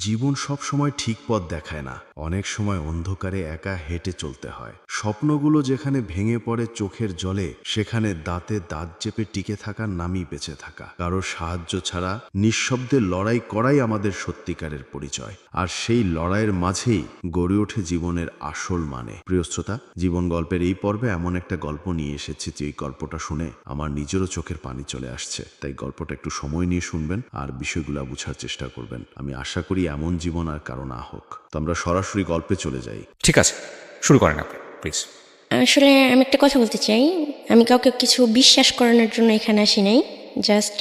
জীবন সব সময় ঠিক পথ দেখায় না, অনেক সময় অন্ধকারে একা হেঁটে চলতে হয়। স্বপ্নগুলো যেখানে ভেঙে পড়ে চোখের জলে, সেখানে দাঁতে দাঁত চেপে টিকে থাকার নামই বেঁচে থাকা। কারো সাহায্য ছাড়া নিঃশব্দে লড়াই করাই আমাদের সত্যিকারের পরিচয়। আর সেই লড়াইয়ের মাঝেই গড়ে ওঠে জীবনের আসল মানে। প্রিয় শ্রোতা, জীবন গল্পের এই পর্বে এমন একটা গল্প নিয়ে এসেছি যে এই গল্পটা শুনে আমার নিজেরও চোখের পানি চলে আসছে। তাই গল্পটা একটু সময় নিয়ে শুনবেন আর বিষয়গুলো বোঝার চেষ্টা করবেন। আমি আশা করি এমন জীবন আর কারো না হোক। তো আমরা সরাসরি গল্পে চলে যাই। ঠিক আছে, শুরু করেন আপনি প্লিজ। আসলে আমি একটা কথা বলতে চাই। আমি কাউকে কিছু বিশ্বাস করানোর জন্য এখানে আসি নাই। জাস্ট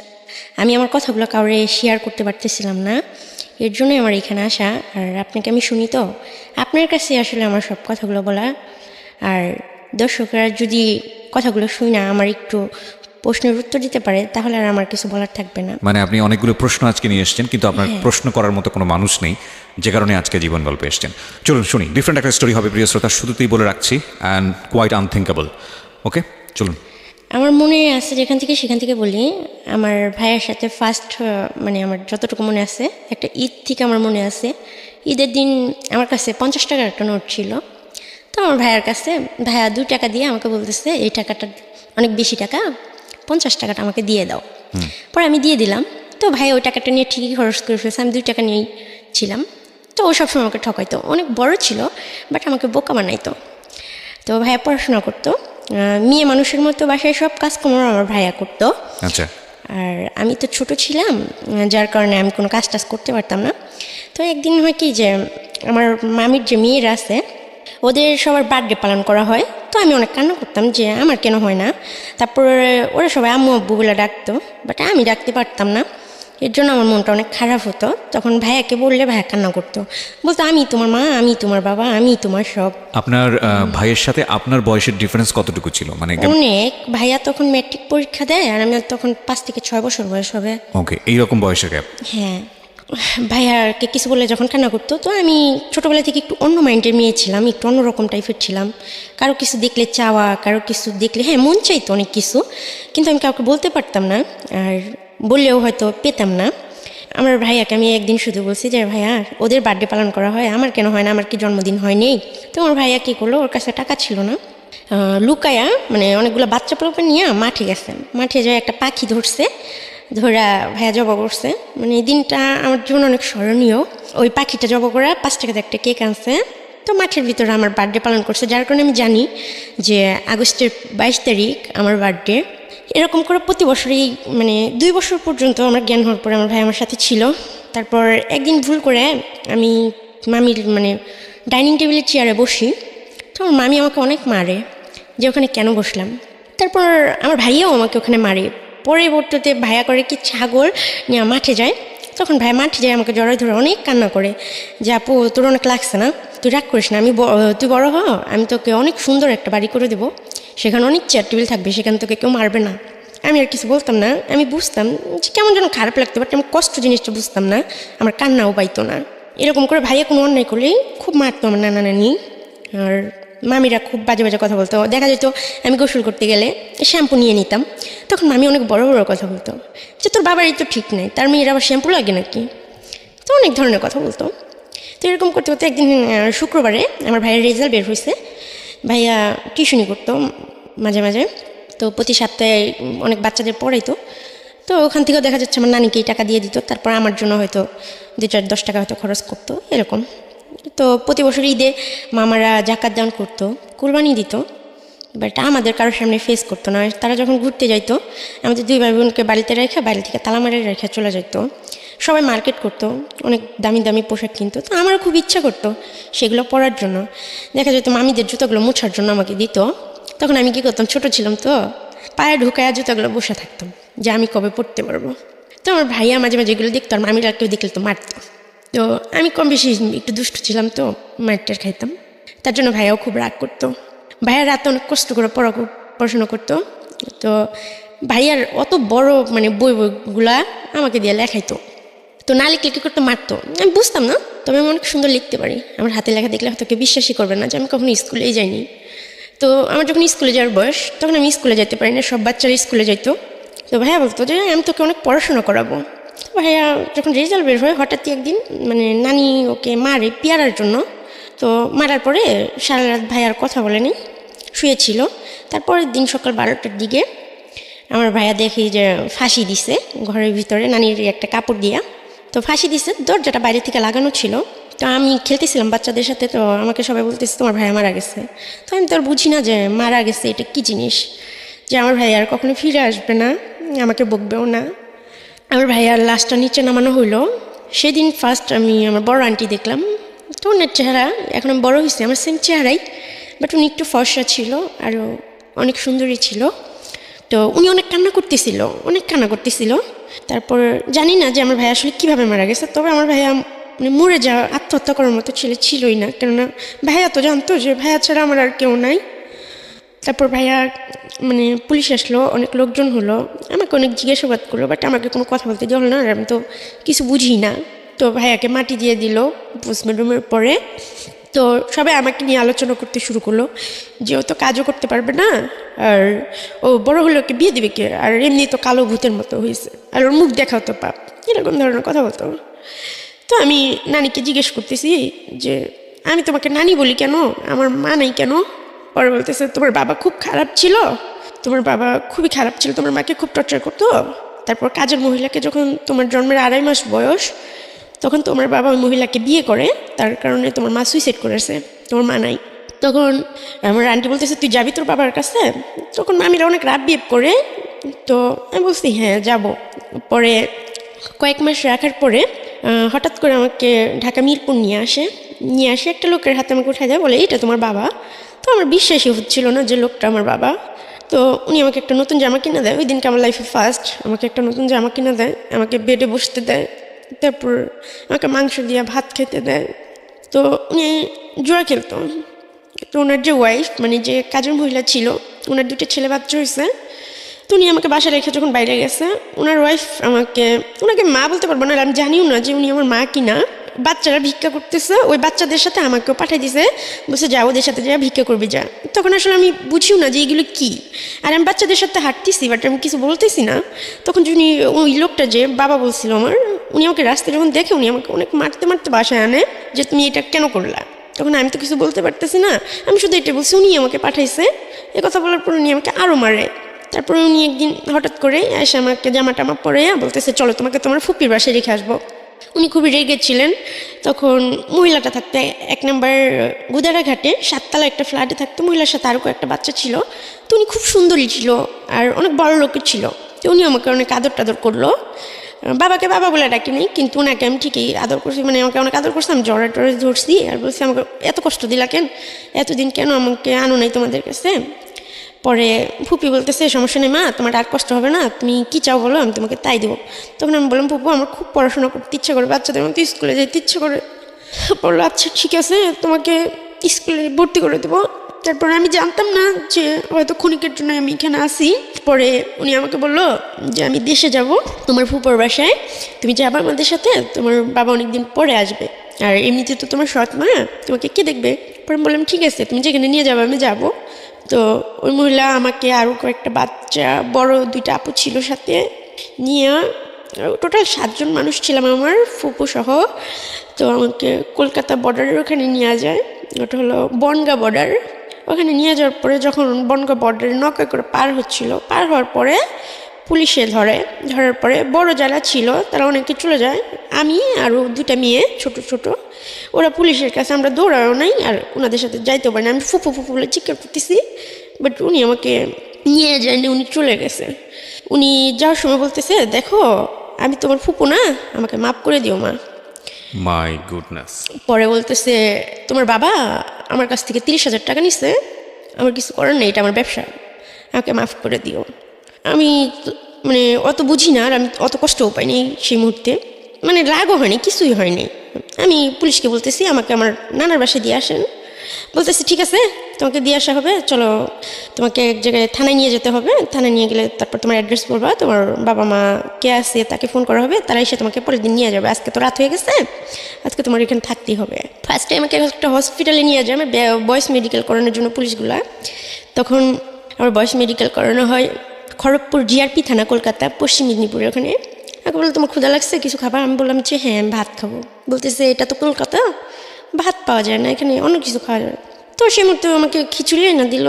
আমি আমার কথাগুলো কাউরে শেয়ার করতে পারতেছিলাম না, এর জন্যই আমার এখানে আসা। আর আপনাকে আমি শুনি তো, আপনার কাছে আসলে আমার সব কথাগুলো বলা। আর দর্শকরা যদি কথাগুলো শুই না আমার একটু প্রশ্নের উত্তর দিতে পারে, তাহলে আর আমার কিছু বলার থাকবে না। মানে আপনি অনেকগুলো প্রশ্ন আজকে নিয়ে এসেছেন, কিন্তু আপনার প্রশ্ন করার মতো কোনো মানুষ নেই, যে কারণে আজকে জীবন গল্পে এসেছেন। চলুন শুনি। ডিফারেন্ট একটা স্টোরি হবে প্রিয় শ্রোতা, শুরুতেই বলে রাখছি, অ্যান্ড কোয়াইট আনথিঙ্কেবল। ওকে, চলুন। আমার মনে আছে যেখান থেকে সেখান থেকে বলি। আমার ভাইয়ের সাথে ফার্স্ট মানে আমার যতটুকু মনে আছে, একটা ঈদ থেকে আমার মনে আছে। ঈদের দিন আমার কাছে 50 টাকার একটা নোট ছিল। তো আমার ভাইয়ের কাছে ভাইয়া 2 টাকা দিয়ে আমাকে বলতেছে, এই টাকাটা অনেক বেশি টাকা, 50 টাকাটা আমাকে দিয়ে দাও। পরে আমি দিয়ে দিলাম। তো ভাই ওই টাকাটা নিয়ে ঠিকই খরচ করে ফেলছে। আমি 2 টাকা নিয়েই ছিলাম। তো ও সবসময় আমাকে ঠকাইতো, অনেক বড় ছিল বাট আমাকে বোকা বানাইতো। তো ভাইয়া পড়াশোনা করতো, মেয়ে মানুষের মতো বাসায় সব কাজকর্ম আমার ভাইয়া করতো। আচ্ছা। আর আমি তো ছোট ছিলাম, যার কারণে আমি কোনো কাজ টাজ করতে পারতাম না। তো একদিন হয় কি যে আমার মামির যে মেয়েরা আছে, ওদের সবার বার্থডে পালন করা হয়। তো আমি অনেক কান্না করতাম যে আমার কেন হয় না। তারপর ওরা সবাই আম্মু আব্বু বলে ডাকতো, বাট আমি ডাকতে পারতাম না। এর জন্য আমার মনটা অনেক খারাপ হতো। তখন ভাইয়াকে বললে ভাইয়া কান্না করতো, বলতো আমি তোমার মা, আমি তোমার বাবা, আমি তোমার সব। আপনার ভাইয়ের সাথে আপনার বয়সের ডিফারেন্স কতটুকু ছিল? মানে অনেক। ভাইয়া তখন ম্যাট্রিক পরীক্ষা দেয় আর আমি তখন 5 থেকে 6 বছর বয়স হবে। ওকে, এইরকম বয়সের গ্যাপ। হ্যাঁ। ভাইয়াকে কিছু বলে যখন কান্না করতো, তো আমি ছোটোবেলা থেকে একটু অন্য মাইন্ডের মেয়ে ছিলাম, একটু অন্যরকম টাইপের ছিলাম। কারো কিছু দেখলে চাওয়া, কারো কিছু দেখলে হ্যাঁ মন চাইতো অনেক কিছু, কিন্তু আমি কাউকে বলতে পারতাম না, আর বললেও হয়তো পেতাম না। আমার ভাইয়াকে আমি একদিন শুধু বলছি যে ভাইয়া ওদের বার্থডে পালন করা হয়, আমার কেন হয় না, আমার কি জন্মদিন হয়নি? তো আমার ভাইয়া কী করলো, ওর কাছে টাকা ছিল না, লুকায়া মানে অনেকগুলো বাচ্চা পোলাপে নিয়ে মাঠে গেছে। মাঠে যায় একটা পাখি ধরছে, ধরা ভাইয়া জবা করছে। মানে এই দিনটা আমার জীবনে অনেক স্মরণীয়। ওই পাখিটা জবা করা 5 টাকাতে একটা কেক আনছে। তো মাঠের ভিতরে আমার বার্থডে পালন করছে, যার কারণে আমি জানি যে আগস্টের 22 তারিখ আমার বার্থডে। এরকম করে প্রতি বছরই মানে 2 বছর পর্যন্ত আমার জ্ঞান হওয়ার পরে আমার ভাই আমার সাথে ছিল। তারপর একদিন ভুল করে আমি মামির মানে ডাইনিং টেবিলের চেয়ারে বসি। তো আমার মামি আমাকে অনেক মারে যে ওখানে কেন বসলাম। তারপর আমার ভাইয়াও আমাকে ওখানে মারে। পরবর্তীতে ভাইয়া করে কি ছাগল নিয়ে মাঠে যায়। তখন ভাইয়া মাঠে যায়, আমাকে জড়াই ধরে অনেক কান্না করে যে আপু তোর অনেক লাগছে না, তুই রাগ করিস না, তুই বড় হ, আমি তোকে অনেক সুন্দর একটা বাড়ি করে দেবো, সেখানে অনেক চেয়ার টেবিল থাকবে, সেখানে তোকে কেউ মারবে না। আমি আর কিছু বলতাম না। আমি বুঝতাম যে কেমন যেন খারাপ লাগতো, বাট আমি কষ্ট জিনিসটা বুঝতাম না, আমার কান্নাও পাইতো না। এরকম করে ভাইয়া কোনো অন্যায় করলেই খুব মারতো আমার নানা নানি। আর মামিরা খুব বাজে বাজে কথা বলতো। দেখা যেত আমি গোসল করতে গেলে শ্যাম্পু নিয়ে নিতাম, তখন মামি অনেক বড় বড় কথা বলতো যে তোর বাবারই তো ঠিক নাই, তার মেয়ের আবার শ্যাম্পু লাগে নাকি। তো অনেক ধরনের কথা বলতো। তো এরকম করতে করতে একদিন শুক্রবারে আমার ভাইয়ের রেজাল্ট বের হয়েছে। ভাইয়া টিউশনি করতো মাঝে মাঝে, তো প্রতি সপ্তাহে অনেক বাচ্চাদের পড়াইতো। তো ওখান থেকেও দেখা যাচ্ছে আমার নানিকেই টাকা দিয়ে দিত, তারপর আমার জন্য হয়তো 2-4-10 টাকা হয়তো খরচ করতো এরকম। তো প্রতি বছর ঈদে মামারা জাকাত দান করতো, কুরবানি দিত, বাট আমাদের কারোর সামনে ফেস করতো না। তারা যখন ঘুরতে যাইতো আমাদের 2 ভাই বোনকে বাড়িতে রেখে বাড়ি থেকে তালা মারে রেখে চলে যেতো। সবাই মার্কেট করতো, অনেক দামি দামি পোশাক কিনতো। তো আমারও খুব ইচ্ছা করতো সেগুলো পরার জন্য। দেখা যেত মামিদের জুতোগুলো মুছার জন্য আমাকে দিত। তখন আমি কী করতাম, ছোটো ছিলাম তো, পায়ে ঢুকায় জুতোগুলো বসে থাকতাম যে আমি কবে পড়তে পারবো। তো আমার ভাইয়া মাঝে মাঝে এগুলো দেখতো, আর মামিরা কেউ দেখলে তো মারতো। তো আমি কম বেশি একটু দুষ্টু ছিলাম, তো মারটার খাইতাম, তার জন্য ভাইয়াও খুব রাগ করতো। ভাইয়া রাতে অনেক কষ্ট করে পড়াশোনা করতো। তো ভাইয়ার অত বড় মানে বইগুলা আমাকে দিয়ে লেখাইতো। তো না লিখলে কী করতো, মারতো। আমি বুঝতাম না, তবে আমি অনেক সুন্দর লিখতে পারি। আমার হাতে লেখা দেখলে হয়তো কেউ বিশ্বাসই করবে না যে আমি কখনো স্কুলেই যাইনি। তো আমার যখন স্কুলে যাওয়ার বয়স, তখন আমি স্কুলে যেতে পারি না, সব বাচ্চারা স্কুলে যাইতো। তো ভাইয়া বলতো যে আমি তোকে অনেক পড়াশোনা করাবো। ভাইয়া যখন রেজাল্ট বের হয় হঠাৎই একদিন মানে নানি ওকে মারে পেয়ারার জন্য। তো মারার পরে সারা রাত ভাইয়ার কথা বলেনি, শুয়েছিল। তারপরের দিন সকাল 12টার দিকে আমার ভাইয়া দেখি যে ফাঁসি দিছে ঘরের ভিতরে নানির একটা কাপড় দিয়া। তো ফাঁসি দিছে, দরজাটা বাইরে থেকে লাগানো ছিল। তো আমি খেলতেছিলাম বাচ্চাদের সাথে, তো আমাকে সবাই বলতেছে তোমার ভাইয়া মারা গেছে। তো আমি তো আর বুঝি না যে মারা গেছে এটা কী জিনিস, যে আমার ভাই আর কখনো ফিরে আসবে না, আমাকে বকবেও না। আমার ভাইয়ার লাশটা নিচে নামানো হইলো। সেদিন ফার্স্ট আমি আমার বড় আন্টি দেখলাম। তো ওনার চেহারা, এখন আমি বড় হয়েছি, আমার সেম চেহারাই, বাট উনি একটু ফর্সা ছিল, আরও অনেক সুন্দরী ছিল। তো উনি অনেক কান্না করতেছিল। তারপর জানি না যে আমার ভাইয়া আসলে কীভাবে মারা গেছে, তবে আমার ভাইয়া মানে মরে যাওয়া, আত্মহত্যা করার মতো ছিলই না, কেননা ভাইয়া তো জানতো যে ভাইয়া ছাড়া আমার আর কেউ নাই। তারপর ভাইয়া মানে পুলিশ আসলো, অনেক লোকজন হলো, আমাকে অনেক জিজ্ঞাসাবাদ করলো, বাট আমাকে কোনো কথা বলতে দিল না, আর আমি তো কিছু বুঝি না। তো ভাইয়াকে মাটি দিয়ে দিল পোস্টমর্টমের পরে। তো সবাই আমাকে নিয়ে আলোচনা করতে শুরু করলো যে ও তো কাজও করতে পারবে না, আর ও বড় হলে ওকে বিয়ে দিবে কে, আর এমনি তো কালো ভূতের মতো হয়েছে, আর ওর মুখ দেখাও তো পাপ, এরকম ধরনের কথা বলতো। তো আমি নানিকে জিজ্ঞেস করতেছি যে আমি তোমাকে নানি বলি কেন, আমার মা নাই কেন? পরে বলতেছে তোমার বাবা খুব খারাপ ছিল, তোমার মাকে খুব টর্চার করতো। তারপর কাজের মহিলাকে যখন তোমার জন্মের 2.5 মাস বয়স, তখন তোমার বাবা ওই মহিলাকে বিয়ে করে, তার কারণে তোমার মা সুইসাইড করেছে, তোমার মা নাই। তখন আমার আন্টি বলতেছে তুই যাবি তোর বাবার কাছে? তখন মামিরা অনেক রাব বিহেভ করে। তো আমি বলছি হ্যাঁ যাব। পরে কয়েক মাস রাখার পরে হঠাৎ করে আমাকে ঢাকা মিরপুর নিয়ে আসে একটা লোকের হাতে আমাকে উঠাই দেয়, বলে এটা তোমার বাবা। তো আমার বিশ্বাসই হচ্ছিল না যে লোকটা আমার বাবা। তো উনি আমাকে একটা নতুন জামা কিনে দেয়, ওই দিনকে আমার লাইফে ফার্স্ট আমাকে একটা নতুন জামা কিনে দেয়, আমাকে বেডে বসতে দেয়, তারপর আমাকে মাংস দিয়ে ভাত খেতে দেয়। তো উনি জুয়া খেলতো। তো ওনার যে ওয়াইফ, মানে যে কাজের মহিলা ছিল, ওনার 2টা ছেলে বাচ্চা হয়েছে। তো উনি আমাকে বাসায় রেখে যখন বাইরে গেছে, ওনার ওয়াইফ ওনাকে মা বলতে পারবো না, আমি জানিও না যে উনি আমার মা কিনা। বাচ্চারা ভিক্ষা করতেছে, ওই বাচ্চাদের সাথে আমাকেও পাঠিয়ে দিছে, বলছে যা ওদের সাথে যা ভিক্ষা করবি যা। তখন আসলে আমি বুঝিও না যে এইগুলো কী, আর আমি বাচ্চাদের সাথে হাঁটতেছি, বাট আমি কিছু বলতেছি না। তখন উনি, ওই লোকটা যে বাবা বলছিল আমার, উনি আমাকে রাস্তায় যখন দেখে উনি আমাকে অনেক মারতে বাসায় আনে যে তুমি এটা কেন করলা। তখন আমি তো কিছু বলতে পারতেছি না, আমি শুধু এটা বলছি উনি আমাকে পাঠাইছে। এ কথা বলার পর উনি আমাকে আরও মারে। তারপরে উনি একদিন হঠাৎ করে এসে আমাকে জামা টামা পরে বলতেছে চলো তোমাকে তোমার ফুপির বাসায় রেখে আসবো। উনি খুবই রেগেছিলেন। তখন মহিলাটা থাকতে 1 নম্বর গুদারাঘাটে 7তলা একটা ফ্ল্যাটে থাকতো, মহিলার সাথে আরও একটা বাচ্চা ছিল। তো উনি খুব সুন্দরী ছিল আর অনেক বড় লোকের ছিল। তো উনি আমাকে অনেক আদর টাদর করলো। বাবাকে বাবা বলে ডাকিনি, কিন্তু ওনাকে আমি ঠিকই আদর করছি, মানে আমাকে অনেক আদর করছি। আমি টরে ধরছি আর বলছি আমাকে এত কষ্ট দিলা কেন, এতদিন কেন আমাকে আনো নাই তোমাদের কাছে। পরে ফুপি বলতেছে সমস্যা নেই মা, তোমার আর কষ্ট হবে না, তুমি কী চাও বলো, আমি তোমাকে তাই দেবো। তখন আমি বললাম ফুপু আমার খুব পড়াশোনা করতে ইচ্ছে করে, বাচ্চাদের মতো স্কুলে যেতে ইচ্ছে করে। বললো আচ্ছা ঠিক আছে তোমাকে স্কুলে ভর্তি করে দেবো। তারপরে আমি জানতাম না যে হয়তো ক্ষণিকের জন্য আমি এখানে আসি। পরে উনি আমাকে বললো যে আমি দেশে যাব তোমার ফুপুর বাসায়, তুমি যাবা আমাদের সাথে, তোমার বাবা অনেকদিন পরে আসবে, আর এমনিতে তো তোমার সৎ মা, তোমাকে কে দেখবে। পরে বললাম ঠিক আছে তুমি যেখানে নিয়ে যাবো আমি যাব। তো ওই মহিলা আমাকে আরও কয়েকটা বাচ্চা, বড় 2টা আপু ছিল সাথে, নিয়ে টোটাল 7 জন মানুষ ছিলাম আমার ফুপু সহ। তো আমাকে কলকাতা বর্ডারের ওখানে নিয়ে যায়, ওটা হলো বনগাঁ বর্ডার। ওখানে নিয়ে যাওয়ার পরে যখন বনগাঁ বর্ডারে নৌকা করে পার হওয়ার পরে পুলিশে ধরার পরে বড় যারা ছিল তারা অনেকে চলে যায়, আমি আরও 2টা মেয়ে ছোট, ওরা পুলিশের কাছে, আমরা দৌড়াও নাই আর ওনাদের সাথে যাইতেও পারি না। আমি ফুপু বলে চিৎকার করতেছি, বাট উনি আমাকে নিয়ে যায়নি, উনি চলে গেছে। উনি যাওয়ার সময় বলতেছে দেখো আমি তোমার ফুপু না, আমাকে মাফ করে দিও মা। My goodness. পরে বলতেছে তোমার বাবা আমার কাছ থেকে 30,000 টাকা নিচ্ছে, আমার কিছু করার নেই, এটা আমার ব্যবসা, আমাকে মাফ করে দিও। আমি মানে অত বুঝি না, আর আমি অত কষ্টও পাইনি সেই মুহূর্তে, মানে রাগও হয়নি, কিছুই হয়নি। আমি পুলিশকে বলতেছি আমাকে আমার নানার বাসায় দিয়ে আসেন। বলতেছি ঠিক আছে তোমাকে দিয়ে আসা হবে, চলো তোমাকে এক জায়গায় থানায় নিয়ে যেতে হবে, থানায় নিয়ে গেলে তারপর তোমার অ্যাড্রেস বলবা, তোমার বাবা মা কে আছে তাকে ফোন করা হবে, তারা এসে তোমাকে পরের দিন নিয়ে যাবে। আজকে তো রাত হয়ে গেছে, আজকে তোমার এখানে থাকতেই হবে। ফার্স্টে আমাকে একটা হসপিটালে নিয়ে যায় আমার বয়েস মেডিকেল করানোর জন্য পুলিশগুলা। তখন আমার বয়েস মেডিকেল করানো হয় খড়গপুর জিআরপি থানা, কলকাতা পশ্চিম মেদিনীপুরের ওখানে। আমাকে বললো তোমার ক্ষুধা লাগছে কিছু খাবার? আমি বললাম যে হ্যাঁ আমি ভাত খাবো। বলতেছে এটা তো কলকাতা, ভাত পাওয়া যায় না, এখানে অন্য কিছু খাওয়া যায়। তো সেই মুহূর্তে আমাকে খিচুড়ি এনে দিল,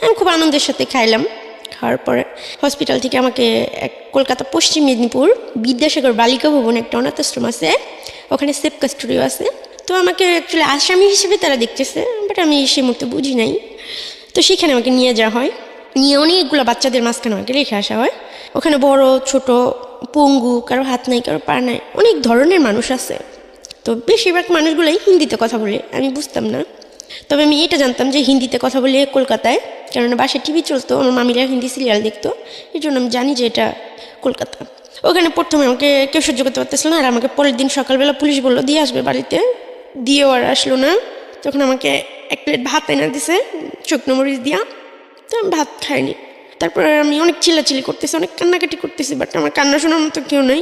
আমি খুব আনন্দের সাথে খাইলাম। খাওয়ার পরে হসপিটাল থেকে আমাকে কলকাতা পশ্চিম মেদিনীপুর বিদ্যাসাগর বালিকা ভবন একটা অনাথ আশ্রম আছে, ওখানে সেফ কাস্টোডিও আছে। তো আমাকে অ্যাকচুয়ালি আসামি হিসেবে তারা দেখতেছে, বাট আমি সেই মুহূর্তে বুঝি নাই। তো সেখানে আমাকে নিয়ে যাওয়া হয়, নিয়ে অনেকগুলো বাচ্চাদের মাঝখানে আমাকে রেখে আসা হয়। ওখানে বড় ছোট পঙ্গু, কারো হাত নাই কারো পা নাই, অনেক ধরনের মানুষ আছে। তো বেশিরভাগ মানুষগুলোই হিন্দিতে কথা বলে, আমি বুঝতাম না। তবে আমি এটা জানতাম যে হিন্দিতে কথা বলে কলকাতায়, কেননা বাসায় টিভি চলতো, আমার মামিরা হিন্দি সিরিয়াল দেখতো, এই জন্য আমি জানি যে এটা কলকাতা। ওখানে প্রথমে আমাকে কেউ সহ্য করতে পারতেছিল না, আর আমাকে পরের দিন সকালবেলা পুলিশ বললো দিয়ে আসবে বাড়িতে, দিয়েও আর আসলো না। তখন আমাকে এক প্লেট ভাত এনে দিছে শুকনো মরিচ দিয়া, তো আমি ভাত খাইনি। তারপরে আমি অনেক চিল্লাচিল্লি করতেছি, অনেক কান্নাকাটি করতেছি, বাট আমার কান্না শোনার মতো কেউ নেই।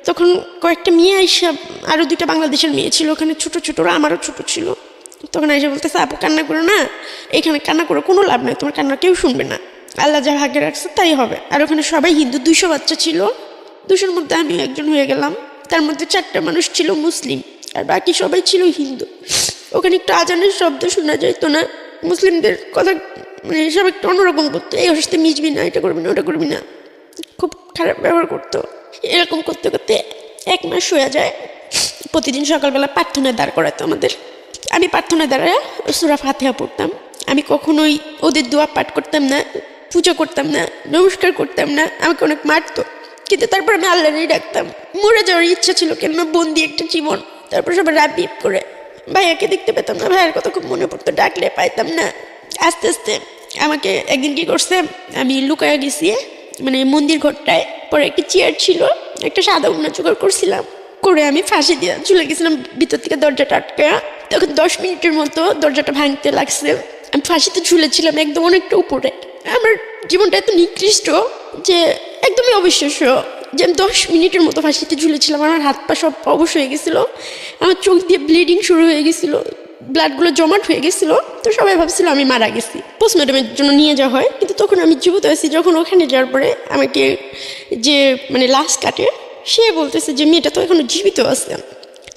তখন কয়েকটা মেয়ে আইসা, আরও 2টা বাংলাদেশের মেয়ে ছিল ওখানে, ছোটো ছোটোরা আমারও ছোটো ছিল। তখন এসে বলতেছে আপু কান্না করো না, এখানে কান্না করে কোনো লাভ নেই, তোমার কান্না কেউ শুনবে না, আল্লাহ যা ভাগ্যে রাখছে তাই হবে। আর ওখানে সবাই হিন্দু, 200 বাচ্চা ছিল, 200-র মধ্যে আমি একজন হয়ে গেলাম। তার মধ্যে 4টা মানুষ ছিল মুসলিম, আর বাকি সবাই ছিল হিন্দু। ওখানে একটু আজানের শব্দ শোনা যেত না, মুসলিমদের কথা মানে সব একটু অন্যরকম করতো, এই অবস্থায় মিশবি না, এটা করবি না, ওটা করবি না, খুব খারাপ ব্যবহার করতো। এরকম করতে করতে 1 মাস হয়ে যায়। প্রতিদিন সকালবেলা প্রার্থনায় দাঁড় করাতো আমাদের, আমি প্রার্থনায় দাঁড়ায় সূরা ফাতিহা পড়তাম। আমি কখনোই ওদের দোয়া পাঠ করতাম না, পূজা করতাম না, নমস্কার করতাম না, আমাকে অনেক মারতো, কিন্তু তারপর আমি আল্লাহরই ডাকতাম। মরে যাওয়ার ইচ্ছা ছিল, কেন বন্দি একটা জীবন। তারপর সবাই রাবিপ করে, ভাইয়াকে দেখতে পেতাম না, ভাইয়ার কথা খুব মনে পড়তো, ডাকলে পাইতাম না। আস্তে আস্তে আমাকে একদিন কি করছে, আমি লুকায়া গেছি মানে মন্দির ঘরটায়, পরে একটা চেয়ার ছিল, একটা সাদা উন্না জোগাড় করছিলাম, করে আমি ফাঁসি দিয়ে ঝুলে গেছিলাম ভিতর থেকে দরজাটা আটকা। তখন 10 মিনিটের মতো দরজাটা ভাঙতে লাগছে, আমি ফাঁসিতে ঝুলেছিলাম একদম অনেকটা উপরে। আমার জীবনটা এত নিকৃষ্ট যে একদমই অবিশ্বাস্য যে আমি 10 মিনিটের মতো ফাঁসিতে ঝুলেছিলাম। আমার হাত পা সব অবশ হয়ে গেছিলো, আমার চোখ দিয়ে ব্লিডিং শুরু হয়ে গেছিলো, ব্লাডগুলো জমাট হয়ে গেছিলো। তো সবাই ভাবছিল আমি মারা গেছি, পোস্টমর্টমের জন্য নিয়ে যাওয়া হয়, কিন্তু তখন আমি জীবিত আছি। যখন ওখানে যাওয়ার পরে আমাকে যে মানে লাশ কাটে, সে বলতেছে যে মেয়েটা তো এখনো জীবিত আছে।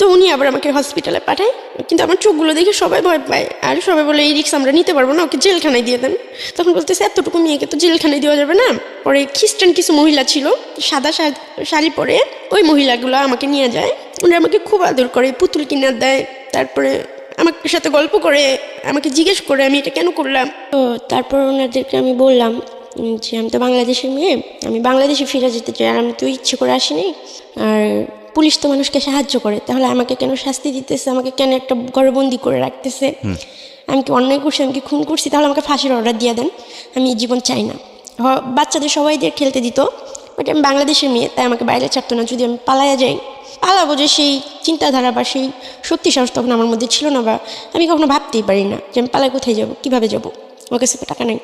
তো উনি আবার আমাকে হসপিটালে পাঠায়, কিন্তু আমার চোখগুলো দেখে সবাই ভয় পায়, আর সবাই বলে এই রিক্স আমরা নিতে পারবো না, ওকে জেলখানায় দিয়ে দেন। তখন বলতেছে এতটুকু মেয়েকে তো জেলখানায় দেওয়া যাবে না। পরে খ্রিস্টান কিছু মহিলা ছিল সাদা শাড়ি পরে, ওই মহিলাগুলো আমাকে নিয়ে যায়, উনি আমাকে খুব আদর করে, পুতুল কিনে দেয়, তারপরে আমার সাথে গল্প করে, আমাকে জিজ্ঞেস করে আমি এটা কেন করলাম। তো তারপর ওনাদেরকে আমি বললাম যে আমি তো বাংলাদেশের মেয়ে, আমি বাংলাদেশে ফিরে যেতে চাই, আর আমি তো ইচ্ছে করে আসিনি, আর পুলিশ তো মানুষকে সাহায্য করে, তাহলে আমাকে কেন শাস্তি দিতেছে, আমাকে কেন একটা ঘরবন্দি করে রাখতেছে, আমি কি অন্যায় করছি, আমি কি খুন করছি, তাহলে আমাকে ফাঁসির অর্ডার দিয়ে দেন, আমি এই জীবন চাই না। বাচ্চাদের সবাইদের খেলতে দিত, বাট আমি বাংলাদেশের মেয়ে, তাই আমাকে বাইরে ছাড়তো না। যদি আমি পালাইয়া যাই, পালাবো যে সেই চিন্তাধারা বা সেই শক্তি সাহস তখন আমার মধ্যে ছিল না, বা আমি কখনো ভাবতেই পারি না যে আমি পালাই কোথায় যাব, কীভাবে যাব, আমার কাছে তো টাকা নেই।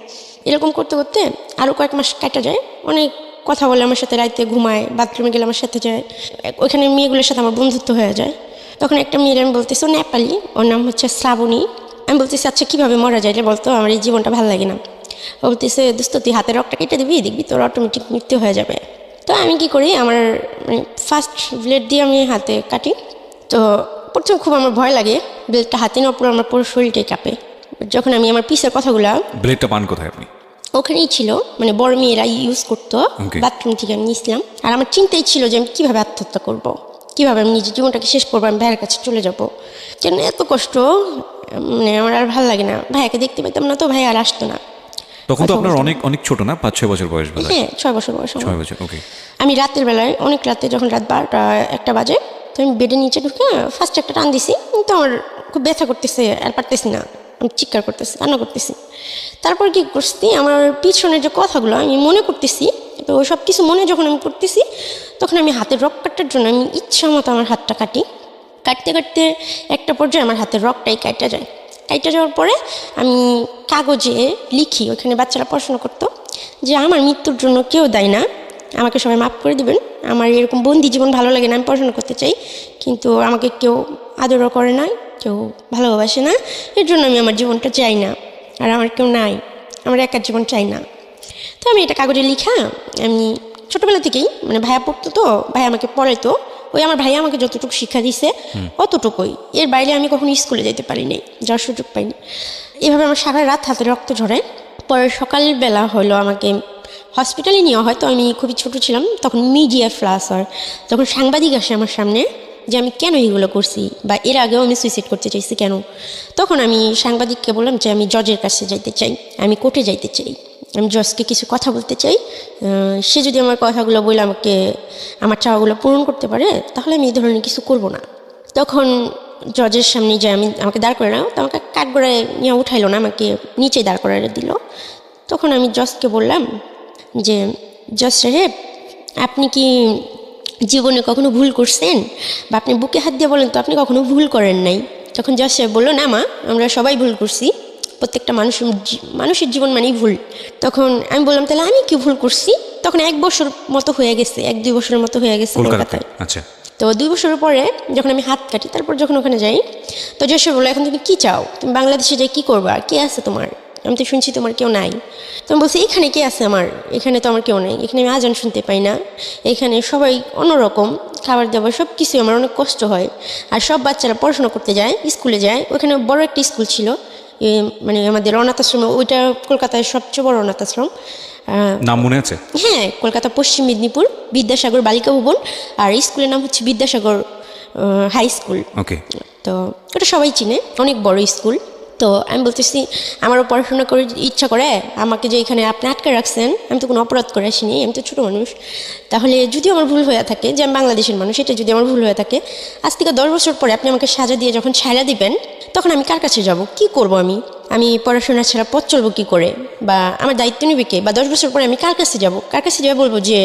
এরকম করতে করতে আরও কয়েক মাস কাটা যায়, অনেক কথা বলে আমার সাথে, রাইতে ঘুমায়, বাথরুমে গেলে আমার সাথে যায়, ওইখানে মেয়েগুলোর সাথে আমার বন্ধুত্ব হয়ে যায়। তখন একটা মেয়ের আমি বলতেছি, ও নেপালি, ওর নাম হচ্ছে শ্রাবণী। আমি বলতেছি আচ্ছা কীভাবে মরা যায় রে বলতো, আমার এই জীবনটা ভালো লাগে না। ও বলতেছে দোস্ত তুই হাতের রক্তটা কেটে দিবি, দেখবি তোর অটোমেটিক মৃত্যু হয়ে যাবে। তো আমি কি করি, আমার মানে ফার্স্ট ব্লেড দিয়ে আমি হাতে কাটি। তো প্রথম খুব আমার ভয় লাগে, ব্লেডটা হাতে নেওয়ার পর আমার পুরো শরীরটাই কাঁপে। যখন আমি আমার পিসের কথাগুলো, ব্লেডটা পান কোথায় আপনি? ওখানেই ছিল, মানে বড় মেয়েরা ইউজ করতো, বাথরুম থেকে আমি নিয়েছিলাম। আর আমার চিন্তাই ছিল যে আমি কীভাবে আত্মহত্যা করব, কীভাবে আমি নিজের জীবনটাকে শেষ করবো, আমি ভাইয়ের কাছে চলে যাব। কেন এত কষ্ট, মানে আমার আর ভালো লাগে না, ভাইয়াকে দেখতে পেতাম না, তো ভাই আর আসতো না। তখন তো আপনার অনেক অনেক ছোট না, 5-6 বছর বয়স? হ্যাঁ 6 বছর বয়স। 6 বছর, ওকে। আমি রাতের বেলায়, অনেক রাতে, যখন রাত 12টা-1টা বাজে, তো আমি বেডের নিচে ঢুকে ফার্স্ট একটা টান দিছি, কিন্তু আমার খুব ব্যথা করতেছে, আর পারতেছি না, আমি চিৎকার করতেছি, কান্না করতেছি। তারপর কি করছি, আমার পিছনের যে কথাগুলো আমি মনে করতেছি, তো ওই সব কিছু মনে যখন আমি করতেছি, তখন আমি হাতের রক কাটার জন্য আমি ইচ্ছা মতো আমার হাতটা কাটি। কাটতে কাটতে একটা পর্যায়ে আমার হাতের রকটাই কাটা যায়। কাটা যাওয়ার পরে আমি কাগজে লিখি, ওইখানে বাচ্চারা পড়াশোনা করতো, যে আমার মৃত্যুর জন্য কেউ দায়ী না, আমাকে সবাই মাফ করে দিবেন, আমার এরকম বন্দি জীবন ভালো লাগে না, আমি পড়াশোনা করতে চাই, কিন্তু আমাকে কেউ আদরও করে না, কেউ ভালোবাসে না, এর জন্য আমি আমার জীবনটা চাই না, আর আমার কেউ নাই, আমার একার জীবন চাই না। তো আমি এটা কাগজে লিখা আমি ছোটোবেলা থেকেই মানে ভাইয়া পড়তো তো, ভাইয়া আমাকে পড়াইতো, ওই আমার ভাইয়া আমাকে যতটুকু শিক্ষা দিছে অতটুকুই, এর বাইরে আমি কখনো স্কুলে যেতে পারিনি, যাওয়ার সুযোগ পাইনি। এভাবে আমার সারা রাত হাতে রক্ত ঝরে। পরে সকালবেলা হলো আমাকে হসপিটালে নেওয়া হয়, তো আমি খুবই ছোট ছিলাম তখন, মিডিয়া ফ্লাস হয়, তখন সাংবাদিক আসে আমার সামনে যে আমি কেন এইগুলো করছি, বা এর আগেও আমি সুইসাইড করতে চাইছি কেন। তখন আমি সাংবাদিককে বললাম যে আমি জজের কাছে যাইতে চাই, আমি কোর্টে যাইতে চাই, আমি জজকে কিছু কথা বলতে চাই, সে যদি আমার কথাগুলো বলে আমাকে আমার চাওয়াগুলো পূরণ করতে পারে তাহলে আমি এই ধরনের কিছু করব না। তখন জজের সামনে যে আমাকে দাঁড় করে নাও, তো আমাকে কাঠগড়ায় নিয়ে উঠাইলো না, আমাকে নিচে দাঁড় করায় দিল। তখন আমি জজকে বললাম যে জজ সাহেব, আপনি কি জীবনে কখনো ভুল করছেন, বা আপনি বুকে হাত দিয়ে বলেন তো আপনি কখনো ভুল করেন নাই। তখন জজ সাহেব বললো, না মা, আমরা সবাই ভুল করছি, প্রত্যেকটা মানুষের জীবন মানেই ভুল। তখন আমি বললাম তাহলে আমি কি ভুল করছি। তখন 1 বছর মতো হয়ে গেছে, 1-2 বছরের মতো হয়ে গেছে কলকাতায়। আচ্ছা, তো 2 বছরের পরে যখন আমি হাত কাটি, তারপর যখন ওখানে যাই, তো জজ সাহেব বললো, এখন তুমি কী চাও, তুমি বাংলাদেশে যাই কী করবা, কে আছে তোমার, আমি তো শুনছি তোমার কেউ নাই। তো আমি বলছি এখানে কে আছে আমার, এখানে তো আমার কেউ নেই, এখানে আমি আজান শুনতে পাই না, এখানে সবাই অন্যরকম, খাবার দাবার সব কিছুই আমার অনেক কষ্ট হয়। আর সব বাচ্চারা পড়াশোনা করতে যায়, স্কুলে যায়, ওখানে বড় একটা স্কুল ছিল, মানে আমাদের অনাথ আশ্রম, ওইটা কলকাতায় সবচেয়ে বড় অনাথ আশ্রম। নাম মনে আছে? হ্যাঁ, কলকাতা পশ্চিম মেদিনীপুর বিদ্যাসাগর বালিকা ভবন, আর স্কুলের নাম হচ্ছে বিদ্যাসাগর হাই স্কুল। ওকে। তো ওটা সবাই চিনে, অনেক বড় স্কুল। তো আমি বলতেছি আমারও পড়াশোনা করে ইচ্ছা করে, আমাকে যে এখানে আপনি আটকে রাখছেন, আমি তো কোনো অপরাধ করে আসিনি, আমি তো ছোটো মানুষ, তাহলে যদি আমার ভুল হয়ে থাকে যে আমি বাংলাদেশের মানুষ, এটা যদি আমার ভুল হয়ে থাকে, আজ থেকে 10 বছর পরে আপনি আমাকে সাজা দিয়ে যখন ছাড়া দিবেন, তখন আমি কার কাছে যাব, কি করব, আমি পড়াশোনা ছাড়া পথ চলবো কী করে, বা আমার দায়িত্ব নেবে কে, বা 10 বছর পরে আমি কার কাছে যাব, কার কাছে যাবে বলবো যে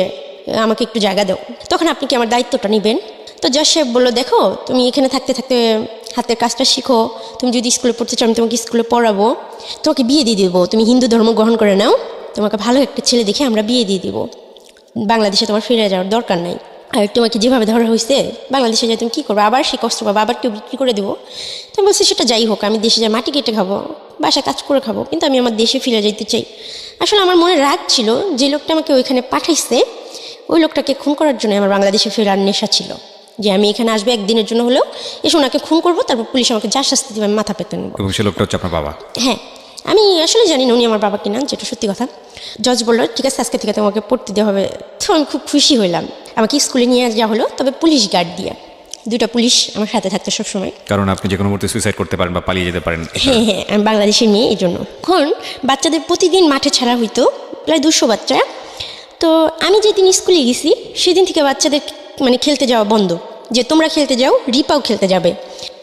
আমাকে একটু জায়গা দাও, তখন আপনি কি আমার দায়িত্বটা নেবেন। তো জজ সাহেব বললো, দেখো তুমি এখানে থাকতে থাকতে হাতের কাজটা শিখো, তুমি যদি স্কুলে পড়তে চাও আমি তোমাকে স্কুলে পড়াবো, তোমাকে বিয়ে দিয়ে দেবো, তুমি হিন্দু ধর্ম গ্রহণ করে নাও, তোমাকে ভালো একটা ছেলে দেখে আমরা বিয়ে দিয়ে দিব, বাংলাদেশে তোমার ফিরে যাওয়ার দরকার নাই। আর তোমাকে যেভাবে ধরা হয়েছে বাংলাদেশে যাই তুমি কী করবো, আবার সে কষ্ট পাবো, আবার কেউ বিক্রি করে দেবো। তুমি বলছি সেটা যাই হোক, আমি দেশে যাই মাটি কেটে খাবো, বাসায় কাজ করে খাবো, কিন্তু আমি আমার দেশে ফিরে যেতে চাই। আসলে আমার মনে রাগ ছিল, যে লোকটা আমাকে ওইখানে পাঠাইছে ওই লোকটাকে খুন করার জন্য আমার বাংলাদেশে ফেরার নেশা ছিল, যে আমি এখানে আসবো একদিনের জন্য হলেও, এসে ওনাকে খুন করবো, তারপর পুলিশ আমাকে যা শাস্তি দেবে আমি মাথা পেতে নেবো। এবং সে লোকটা হচ্ছে আপনার বাবা? হ্যাঁ, আমি আসলে জানি না উনি আমার বাবা কিনা, যেটা সত্যি কথা। জজ বললো ঠিক আছে আজকে থেকে তোমাকে পড়তে দেওয়া হবে। তো আমি খুব খুশি হইলাম, আমাকে স্কুলে নিয়ে যাওয়া হলো, তবে পুলিশ গার্ড দিয়ে, 2টা পুলিশ আমার সাথে থাকতো সবসময়, কারণ আপনি যে কোনো মুহূর্তে সুইসাইড করতে পারেন বা পালিয়ে যেতে পারেন। হ্যাঁ হ্যাঁ, আমি বাংলাদেশের মেয়ে, এই জন্য। এখন বাচ্চাদের প্রতিদিন মাঠে ছাড়া হইতো, প্রায় 200 বাচ্চা। তো আমি যেদিন স্কুলে গেছি সেদিন থেকে বাচ্চাদের মানে খেলতে যাওয়া বন্ধ, যে তোমরা খেলতে যাও, রিপাও খেলতে যাবে।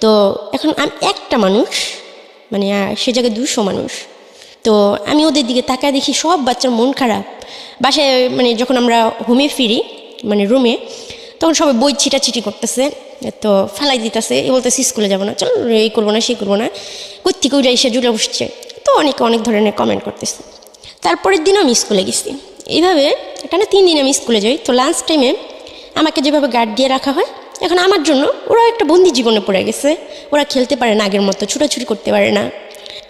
তো এখন আমি একটা মানুষ, মানে সে জায়গায় 200 মানুষ। তো আমি ওদের দিকে তাকায় দেখি সব বাচ্চার মন খারাপ। বাসায় মানে যখন আমরা হোমে ফিরি, মানে রুমে, তখন সবাই বই ছিটাছিটি করতেছে, তো ফালাই দিতেছে, এ বলতেছে স্কুলে যাবো না, চলো এই করবো না সেই করবো না, কোত্থেকে উঠে এসে জুড়ে বসছে। তো অনেকে অনেক ধরনের কমেন্ট করতেছে। তারপরের দিনও আমি স্কুলে গেছি, এইভাবে টানা 3 দিন আমি স্কুলে যাই। তো লাঞ্চ টাইমে আমাকে যেভাবে গার্ড দিয়ে রাখা হয়, এখন আমার জন্য ওরা একটা বন্দি জীবনে পড়ে গেছে, ওরা খেলতে পারে না আগের মতো, ছুটাছুটি করতে পারে না।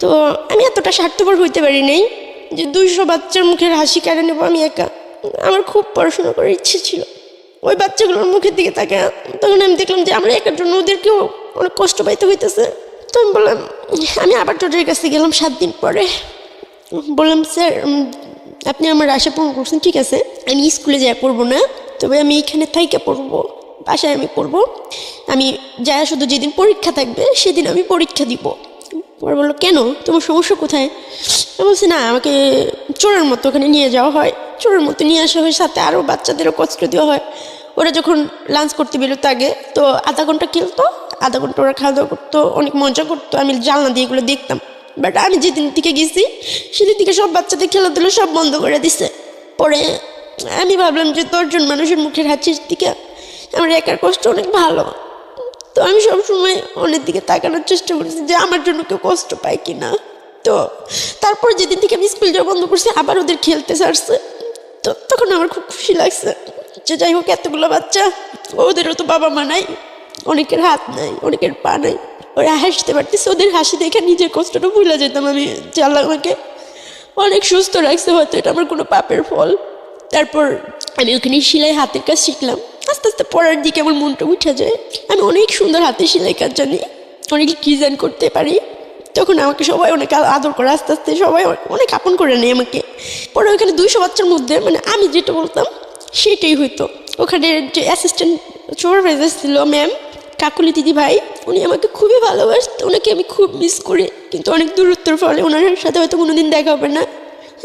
তো আমি এতটা স্বার্থপর হইতে পারি নাই যে 200 বাচ্চার মুখের হাসি কেড়ে নেবো আমি একা। আমার খুব পড়াশোনা করার ইচ্ছে ছিল। ওই বাচ্চাগুলোর মুখের দিকে তাকে তখন আমি দেখলাম যে আমরা একার জন্য ওদেরকেও অনেক কষ্ট পাইতে হইতেছে। তো আমি বললাম, আমি আবার জজের কাছে গেলাম 7 দিন পরে, বললাম স্যার আপনি আমার আশা পূরণ করছেন, ঠিক আছে আমি স্কুলে যাই পড়বো না, তবে আমি এখানে থাইকে পড়বো, বাসায় আমি পড়বো, আমি যা শুধু যেদিন পরীক্ষা থাকবে সেদিন আমি পরীক্ষা দিব। পরে বললো কেন, তোমার সমস্যা কোথায়? আমি বলছি না, আমাকে চোরের মতো ওখানে নিয়ে যাওয়া হয়, চোরের মতো নিয়ে আসা হয়, সাথে আরও বাচ্চাদেরও কষ্ট দেওয়া হয়। ওরা যখন লাঞ্চ করতে বেরোতো আগে, তো আধা ঘন্টা খেলতো, আধা ঘন্টা ওরা খাওয়া দাওয়া করতো, অনেক মজা করতো, আমি জানলা দিয়ে এগুলো দেখতাম। বাট আমি যেদিন থেকে গেছি সেদিন থেকে সব বাচ্চাদের খেলাধুলো সব বন্ধ করে দিছে। পরে আমি ভাবলাম যে 10 জন মানুষের মুখের হাসির দিকে আমার একার কষ্ট অনেক ভালো। তো আমি সবসময় অনেক দিকে তাকানোর চেষ্টা করেছি যে আমার জন্য কেউ কষ্ট পায় কি না। তো তারপর যেদিন থেকে আমি স্কুল যাওয়া বন্ধ করছি, আবার ওদের খেলতে ছাড়ছে, তো তখন আমার খুব খুশি লাগছে যে যাই হোক এতগুলো বাচ্চা, ওদেরও তো বাবা মা নাই, অনেকের হাত নাই, অনেকের পা নাই, ওরা হাসতে পারতেছে, ওদের হাসি দেখে নিজের কষ্টটা ভুলে যেতাম আমি, যে আল্লাহ আমাকে অনেক সুস্থ রাখছে, হয়তো এটা আমার কোনো পাপের ফল। তারপর আমি ওখানে সেলাই হাতের কাজ শিখলাম। আস্তে আস্তে পড়ার দিকে আমার মনটা উঠে যায়। আমি অনেক সুন্দর হাতে সেলাই কাজ জানি, অনেক ডিজাইন করতে পারি। তখন আমাকে সবাই অনেক আদর করে, আস্তে আস্তে সবাই অনেক আপন করে নেয় আমাকে। পরে ওখানে 200 বাচ্চার মধ্যে মানে আমি যেটা বলতাম সেটাই হইতো। ওখানে যে অ্যাসিস্ট্যান্ট সুপারভাইজার ছিল ম্যাম কাকুলি দিদি ভাই, উনি আমাকে খুবই ভালোবাসত, ওনাকে আমি খুব মিস করি। কিন্তু অনেক দূরত্বের ফলে ওনার সাথে হয়তো কোনোদিন দেখা হবে না।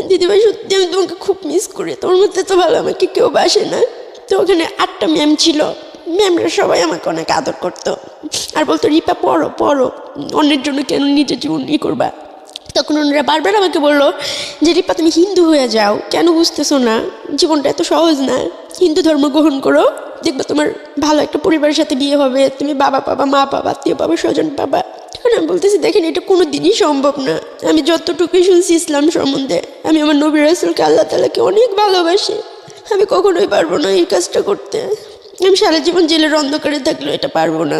দিদিভাই সত্যি আমি তোমাকে খুব মিস করি, তোর মধ্যে তো ভালো আমাকে কেউ বাসে না। তো ওখানে 8টা ম্যাম ছিল, ম্যামরা সবাই আমাকে অনেক আদর করতো আর বলতো রিপা পড়ো পড়ো, অন্যের জন্য কেন নিজের জীবন করবা। তখন ওনারা বারবার আমাকে বললো যে রিপা তুমি হিন্দু হয়ে যাও, কেন বুঝতেছো না, জীবনটা এত সহজ না, হিন্দু ধর্ম গ্রহণ করো, দেখবে তোমার ভালো একটা পরিবারের সাথে বিয়ে হবে, তুমি বাবা পাবা, মা পাবা, আত্মীয় পাবা, স্বজন পাবা। তখন আমি বলতেছি দেখেন এটা কোনো দিনই সম্ভব না। আমি যতটুকুই শুনছি ইসলাম সম্বন্ধে, আমি আমার নবী রাসূলকে আল্লাহ তাআলাকে অনেক ভালোবাসি, আমি কখনোই পারবো না এই কাজটা করতে। আমি সারা জীবন জেলের অন্ধকারে থাকলেও এটা পারবো না।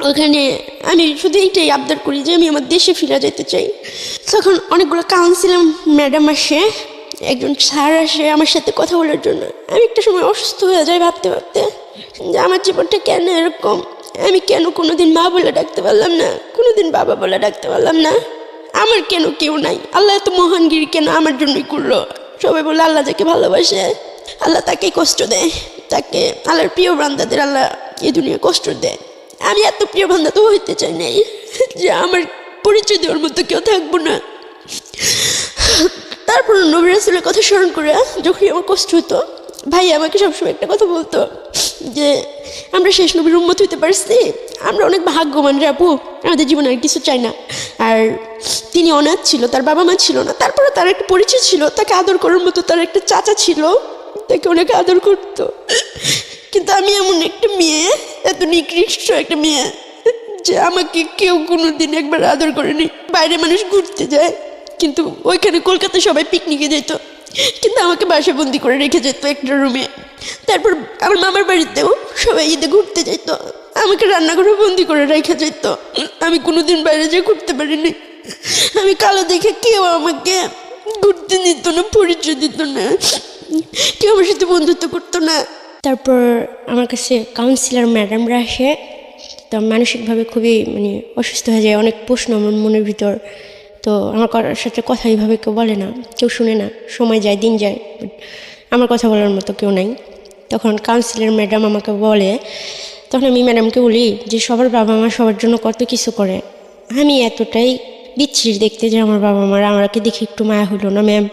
ওখানে আমি শুধু এইটাই আবদার করি যে আমি আমার দেশে ফিরে যেতে চাই। তখন অনেকগুলো কাউন্সিলর ম্যাডাম আসে, একজন স্যার আসে আমার সাথে কথা বলার জন্য। আমি একটা সময় অসুস্থ হয়ে যাই ভাবতে ভাবতে যে আমার জীবনটা কেন এরকম, আমি কেন কোনোদিন মা বলে ডাকতে পারলাম না, কোনোদিন বাবা বলে ডাকতে পারলাম না, আমার কেন কেউ নাই, আল্লাহ এত মহানগিরি কেন আমার জন্যই করলো। সবাই বলে আল্লাহ যাকে ভালোবাসে আল্লাহ তাকেই কষ্ট দেয়, তাকে আল্লাহর প্রিয় বান্দাদের আল্লাহ এই দুনিয়া কষ্ট দেয়। আমি এত প্রিয় বান্দা তো হইতে চাই নাই যে আমার পরিচয় দেওয়ার মতো কেউ থাকবো না। তারপর নবী রাসূলের কথা স্মরণ করে যখনই আমার কষ্ট হতো, ভাই আমাকে সবসময় একটা কথা বলতো যে আমরা শেষ নবীর উম্মত হইতে পারছি, আমরা অনেক ভাগ্যবান রে আপু, আমাদের জীবনে আর কিছু চাই না। আর তিনি অনাথ ছিল, তার বাবা মা ছিল না, তারপরে তার একটা পরিচয় ছিল, তাকে আদর করার মতো তার একটা চাচা ছিল, তাকে অনেক আদর করতো। কিন্তু আমি এমন একটা মেয়ে, এত নিকৃষ্ট একটা মেয়ে যে আমাকে কেউ কোনোদিন একবার আদর করেনি। বাইরে মানুষ ঘুরতে যায়, কিন্তু ওইখানে কলকাতায় সবাই পিকনিকে যেত, কিন্তু আমাকে বাসা বন্দি করে রেখে যেত একটা রুমে। তারপর আমার মামার বাড়িতেও সবাই ঈদে ঘুরতে যেত, আমাকে রান্নাঘরে বন্দি করে রেখে যেত। আমি কোনোদিন বাইরে যেয়ে ঘুরতে পারিনি। আমি কালো দেখে কেউ আমাকে ঘুরতে দিত না, পরিচয় দিত না, কেউ আমার সাথে বন্ধুত্ব করতো না। তারপর আমার কাছে কাউন্সিলর ম্যাডামরা আসে, তো মানসিকভাবে খুবই মানে অসুস্থ হয়ে যায়, অনেক প্রশ্ন আমার মনের ভিতর। তো আমার সাথে কথা এইভাবে কেউ বলে না, কেউ শুনে না, সময় যায় দিন যায়, আমার কথা বলার মতো কেউ নাই। তখন কাউন্সিলর ম্যাডাম আমাকে বলে, তখন আমি ম্যাডামকে বলি যে সবার বাবা মা সবার জন্য কত কিছু করে, আমি এতটাই বিচ্ছিরি দেখতে যে আমার বাবা মারা আমাকে দেখে একটু মায়া হলো না ম্যাম।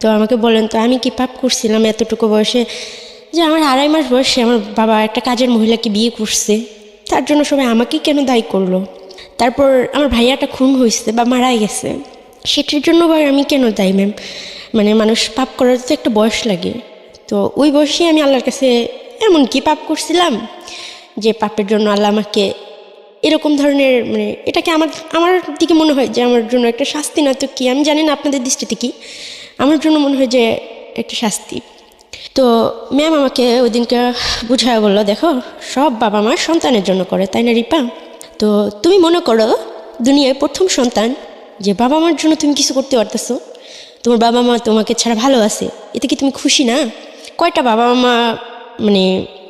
তো আমাকে বলেন তো আমি কি পাপ করছিলাম এতটুকু বয়সে যে আমার 2.5 মাস বয়সে আমার বাবা একটা কাজের মহিলাকে বিয়ে করছে, তার জন্য সবাই আমাকে কেন দায়ী করলো। তারপর আমার ভাইয়াটা খুন হয়েছে বা মারা গেছে, সেটার জন্য আবার আমি কেন দায়ী ম্যাম। মানে মানুষ পাপ করার তো একটা বয়স লাগে, তো ওই বয়সে আমি আল্লাহর কাছে এমন কি পাপ করছিলাম যে পাপের জন্য আল্লাহ আমাকে এরকম ধরনের মানে এটাকে আমার দিকে মনে হয় যে আমার জন্য একটা শাস্তি, নয়তো কি আমি জানি না আপনাদের দৃষ্টিতে কি, আমার জন্য মনে হয় যে একটা শাস্তি। তো ম্যাম আমাকে ওই দিনকে বুঝায় বললো, দেখো সব বাবা মা সন্তানের জন্য করে, তাই না রিপা? তো তুমি মনে করো দুনিয়ায় প্রথম সন্তান, যে বাবা মার জন্য তুমি কিছু করতে পারতেছো, তোমার বাবা মা তোমাকে ছাড়া ভালো আছে, এতে কি তুমি খুশি না? কয়টা বাবা মা মানে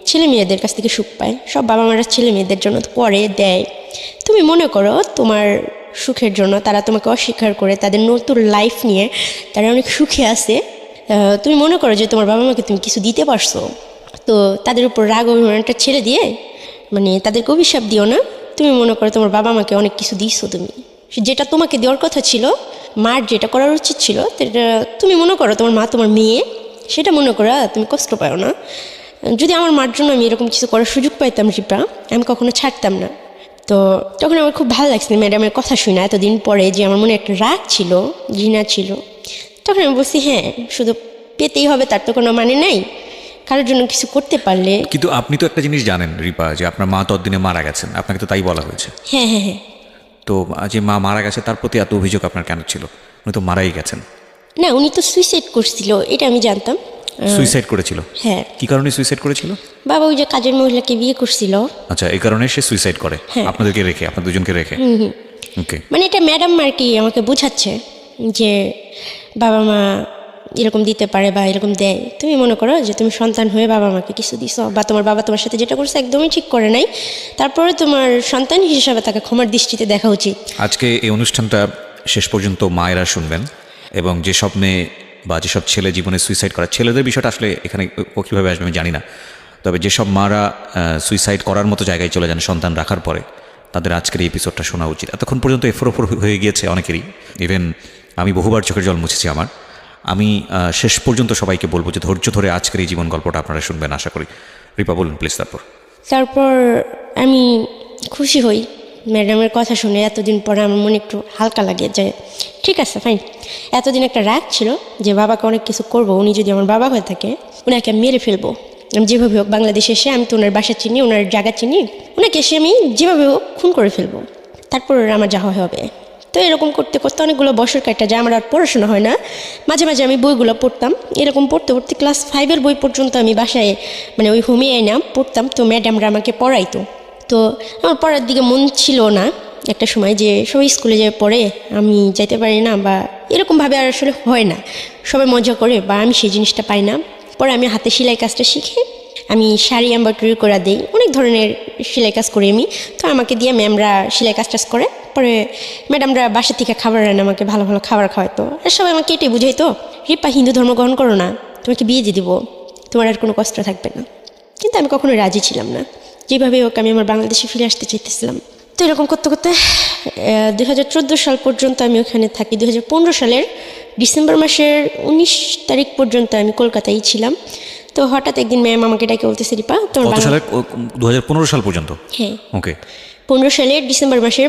ছেলে মেয়েদের কাছ থেকে সুখ পায়? সব বাবা মারা ছেলে মেয়েদের জন্য করে দেয়। তুমি মনে করো তোমার সুখের জন্য তারা তোমাকে অস্বীকার করে, তাদের নতুন লাইফ নিয়ে তারা অনেক সুখে আছে, তুমি মনে করো যে তোমার বাবা মাকে তুমি কিছু দিতে পারছো, তো তাদের উপর রাগ অভিমানটা ছেড়ে দিয়ে মানে তাদেরকে অভিশাপ দিও না। তুমি মনে করো তোমার বাবা মাকে অনেক কিছু দিয়েছো, তুমি যেটা তোমাকে দেওয়ার কথা ছিল, মার যেটা করার উচিত ছিল, সেটা তুমি মনে করো তোমার মা তোমার মেয়ে, সেটা মনে করো তুমি কষ্ট পাও না। যদি আমার মার জন্য আমি এরকম কিছু করার সুযোগ পাইতাম রিপা, আমি কখনো ছাড়তাম না। তো তখন আমার খুব ভালো লাগছে ম্যাডামের কথা শুনে, এতদিন পরে যে আমার মনে একটা রাগ ছিল, ঘৃণা ছিল। তখন আমি বলছি হ্যাঁ, শুধু পেতেই হবে তার তো কোনো মানে নেই, কারোর জন্য কিছু করতে পারলে। কিন্তু আপনি তো একটা জিনিস জানেন রিপা, যে আপনার মা ততদিনে মারা গেছেন, আপনাকে তো তাই বলা হয়েছে। হ্যাঁ হ্যাঁ হ্যাঁ। তো যে মা মারা গেছে তার প্রতি এত অভিযোগ আপনার কেন ছিল? উনি তো মারাই গেছেন। না, উনি তো সুইসাইড করছিল, এটা আমি জানতাম। সুইসাইড করেছিল? হ্যাঁ। কি কারণে সুইসাইড করেছিল? বাবা ওই যে কাজের মহিলাকে বিয়ে করছিল। আচ্ছা, এই কারণে সে সুইসাইড করে আপনাদেরকে রেখে, আপনার দুজনকে রেখে? ওকে। মানে এটা ম্যাডাম আর কি আমাকে বোঝাচ্ছে যে বাবা মা এরকম দিতে পারে বা এরকম দেয়, তুমি মনে করো যে তুমি সন্তান হয়ে বাবা মাকে কিছু দিছো, বা তোমার বাবা তোমার সাথে যেটা করছে একদমই ঠিক করে নাই, তারপরে তোমার সন্তান হিসেবে তাকে ক্ষমার দৃষ্টিতে দেখা উচিত। আজকে এই অনুষ্ঠানটা শেষ পর্যন্ত মায়েরা শুনবেন, এবং যেসব মেয়ে বা যেসব ছেলে জীবনে সুইসাইড করা, ছেলেদের বিষয়টা আসলে এখানে ও কীভাবে আসবে আমি জানি না, তবে যেসব মারা সুইসাইড করার মতো জায়গায় চলে যান সন্তান রাখার পরে, তাদের আজকের এই এপিসোডটা শোনা উচিত। এতক্ষণ পর্যন্ত এফোর হয়ে গিয়েছে অনেকেরই, ইভেন আমি বহুবার চোখের জল মুছেছি আমার। আমি শেষ পর্যন্ত সবাইকে বলবো যে ধৈর্য ধরে আজকের এই জীবন গল্পটা আপনারা শুনবেন আশা করি। রিপা বলুন প্লিজ। তারপর আমি খুশি হই ম্যাডামের কথা শুনে, এতদিন পরে আমার মনে একটু হালকা লাগে যে ঠিক আছে ফাইন। এতদিন একটা রাগ ছিল যে বাবাকে অনেক কিছু করব, উনি যদি আমার বাবা হয়ে থাকে ওনাকে আমি মেরে ফেলবো, আমি যেভাবে হোক বাংলাদেশে এসে, আমি তো ওনার বাসা চিনি, ওনার জায়গা চিনি, ওনাকে এসে আমি যেভাবে হোক খুন করে ফেলবো, তারপর আমার যা হবে। তো এরকম করতে করতে অনেকগুলো বছর কাটা যায়, আমার আর পড়াশোনা হয় না। মাঝে মাঝে আমি বইগুলো পড়তাম, এরকম পড়তে পড়তে ক্লাস 5-এর বই পর্যন্ত আমি বাসায় মানে ওই হোমে আইনা পড়তাম। তো ম্যাডামরা আমাকে পড়াইতো, তো আমার পড়ার দিকে মন ছিল না একটা সময়, যে সবাই স্কুলে যেয়ে পড়ে আমি যাইতে পারি না, বা এরকমভাবে আর আসলে হয় না, সবাই মজা করে বা আমি সেই জিনিসটা পাই না। পরে আমি হাতে সেলাই কাজটা শিখে আমি শাড়ি এমব্রয়ডারি করা দিই, অনেক ধরনের সেলাই কাজ করি আমি। তো আমাকে দিয়ে ম্যামরা সেলাই কাজ টাজ করে, পরে ম্যাডামরা বাসা থেকে খাবার রান্না আমাকে ভালো ভালো খাবার খাওয়াতো। আর সবাই আমাকে এটাই বুঝাইতো, রিপা হিন্দু ধর্ম গ্রহণ করো না, তোমাকে বিয়ে দিয়ে দিব, তোমার আর কোনো কষ্ট থাকবে না। কিন্তু আমি কখনো রাজি ছিলাম না, যেভাবে হোক আমি আমার বাংলাদেশে ফিরে আসতে চাইতেছিলাম। তো এরকম করতে করতে 2014 সাল পর্যন্ত আমি ওখানে থাকি। 2015 সালের ডিসেম্বর মাসের 19 তারিখ পর্যন্ত আমি কলকাতায় ছিলাম। তো হঠাৎ একদিন ম্যাম আমাকে ডাকে বলতেছে, রিপা তোমার 2015 সাল পর্যন্ত? হ্যাঁ, ওকে। 15 সালের ডিসেম্বর মাসের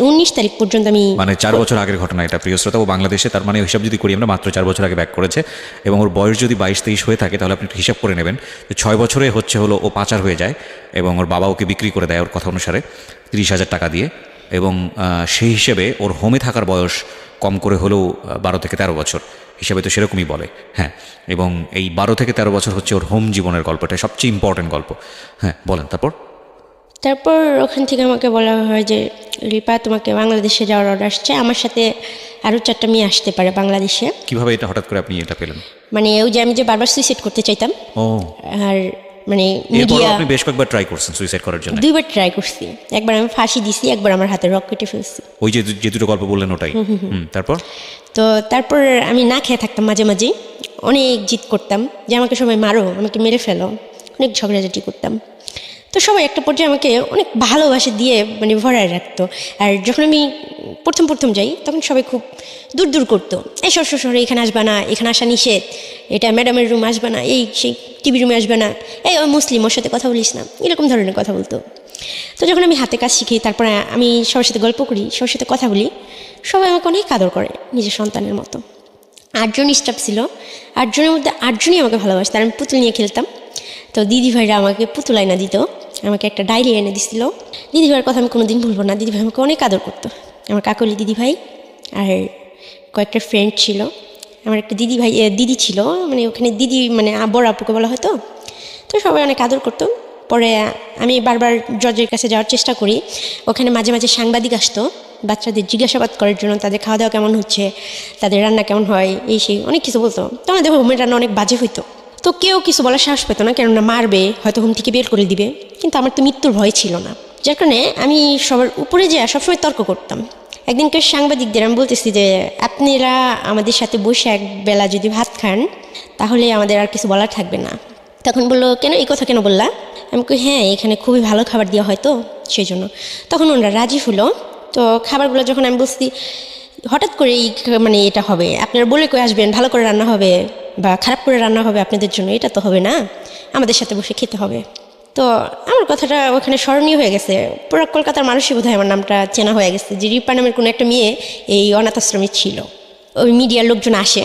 19 তারিখ পর্যন্ত আমি, মানে 4 বছর আগের ঘটনা এটা প্রিয় শ্রোতা। ও বাংলাদেশে, তার মানে হিসাব যদি করি আমরা মাত্র 4 বছর আগে ব্যাক করেছে, এবং ওর বয়স যদি 22-23 হয়ে থাকে তাহলে আপনি একটু হিসাব করে নেবেন যে 6 বছরে হলো ও পাচার হয়ে যায়, এবং ওর বাবা ওকে বিক্রি করে দেয় ওর কথা অনুসারে 30,000 টাকা দিয়ে, এবং সেই হিসেবে ওর হোমে থাকার বয়স কম করে হলেও 12 থেকে 13 বছর হিসাবে, তো সেরকমই বলে। হ্যাঁ, এবং এই 12 থেকে 13 বছর হচ্ছে ওর হোম জীবনের গল্পটা, সবচেয়ে ইম্পর্টেন্ট গল্প। হ্যাঁ বলেন। তারপর ওখান থেকে আমাকে বলা হয় যে রিপা তোমাকে বাংলাদেশে যাওয়ার অর্ডার আসছে, আমার সাথে আরও 4টা মেয়ে আসতে পারে বাংলাদেশে। কিভাবে এটা হঠাৎ করে আপনি এটা পেলেন? মানে ওই যে আমি যে বারবার সুইসাইড করতে চাইতাম, ও, আর মানে এরপর মিডিয়া, আপনি বেশ কয়েকবার ট্রাই করছেন সুইসাইড করার জন্য? 2বার ট্রাই করছি, একবার আমি ফাঁসি দিছি, একবার আমার হাতে রক কেটে ফেলছি। ওই যে দুটো গল্প বললেন ওটাই? তারপর? তো তারপর আমি না খেয়ে থাকতাম, মাঝে মাঝেই অনেক জিদ করতাম যে আমাকে সবাই মারো, আমাকে মেরে ফেলো, অনেক ঝগড়াঝাটি করতাম। তো সবাই একটা পর্যায়ে আমাকে অনেক ভালোবাসে দিয়ে মানে ভরায় রাখতো। আর যখন আমি প্রথম যাই তখন সবাই খুব দূর দূর করতো, এই শহরে এখানে আসবে না, এখানে আসা নিষেধ, এটা ম্যাডামের রুম আসবে না, এই সেই টিভি রুমে আসবে না, এই ওই মুসলিম, ওর সাথে কথা বলিস না, এরকম ধরনের কথা বলতো। তো যখন আমি হাতে কাজ শিখি, তারপরে আমি সবার সাথে গল্প করি, সবার সাথে কথা বলি, সবাই আমাকে অনেক আদর করে নিজের সন্তানের মতো। 8 জন স্টাফ ছিল, 8 জনের মধ্যে 8 জনই আমাকে ভালোবাসত। আর আমি পুতুল নিয়ে খেলতাম, তো দিদিভাইরা আমাকে পুতুল আয়না দিত, আমাকে একটা ডায়েরি এনে দিছিল। দিদিভাইয়ের কথা আমি কোনোদিন ভুলবো না, দিদিভাই আমাকে অনেক আদর করতো। আমার কাকলি দিদিভাই আর কয়েকটা ফ্রেন্ড ছিল, আমার একটা দিদি ছিল, মানে ওখানে দিদি মানে বড় আপুকে বলা হয়তো। তো সবাই অনেক আদর করতো। পরে আমি বারবার জজের কাছে যাওয়ার চেষ্টা করি, ওখানে মাঝে মাঝে সাংবাদিক আসতো বাচ্চাদের জিজ্ঞাসাবাদ করার জন্য, তাদের খাওয়া দাওয়া কেমন হচ্ছে, তাদের রান্না কেমন হয়, এই সেই অনেক কিছু বলতো। তো আমাদের হোমের রান্না অনেক বাজে হইতো, তো কেউ কিছু বলার সাহস পেতো না, কেননা মারবে, হয়তো হোম থেকে বের করে দিবে। কিন্তু আমার তো মৃত্যুর ভয় ছিল না, যার কারণে আমি সবার উপরে যে সবসময় তর্ক করতাম। একদিনকে সাংবাদিকদের আমি বলতেছি যে আপনারা আমাদের সাথে বসে এক বেলা যদি ভাত খান তাহলে আমাদের আর কিছু বলার থাকবে না। তখন বললো, কেন এই কথা কেন বললা? আমি কই, হ্যাঁ এখানে খুবই ভালো খাবার দেওয়া হয় তো সেই জন্য। তখন ওনারা রাজি হলো। তো খাবারগুলো যখন আমি বলছি হঠাৎ করে মানে এটা হবে, আপনারা বলে কই আসবেন, ভালো করে রান্না হবে বা খারাপ করে রান্না হবে আপনাদের জন্য, এটা তো হবে না, আমাদের সাথে বসে খেতে হবে। তো আমার কথাটা ওখানে স্মরণীয় হয়ে গেছে, পুরো কলকাতার মানুষই বোধহয় আমার নামটা চেনা হয়ে গেছে যে রিপা নামের কোনো একটা মেয়ে এই অনাথ আশ্রমে ছিল। ওই মিডিয়ার লোকজন আসে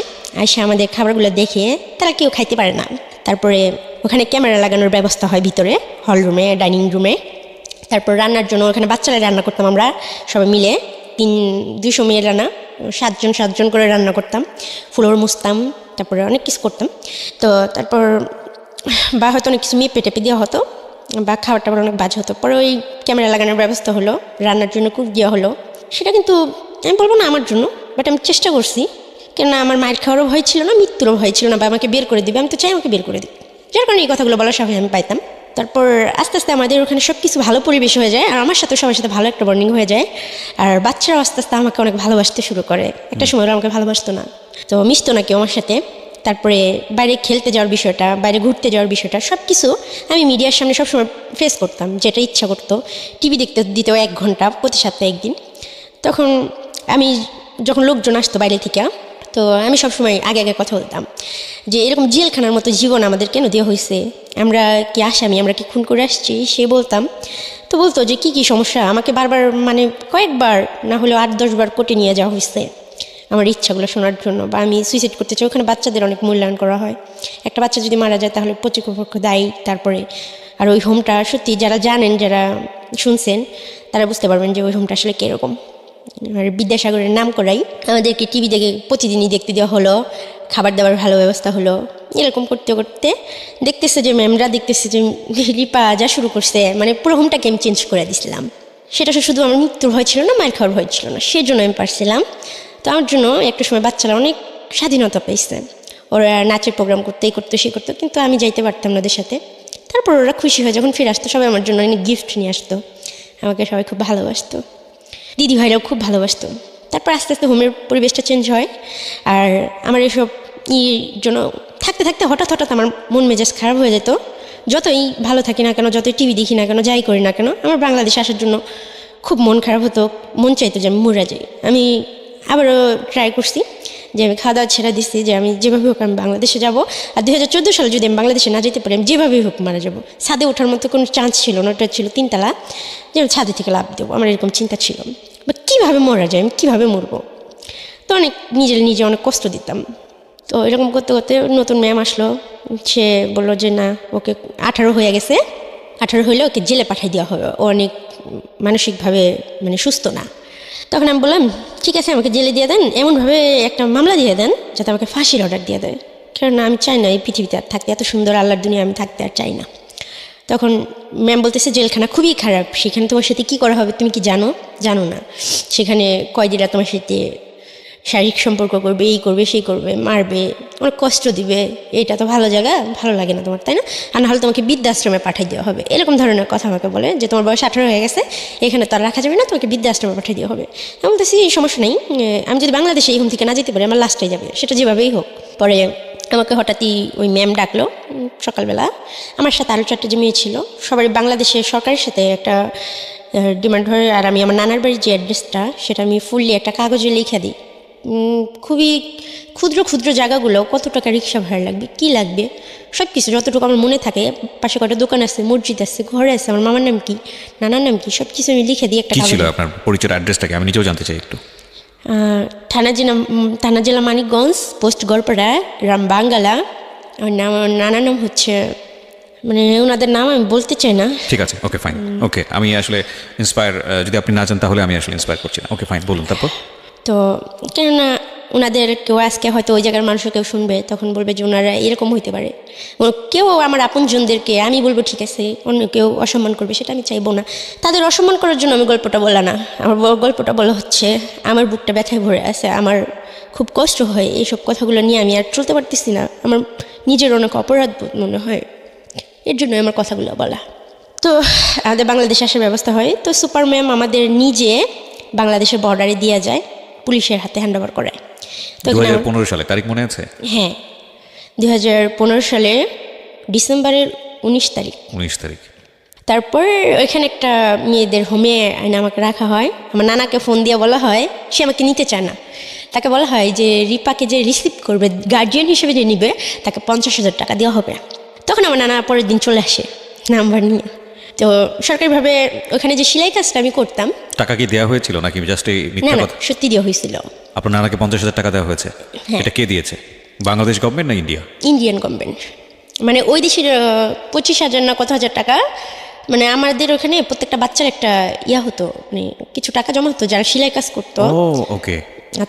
আমাদের খাবারগুলো দেখে, তারা কেউ খাইতে পারে না। তারপরে ওখানে ক্যামেরা লাগানোর ব্যবস্থা হয় ভিতরে, হল রুমে, ডাইনিং রুমে। তারপর রান্নার জন্য ওখানে বাচ্চারা রান্না করতাম, আমরা সবাই মিলে 200 মেয়ের রান্না, 7 জন করে রান্না করতাম, ফ্লোর মুছতাম, তারপরে অনেক কিছু করতাম। তো তারপর বা হয়তো অনেক কিছু মেপে টেপে দেওয়া হতো, বা খাবার টাবার অনেক বাজে হতো। পরে ওই ক্যামেরা লাগানোর ব্যবস্থা হলো, রান্নার জন্য কুক দেওয়া হলো। সেটা কিন্তু আমি বলবো না আমার জন্য, বাট আমি চেষ্টা করছি, কেননা আমার মায়ের খাওয়ারও ভয় ছিল না, মৃত্যুরও ভয় ছিল না, বা আমাকে বের করে দিবে, আমি তো চাই আমাকে বের করে দিবে, যার কারণে এই কথাগুলো বলার সাহস আমি পাইতাম। তারপর আস্তে আস্তে আমাদের ওখানে সব কিছু ভালো পরিবেশ হয়ে যায়, আর আমার সাথে সবার সাথে ভালো একটা বন্ডিং হয়ে যায়, আর বাচ্চারাও আস্তে আস্তে আমাকে অনেক ভালোবাসতে শুরু করে। একটা সময় ওরা আমাকে ভালোবাসতো না, তো মিশতো না কেউ আমার সাথে। তারপরে বাইরে খেলতে যাওয়ার বিষয়টা, বাইরে ঘুরতে যাওয়ার বিষয়টা, সব কিছু আমি মিডিয়ার সামনে সবসময় ফেস করতাম, যেটা ইচ্ছা করতো। টিভি দেখতে দিতেও 1 ঘন্টা প্রতি সপ্তাহে একদিন। তখন আমি যখন লোকজন আসতো বাইরে থেকে, তো আমি সবসময় আগে আগে কথা বলতাম যে এরকম জেলখানার মতো জীবন আমাদের কেন দেওয়া হয়েছে, আমরা কি আসামি, আমরা কি খুন করে আসছি, সে বলতাম। তো বলতো যে কী কী সমস্যা, আমাকে বারবার মানে কয়েকবার না হলেও 8-10 বার কোর্টে নিয়ে যাওয়া হয়েছে আমার ইচ্ছাগুলো শোনার জন্য, বা আমি সুইসাইড করতে চাই। ওখানে বাচ্চাদের অনেক মূল্যায়ন করা হয়, একটা বাচ্চা যদি মারা যায় তাহলে প্রতিপক্ষ দায়ী। তারপরে আর ওই হোমটা সত্যি যারা জানেন, যারা শুনছেন, তারা বুঝতে পারবেন যে ওই হোমটা আসলে কীরকম। আর বিদ্যাসাগরের নাম করাই আমাদেরকে টিভি দেখে প্রতিদিনই দেখতে দেওয়া হলো, খাবার দাবার ভালো ব্যবস্থা হলো। এরকম করতে করতে দেখতেছে যে ম্যামরা দেখতেছে যে রিপা যা শুরু করছে, মানে পুরো হোমটাকে আমি চেঞ্জ করে দিয়েছিলাম। সেটা শুধু আমার মৃত্যুর ভয় ছিল না, মায়ের খাওয়ার ভয় ছিল না, সেই জন্য আমি পারছিলাম। তো আমার জন্য একটা সময় বাচ্চারা অনেক স্বাধীনতা পাইছে, ওরা নাচের প্রোগ্রাম করতে এই করতো সে করতো, কিন্তু আমি যাইতে পারতাম না ওদের সাথে। তারপর ওরা খুশি হয়ে যখন ফিরে আসতো, সবাই আমার জন্য অনেক গিফট নিয়ে আসতো, আমাকে সবাই খুব ভালোবাসতো, দিদি ভাইরাও খুব ভালোবাসতো। তারপর আস্তে আস্তে হোমের পরিবেশটা চেঞ্জ হয়, আর আমার এসব জন্য থাকতে থাকতে হঠাৎ হঠাৎ আমার মন মেজাজ খারাপ হয়ে যেত। যতই ভালো থাকি না কেন, যতই টিভি দেখি না কেন, যাই করি না কেন, আমার বাংলাদেশে আসার জন্য খুব মন খারাপ হতো, মন চাইতো যে আমি মরে যাই। আমি আবারও ট্রাই করছি যে আমি খাওয়া দাওয়া ছেড়ে দিচ্ছি, যে আমি যেভাবে হোক আমি বাংলাদেশে যাব, আর 2014 সালে যদি আমি বাংলাদেশে না যেতে পারি, আমি যেভাবেই হোক মারা যাব। ছাদে ওঠার মতো কোনো চান্স ছিল না, ওটা ছিল 3 তলা, যে আমি ছাদে থেকে লাভ দেবো, আমার এরকম চিন্তা ছিল। বাট কীভাবে মরা যায়, আমি কীভাবে মরবো, তো অনেক নিজে অনেক কষ্ট দিতাম। তো এরকম করতে করতে নতুন ম্যাম আসলো, সে বললো যে না, ওকে 18 হয়ে গেছে, 18 হইলে ওকে জেলে পাঠিয়ে দেওয়া হবে, ও অনেক মানসিকভাবে মানে সুস্থ না। তখন আমি বললাম ঠিক আছে, আমাকে জেলে দিয়ে দেন, এমনভাবে একটা মামলা দিয়ে দেন যাতে আমাকে ফাঁসির অর্ডার দিয়ে দেয়, কারণ আমি চাই না এই পৃথিবীতে আর থাকতে, এত সুন্দর আল্লাহর দুনিয়া আমি থাকতে আর চাই না। তখন ম্যাম বলতেছে জেলখানা খুবই খারাপ, সেখানে তোমার সাথে কী করা হবে তুমি কি জানো? জানো না, সেখানে কয়েদিরা তোমার সাথে শারীরিক সম্পর্ক করবে, এই করবে সেই করবে, মারবে, অনেক কষ্ট দিবে, এটা তো ভালো জায়গা, ভালো লাগে না তোমার, তাই না? আর নাহলে তোমাকে বৃদ্ধাশ্রমে পাঠিয়ে দেওয়া হবে, এরকম ধরনের কথা আমাকে বলে, যে তোমার বয়স 18 হয়ে গেছে, এখানে তো আর রাখা যাবে না, তোমাকে বৃদ্ধাশ্রমে পাঠিয়ে দেওয়া হবে। আমি বলতেছি এই সমস্যা নেই, আমি যদি বাংলাদেশে এই হোম থেকে না যেতে পারি, আমার লাস্টে যাবে, সেটা যেভাবেই হোক। পরে আমাকে হঠাৎই ওই ম্যাম ডাকলো সকালবেলা, আমার সাথে আরও 4টে যে মেয়ে ছিল, সবাই বাংলাদেশের সরকারের সাথে একটা ডিমান্ড হয়, আর আমি আমার নানার বাড়ির যে অ্যাড্রেসটা, সেটা আমি ফুললি একটা কাগজে লিখে দিই। খুবই ক্ষুদ্র ক্ষুদ্র জায়গাগুলো, কত টাকা রিক্সা ভাড়া লাগবে, কি লাগবে, সব কিছু যতটুকু আমার মনে থাকে, পাশে কটা দোকান আছে, মসজিদ আছে, ঘরে আছে, আমার মামার নাম কি, নানার নাম কি, সব কিছু আমি লিখে দিই একটা কাগজে। ছিল আপনার পরিচয়ের অ্যাড্রেসটাকে আমি নিজেও জানতে চাই একটু। থানা জেলা মানিকগঞ্জ, পোস্ট গড়পাড়া, গ্রাম বাঙ্গালা। আর নানার নাম হচ্ছে, মানে ওনাদের নাম আমি বলতে চাই না। ঠিক আছে, ওকে ফাইন, ওকে। আমি আসলে ইন্সপায়ার, যদি আপনি না চান তাহলে আমি আসলে ইন্সপায়ার করছি না। ওকে ফাইন, বলুন তারপর। তো কেননা ওনাদের কেউ আজকে হয়তো ওই জায়গার মানুষও কেউ শুনবে, তখন বলবে যে ওনারা এরকম হইতে পারে। কেউ আমার আপনজনদেরকে আমি বলবো ঠিক আছে, অন্য কেউ অসম্মান করবে, সেটা আমি চাইবো না। তাদের অসম্মান করার জন্য আমি গল্পটা বলা না, আমার গল্পটা বলা হচ্ছে আমার বুকটা ব্যথায় ভরে আছে, আমার খুব কষ্ট হয় এইসব কথাগুলো নিয়ে, আমি আর চলতে পারতেছি না, আমার নিজের অনেক অপরাধ বোধ মনে হয়, এর জন্য আমার কথাগুলো বলা। তো আমাদের বাংলাদেশে আসার ব্যবস্থা হয়, তো সুপার ম্যাম আমাদের নিজে বাংলাদেশের বর্ডারে দিয়ে যায়, পুলিশের হাতে হ্যান্ড ওভার করায়। তো 2015 সালে তারিখ মনে আছে? হ্যাঁ, 2015 সালে ডিসেম্বরের 19 তারিখ। তারপর ওইখানে একটা মেয়েদের হোমে আইনে আমাকে রাখা হয়। আমার নানাকে ফোন দিয়ে বলা হয়, সে আমাকে নিতে চায় না, তাকে বলা হয় যে রিপাকে যে রিসিভ করবে, গার্জিয়ান হিসেবে যে নিবে, তাকে 50,000 টাকা দেওয়া হবে। তখন আমার নানা পরের দিন চলে আসে নাম্বার নিয়ে। তো সরকারিভাবে ওখানে যে সেলাই কাজটা আমি করতাম। টাকা কি দেওয়া হয়েছিল নাকি জাস্ট এই মিথ্যা কথা? সত্যি দেওয়া হয়েছিল। আপনার নানাকে 50,000 টাকা দেওয়া হয়েছে? এটা কে দিয়েছে, বাংলাদেশ গভর্নমেন্ট না ইন্ডিয়া? ইন্ডিয়ান গভর্নমেন্ট, মানে ওই দেশের 25,000 না কত হাজার টাকা। মানে আমাদের ওখানে প্রত্যেকটা বাচ্চার একটা ইয়া হতো, মানে কিছু টাকা জমা হতো যারা সেলাই কাজ করতো। ওকে।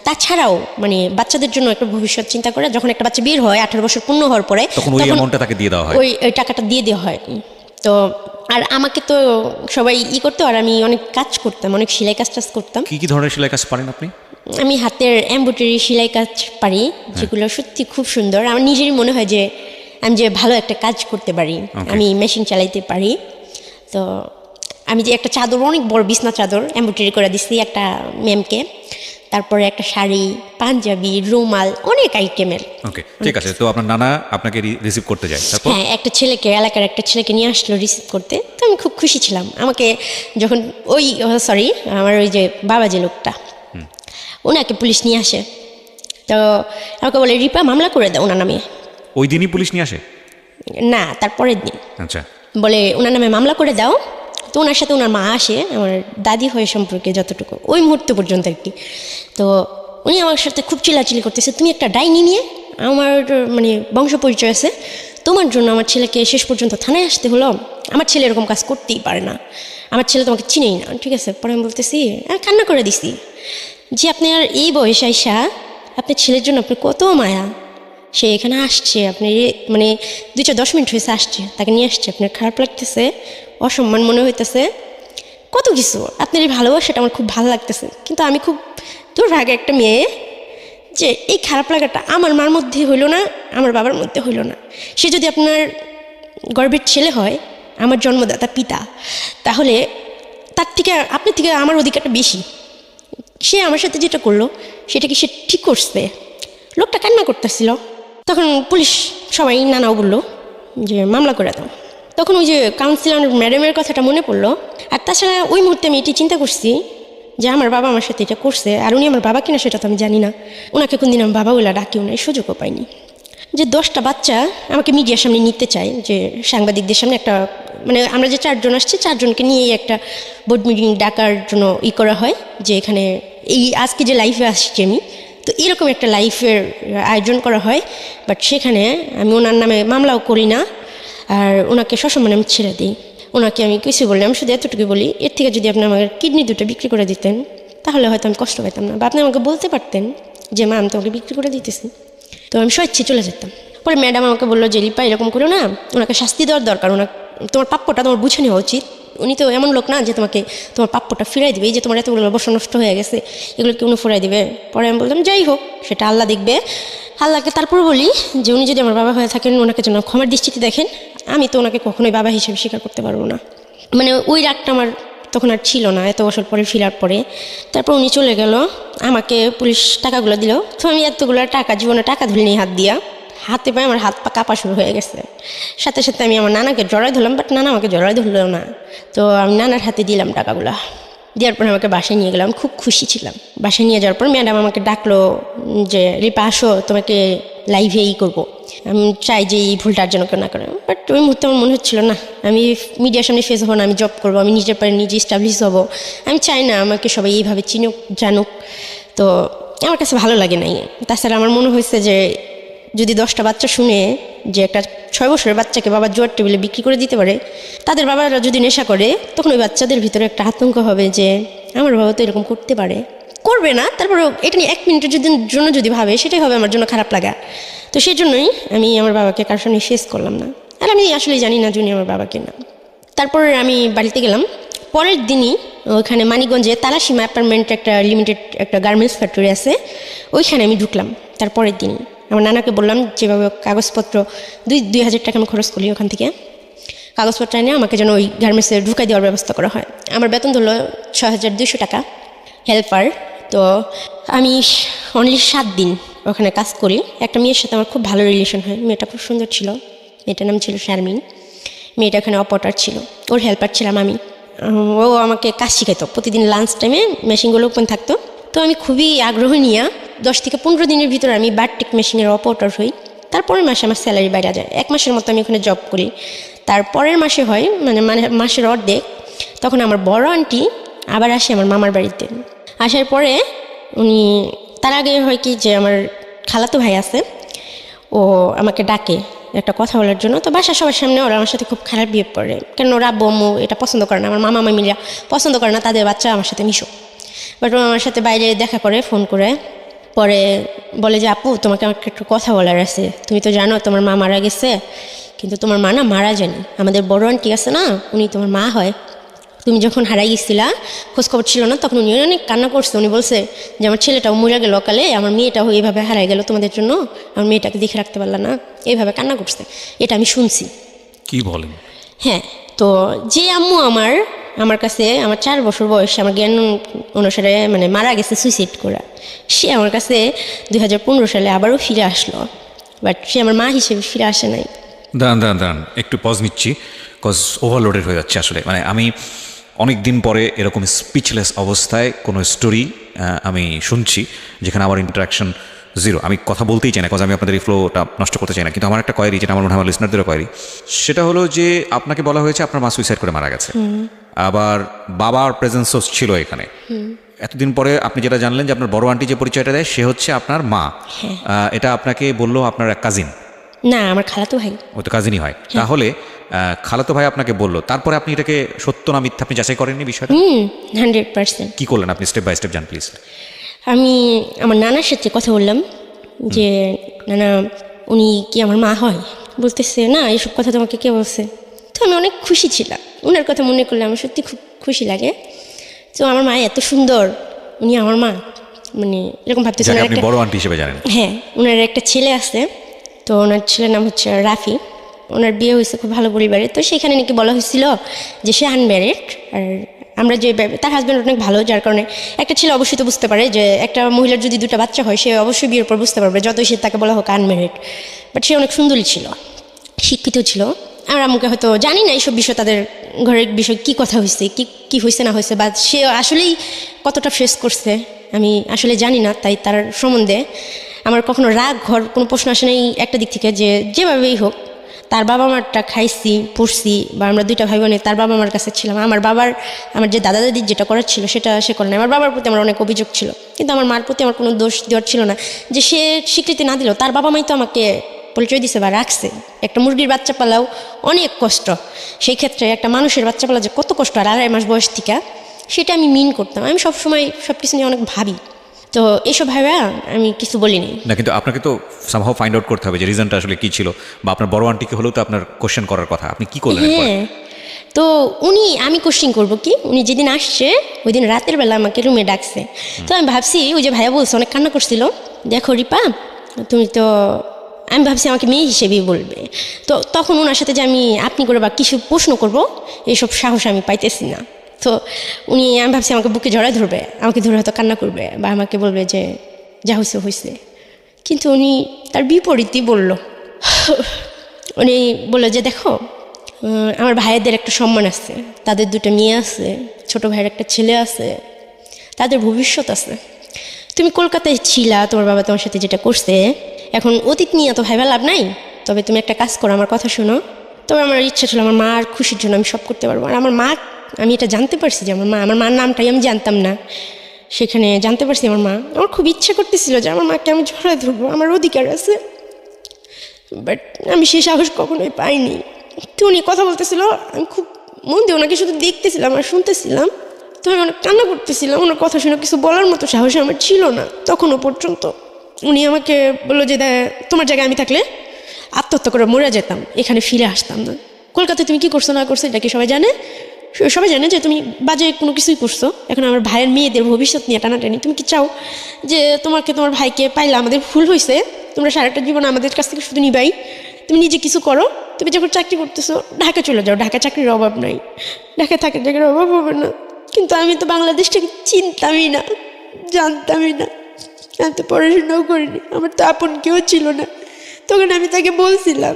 তাছাড়াও মানে বাচ্চাদের জন্য একটা ভবিষ্যৎ চিন্তা করে, যখন একটা বাচ্চা বের হয় 18 বছর পূর্ণ হওয়ার পরে, তখন ওই অ্যামাউন্টটা তাকে দিয়ে দেওয়া হয়, ওই টাকাটা দিয়ে দেওয়া হয়। তো আর আমাকে তো সবাই করতো, আর আমি অনেক কাজ করতাম, অনেক সেলাই কাজ টাজ করতাম। কি কি ধরনের সেলাই কাজ পারেন আপনি? আমি হাতের এমব্রয়ডারি সেলাই কাজ পারি, যেগুলো সত্যি খুব সুন্দর। আমার নিজেরই মনে হয় যে আমি যে ভালো একটা কাজ করতে পারি। আমি মেশিন চালাইতে পারি। তো আমি যে একটা চাদর, অনেক বড় বিছনা চাদর এমব্রয়ডারি করে দিচ্ছি একটা ম্যামকে, তারপরে একটা শাড়ি, পাঞ্জাবি, রুমাল, অনেক আইটেমের। ওকে, ঠিক আছে। তো আপনার নানা আপনাকে রিসিভ করতে যায়, তারপর? হ্যাঁ, একটা ছেলেকে, এলাকার একটা ছেলেকে নিয়ে আসলো রিসিভ করতে। তো আমি খুব খুশি ছিলাম। আমাকে যখন আমার ওই যে বাবা যে লোকটা, ওনাকে পুলিশ নিয়ে আসে। তো আমাকে বলে, রিপা মামলা করে দাও ওনার নামে। ওই দিনই পুলিশ নিয়ে আসে? না, তারপরের দিন আচ্ছা। বলে ওনার নামে মামলা করে দাও। তো ওনার সাথে ওনার মা আসে, আমার দাদি হয়ে সম্পর্কে যতটুকু, ওই মুহূর্ত পর্যন্ত আর কি। তো উনি আমার সাথে খুব চিল্লাচিল্লি করতেছে, তুমি একটা ডাইনি নিয়ে, আমার মানে বংশ পরিচয় আছে, তোমার জন্য আমার ছেলেকে শেষ পর্যন্ত থানায় আসতে হলো। আমার ছেলে এরকম কাজ করতেই পারে না, আমার ছেলে তোমাকে চিনেই না। ঠিক আছে, পরে আমি বলতেছি, কান্না করে দিছি যে আপনার এই বয়স আইসা আপনার ছেলের জন্য আপনি কত মায়া, সে এখানে আসছে, আপনি মানে 2-10 মিনিট হয়েছে আসছে, তাকে নিয়ে আসছে, আপনার খারাপ লাগতেছে, অসম্মান মনে হইতেছে, কত কিছু। আপনার এই ভালোবাসাটা আমার খুব ভালো লাগতেছে, কিন্তু আমি খুব দুর্ভাগ্য একটা মেয়ে যে এই খারাপ লাগাটা আমার মার মধ্যে হইল না, আমার বাবার মধ্যে হইল না। সে যদি আপনার গর্বের ছেলে হয়, আমার জন্মদাতা পিতা, তাহলে তার থেকে আপনার থেকে আমার অধিকারটা বেশি। সে আমার সাথে যেটা করলো সেটা কি সে ঠিক করছে? লোকটা কান্না করতেছিল। তখন পুলিশ সবাই নানাও বললো যে মামলা করে দাও। তখন ওই যে কাউন্সিলর ম্যাডামের কথাটা মনে পড়লো। আর তাছাড়া ওই মুহূর্তে আমি এটি চিন্তা করছি যে আমার বাবা আমার সাথে এটা করছে, আর উনি আমার বাবা কিনা সেটা তো আমি জানি না। ওনাকে কোনদিন আমি বাবা বলে ডাকিও না, সুযোগও পাইনি। যে 10টা বাচ্চা আমাকে মিডিয়ার সামনে নিতে চায়, যে সাংবাদিকদের সামনে একটা, মানে আমরা যে 4 জন আসছি, 4 জনকে নিয়ে একটা বোর্ড মিটিং ডাকার জন্য করা হয়, যে এখানে এই আজকে যে লাইফে আসছি আমি, তো এরকম একটা লাইফের আয়োজন করা হয়। বাট সেখানে আমি ওনার নামে মামলাও করি না, আর ওনাকে সসম্মানে আমি ছেড়ে দিই। ওনাকে আমি কিছু বললাম, আমি শুধু এতটুকু বলি, এর থেকে যদি আপনি আমার কিডনি 2টা বিক্রি করে দিতেন তাহলে হয়তো আমি কষ্ট পাইতাম না, বা আপনি আমাকে বলতে পারতেন যে মা আমি তোমাকে বিক্রি করে দিতেছি, তো আমি স্বেচ্ছায় চলে যেতাম। পরে ম্যাডাম আমাকে বললো যে রিপা এরকম করো না, ওনাকে শাস্তি দেওয়ার দরকার, তোমার প্রাপ্যটা তোমার বুঝে নেওয়া উচিত। উনি তো এমন লোক না যে তোমাকে তোমার প্রাপ্যটা ফিরাই দেবে। এই যে তোমার এতগুলো বছর নষ্ট হয়ে গেছে, এগুলো কি উনি ফিরাই দেবে? পরে আমি বললাম যাই হোক, সেটা আল্লাহ দেখবে। আল্লাহকে তারপর বলি যে উনি যদি আমার বাবা হয়ে থাকেন, ওনাকে যেন ক্ষমার দৃষ্টিতে দেখেন। আমি তো ওনাকে কখনোই বাবা হিসেবে স্বীকার করতে পারবো না। মানে ওই রাগটা আমার তখন আর ছিল না, এত বছর পরে ফিরার পরে। তারপর উনি চলে গেল, আমাকে পুলিশ টাকাগুলো দিল। তো আমি এতগুলো টাকা, জীবনে টাকা ধুলিনি হাত দিয়া, হাতে পায়ে আমার হাত পা কাঁপা শুরু হয়ে গেছে। সাথে সাথে আমি আমার নানাকে জড়াই ধরলাম, বাট নানা আমাকে জড়াই ধরলো না। তো আমি নানার হাতে দিলাম টাকাগুলো। দেওয়ার পর আমাকে বাসায় নিয়ে গেলাম, খুব খুশি ছিলাম। বাসায় নিয়ে যাওয়ার পর ম্যাডাম আমাকে ডাকলো যে রিপা আসো, তোমাকে লাইভে করবো। আমি চাই যে এই ভুলটার জন্য কেউ না করে। বাট ওই মুহূর্তে আমার মনে হচ্ছিল না, আমি মিডিয়ার সামনে ফেস হবো না, আমি জব করবো, আমি নিজের পায়ে নিজে এস্টাবলিশ হবো। আমি চাই না আমাকে সবাই এইভাবে চিনুক, জানুক। তো আমার কাছে ভালো লাগে নাই। তাছাড়া আমার মনে হয়েছে যে যদি 10টা বাচ্চা শুনে যে একটা 6 বছরের বাচ্চাকে বাবা জোয়ার টেবিলে বিক্রি করে দিতে পারে, তাদের বাবারা যদি নেশা করে, তখন ওই বাচ্চাদের ভিতরে একটা আতঙ্ক হবে যে আমার বাবা তো এরকম করতে পারে। করবে না, তারপরে এটা নিয়ে 1 মিনিটের জন্য যদি ভাবে, সেটাই হবে আমার জন্য খারাপ লাগা। তো সেই জন্যই আমি আমার বাবাকে কারোর সামনে ফেস করলাম না। আর আমি আসলে জানি না যিনি আমার বাবাকে না। তারপর আমি বাড়িতে গেলাম। পরের দিনই ওইখানে মানিকগঞ্জে তালাসীমা অ্যাপার্টমেন্টে একটা লিমিটেড একটা গার্মেন্টস ফ্যাক্টরি আছে, ওইখানে আমি ঢুকলাম। তারপরের দিনই আমার নানাকে বললাম যেভাবে কাগজপত্র 2,000 টাকা আমি খরচ করি, ওখান থেকে কাগজপত্র এনে আমাকে যেন ওই গার্মেন্টসে ঢুকাই দেওয়ার ব্যবস্থা করা হয়। আমার বেতন ধরলো 6,200 টাকা হেল্পার। তো আমি অনলি 7 দিন ওখানে কাজ করি। একটা মেয়ের সাথে আমার খুব ভালো রিলেশন হয়, মেয়েটা খুব সুন্দর ছিল, মেয়েটার নাম ছিল শারমিন। মেয়েটা ওখানে অপারেটর ছিল, ওর হেল্পার ছিলাম আমি। ও আমাকে কাজ শিখাইতো, প্রতিদিন লাঞ্চ টাইমে মেশিনগুলো ওপেন থাকতো। তো আমি খুবই আগ্রহ নিয়ে 10 থেকে 15 দিনের ভিতরে আমি বারটেক মেশিনের অপারেটর হই। তারপরের মাসে আমার স্যালারি বাইরে যায়। 1 মাসের মতো আমি ওখানে জব করি। তারপরের মাসে হয় মানে মাসের অর্ধেক, তখন আমার বড় আন্টি আবার আসে আমার মামার বাড়িতে। আসার পরে উনি, তার আগে হয় কি যে আমার খালাতো ভাই আছে, ও আমাকে ডাকে একটা কথা বলার জন্য। তো বাসার সবার সামনে ওরা আমার সাথে খুব খারাপ বিহেভ করে, কেন ওরা আব্বু আম্মু এটা পছন্দ করে না, আমার মামা মামিরা পছন্দ করে না তাদের বাচ্চা আমার সাথে মিশো। বাট ও আমার সাথে বাইরে দেখা করে, ফোন করে, পরে বলে যে আপু তোমাকে আমাকে একটু কথা বলার আছে, তুমি তো জানো তোমার মা মারা গেছে, কিন্তু তোমার মা না মারা যায়নি, আমাদের বড় আন্টি আছে না, উনি তোমার মা হয়। তুমি যখন হারাই গেছিলা, খোঁজখবর ছিল না, তখন উনি অনেক কান্না করছে। উনি বলছে যে আমার ছেলেটাও মরে গেল কালে, আমার মেয়েটাও এইভাবে হারাই গেল তোমাদের জন্য, আমার মেয়েটাকে দেখে রাখতে পারলাম না, এইভাবে কান্না করছে। এটা আমি শুনছি। কি বলেন? হ্যাঁ, তো যে আম্মু আমার কাছে, আমার 4 বছর বয়সে আমার জ্ঞান অনুসারে মানে মারা গেছে সুইসাইড করে, সে আমার কাছে 2015 সালে আবারও ফিরে আসলো, বাট সে আমার মা হিসেবে ফিরে আসে নাই। দাঁড়ান একটু পজ নিচ্ছি, কজ ওভারলোডেড হয়ে যাচ্ছে আসলে। মানে আমি অনেক দিন পরে এরকম স্পিচলেস অবস্থায় কোনো স্টোরি আমি শুনছি যেখানে আমার ইন্টারাকশন জিরো। আমি কথা বলতেই চাই না, কজ আমি আপনাদের এই ফ্লোটা নষ্ট করতে চাই না। কিন্তু আমার একটা কোয়েরি, যেটা আমার মনে হয় আমার লিসনারদেরও কোয়েরি, সেটা হলো যে আপনাকে বলা হয়েছে আপনার মা সুইসাইড করে মারা গেছে, আবার বাবার প্রেজেন্সও ছিল এখানে। এতদিন পরে আপনি যেটা জানলেন যে আপনার বড় আন্টি যে পরিচয়টা দেয় সে হচ্ছে আপনার মা, এটা আপনাকে বললো আপনার এক কাজিন? না, আমার খালাতো ভাই। ও তো কাজিনই হয়। তাহলে খালাতো ভাই আপনাকে বললো, তারপরে আপনি এটাকে সত্য না মিথ্যা আপনি যাচাই করেননি বিষয়টা? 100%। কি করলেন আপনি? স্টেপ বাই স্টেপ জান প্লিজ। আমি আমার নানার সাথে কথা বললাম যে নানা উনি কি আমার মা হয়? বলতেছে না, এইসব কথা তোমাকে কে বলছে? তো আমি অনেক খুশি ছিলাম, ওনার কথা মনে করলে আমার সত্যি খুব খুশি লাগে। তো আমার মা এত সুন্দর, উনি আমার মা, মানে এরকম ভাবতেছে। আপনি বড় আন্টি হিসেবে জানেন? হ্যাঁ, ওনার একটা ছেলে আছে, তো ওনার ছেলের নাম হচ্ছে রাফি। ওনার বিয়ে হয়েছে খুব ভালো পরিবারে, তো সেখানে নাকি বলা হয়েছিল যে সে আনম্যারিড। আর আমরা যে তার হাজব্যান্ড অনেক ভালো, যার কারণে একটা ছেলে অবশ্যই তো বুঝতে পারে যে একটা মহিলার যদি 2টা বাচ্চা হয় সে অবশ্যই বিয়ের পর বুঝতে পারবে, যতই সে তাকে বলা হোক আনম্যারিড। বাট সে অনেক সুন্দরী ছিল, শিক্ষিত ছিল। আর আমাকে হয়তো জানি না এইসব বিষয়, তাদের ঘরের বিষয় কী কথা হয়েছে, কি হয়েছে না হয়েছে, বা সে আসলেই কতটা ফেস করছে আমি আসলে জানি না। তাই তার সম্বন্ধে আমার কখনো রাগ ঘর কোনো প্রশ্ন আসে নাই একটা দিক থেকে, যে যেভাবেই হোক তার বাবা মারটা খাইছি পড়ছি, বা আমরা 2টা ভাই বোনে তার বাবা মার কাছে ছিলাম। আমার যে দাদা দাদির যেটা করার ছিল সেটা সে করে না। আমার বাবার প্রতি আমার অনেক অভিযোগ ছিল, কিন্তু আমার মার প্রতি আমার কোনো দোষ দেওয়ার ছিল না। যে সে স্বীকৃতি না দিল, তার বাবা মাই তো আমাকে পরিচয় দিছে বা রাখছে। একটা মুরগির বাচ্চা পালাও অনেক কষ্ট, সেই ক্ষেত্রে একটা মানুষের বাচ্চা পালা যে কত কষ্ট, আর 2.5 মাস বয়স থেকে, সেটা আমি মিন করতাম। আমি সবসময় সব কিছু নিয়ে অনেক ভাবি, তো এইসব ভাবে আমি কিছু বলিনি না। কিন্তু আপনাকে তো সামহাও ফাইন্ড আউট করতে হবে যে রিজনটা আসলে কি ছিল, বা আপনার বড় আন্টিকে হলেও তো আপনার কোশ্চেন করার কথা। আপনি কি করলেন? হ্যাঁ, তো আমি কোশ্চিন করবো কি, উনি যেদিন আসছে ওই দিন রাতের বেলা আমাকে রুমে ডাকছে। তো আমি ভাবছি ওই যে ভাইয়া বলছে অনেক কান্না করছিল, দেখো রিপা তুমি তো, আমি ভাবছি আমাকে মেয়ে হিসেবেই বলবে। তো তখন ওনার সাথে যে আমি আপনি করে বা কিছু প্রশ্ন করব, এইসব সাহস আমি পাইতেছি না। তো আমি ভাবছি আমাকে বুকে জড়ায় ধরবে, আমাকে ধরে হয়তো কান্না করবে, বা আমাকে বলবে যে যা হয়েছে হয়েছে। কিন্তু উনি তার বিপরীতই বলল। উনি বললো যে দেখো, আমার ভাইয়েদের একটা সম্মান আছে, তাদের 2টা মেয়ে আছে, ছোট ভাইয়ের একটা ছেলে আছে, তাদের ভবিষ্যৎ আছে। তুমি কলকাতায় ছিলা, তোমার বাবা তোমার সাথে যেটা করছে, এখন অতীত নিয়ে তো ভাইবা লাভ নাই। তবে তুমি একটা কাজ করো, আমার কথা শোনো। তবে আমার ইচ্ছা ছিল আমার মার খুশির জন্য আমি সব করতে পারবো। আর আমার মা, আমি এটা জানতে পারছি যে আমার মার নামটাই আমি জানতাম না, সেখানে জানতে পারছি আমার মা। আমার খুব ইচ্ছা করতেছিল যে আমার মাকে আমি জড়ায় ধরবো, আমার অধিকার আছে, বাট আমি সেই সাহস কখনোই পাইনি। তো উনি কথা বলতেছিল, আমি খুব মন দিয়ে ওনাকে শুধু দেখতেছিলাম আর শুনতেছিলাম। তো আমি অনেক কান্না করতেছিলাম, ওনার কথা শুনে কিছু বলার মতো সাহস আমার ছিল না তখনও পর্যন্ত। উনি আমাকে বললো যে তোমার জায়গায় আমি থাকলে আত্মহত্যা করে মরে যেতাম, এখানে ফিরে আসতাম না। কলকাতায় তুমি কি করছো না করছো এটা কি সবাই জানে? সবাই জানে যে তুমি বাজে কোনো কিছুই করছো। এখন আমার ভাইয়ের মেয়েদের ভবিষ্যৎ নিয়ে টানাটানি, তুমি কি চাও যে তোমার ভাইকে পাইলে আমাদের ভুল হয়েছে, তোমরা সারাটা জীবন আমাদের কাছ থেকে শুধু নিবাই? তুমি নিজে কিছু করো, তুমি যখন চাকরি করতেছো ঢাকা চলে যাও, ঢাকা চাকরির অভাব নাই, ঢাকায় থাকার জায়গার অভাব হবে না। কিন্তু আমি তো বাংলাদেশটাকে চিনতামই না, জানতামই না, আমি তো পড়াশোনাও করিনি, আমার তো আপন কেউ ছিল না। তখন আমি তাকে বলছিলাম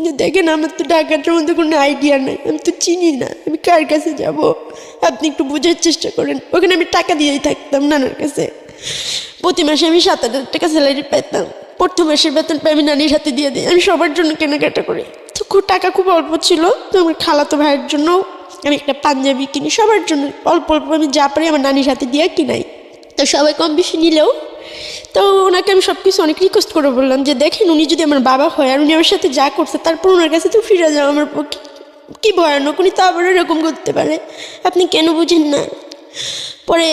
যে দেখেন আমার তো ঢাকাটার মধ্যে কোনো আইডিয়া নাই, আমি তো চিনি না, আমি কার কাছে যাব, আপনি একটু বোঝার চেষ্টা করেন। ওখানে আমি টাকা দিয়েই থাকতাম নানার কাছে, প্রতি মাসে আমি 7,000 টাকা স্যালারি পেতাম, প্রথম মাসের বেতন পেয়ে আমি নানির হাতে দিয়ে দিই, আমি সবার জন্য কেনাকাটা করি। তো টাকা খুব অল্প ছিল, তো আমার খালাতো ভাইয়ের জন্য আমি একটা পাঞ্জাবি কিনি, সবার জন্য অল্প অল্প আমি যা পারি আমার নানির হাতে দিয়ে কিনাই। তো সবাই কম বেশি নিলেও, তো ওনাকে আমি সব কিছু অনেক রিকোয়েস্ট করে বললাম যে দেখেন উনি যদি আমার বাবা হয় আর উনি আমার সাথে যা করছে তারপর ওনার কাছে তো ফিরে যাওয়া আমার পক্ষে কী ভয়ানক, উনি তো আবার এরকম করতে পারে, আপনি কেন বুঝেন না? পরে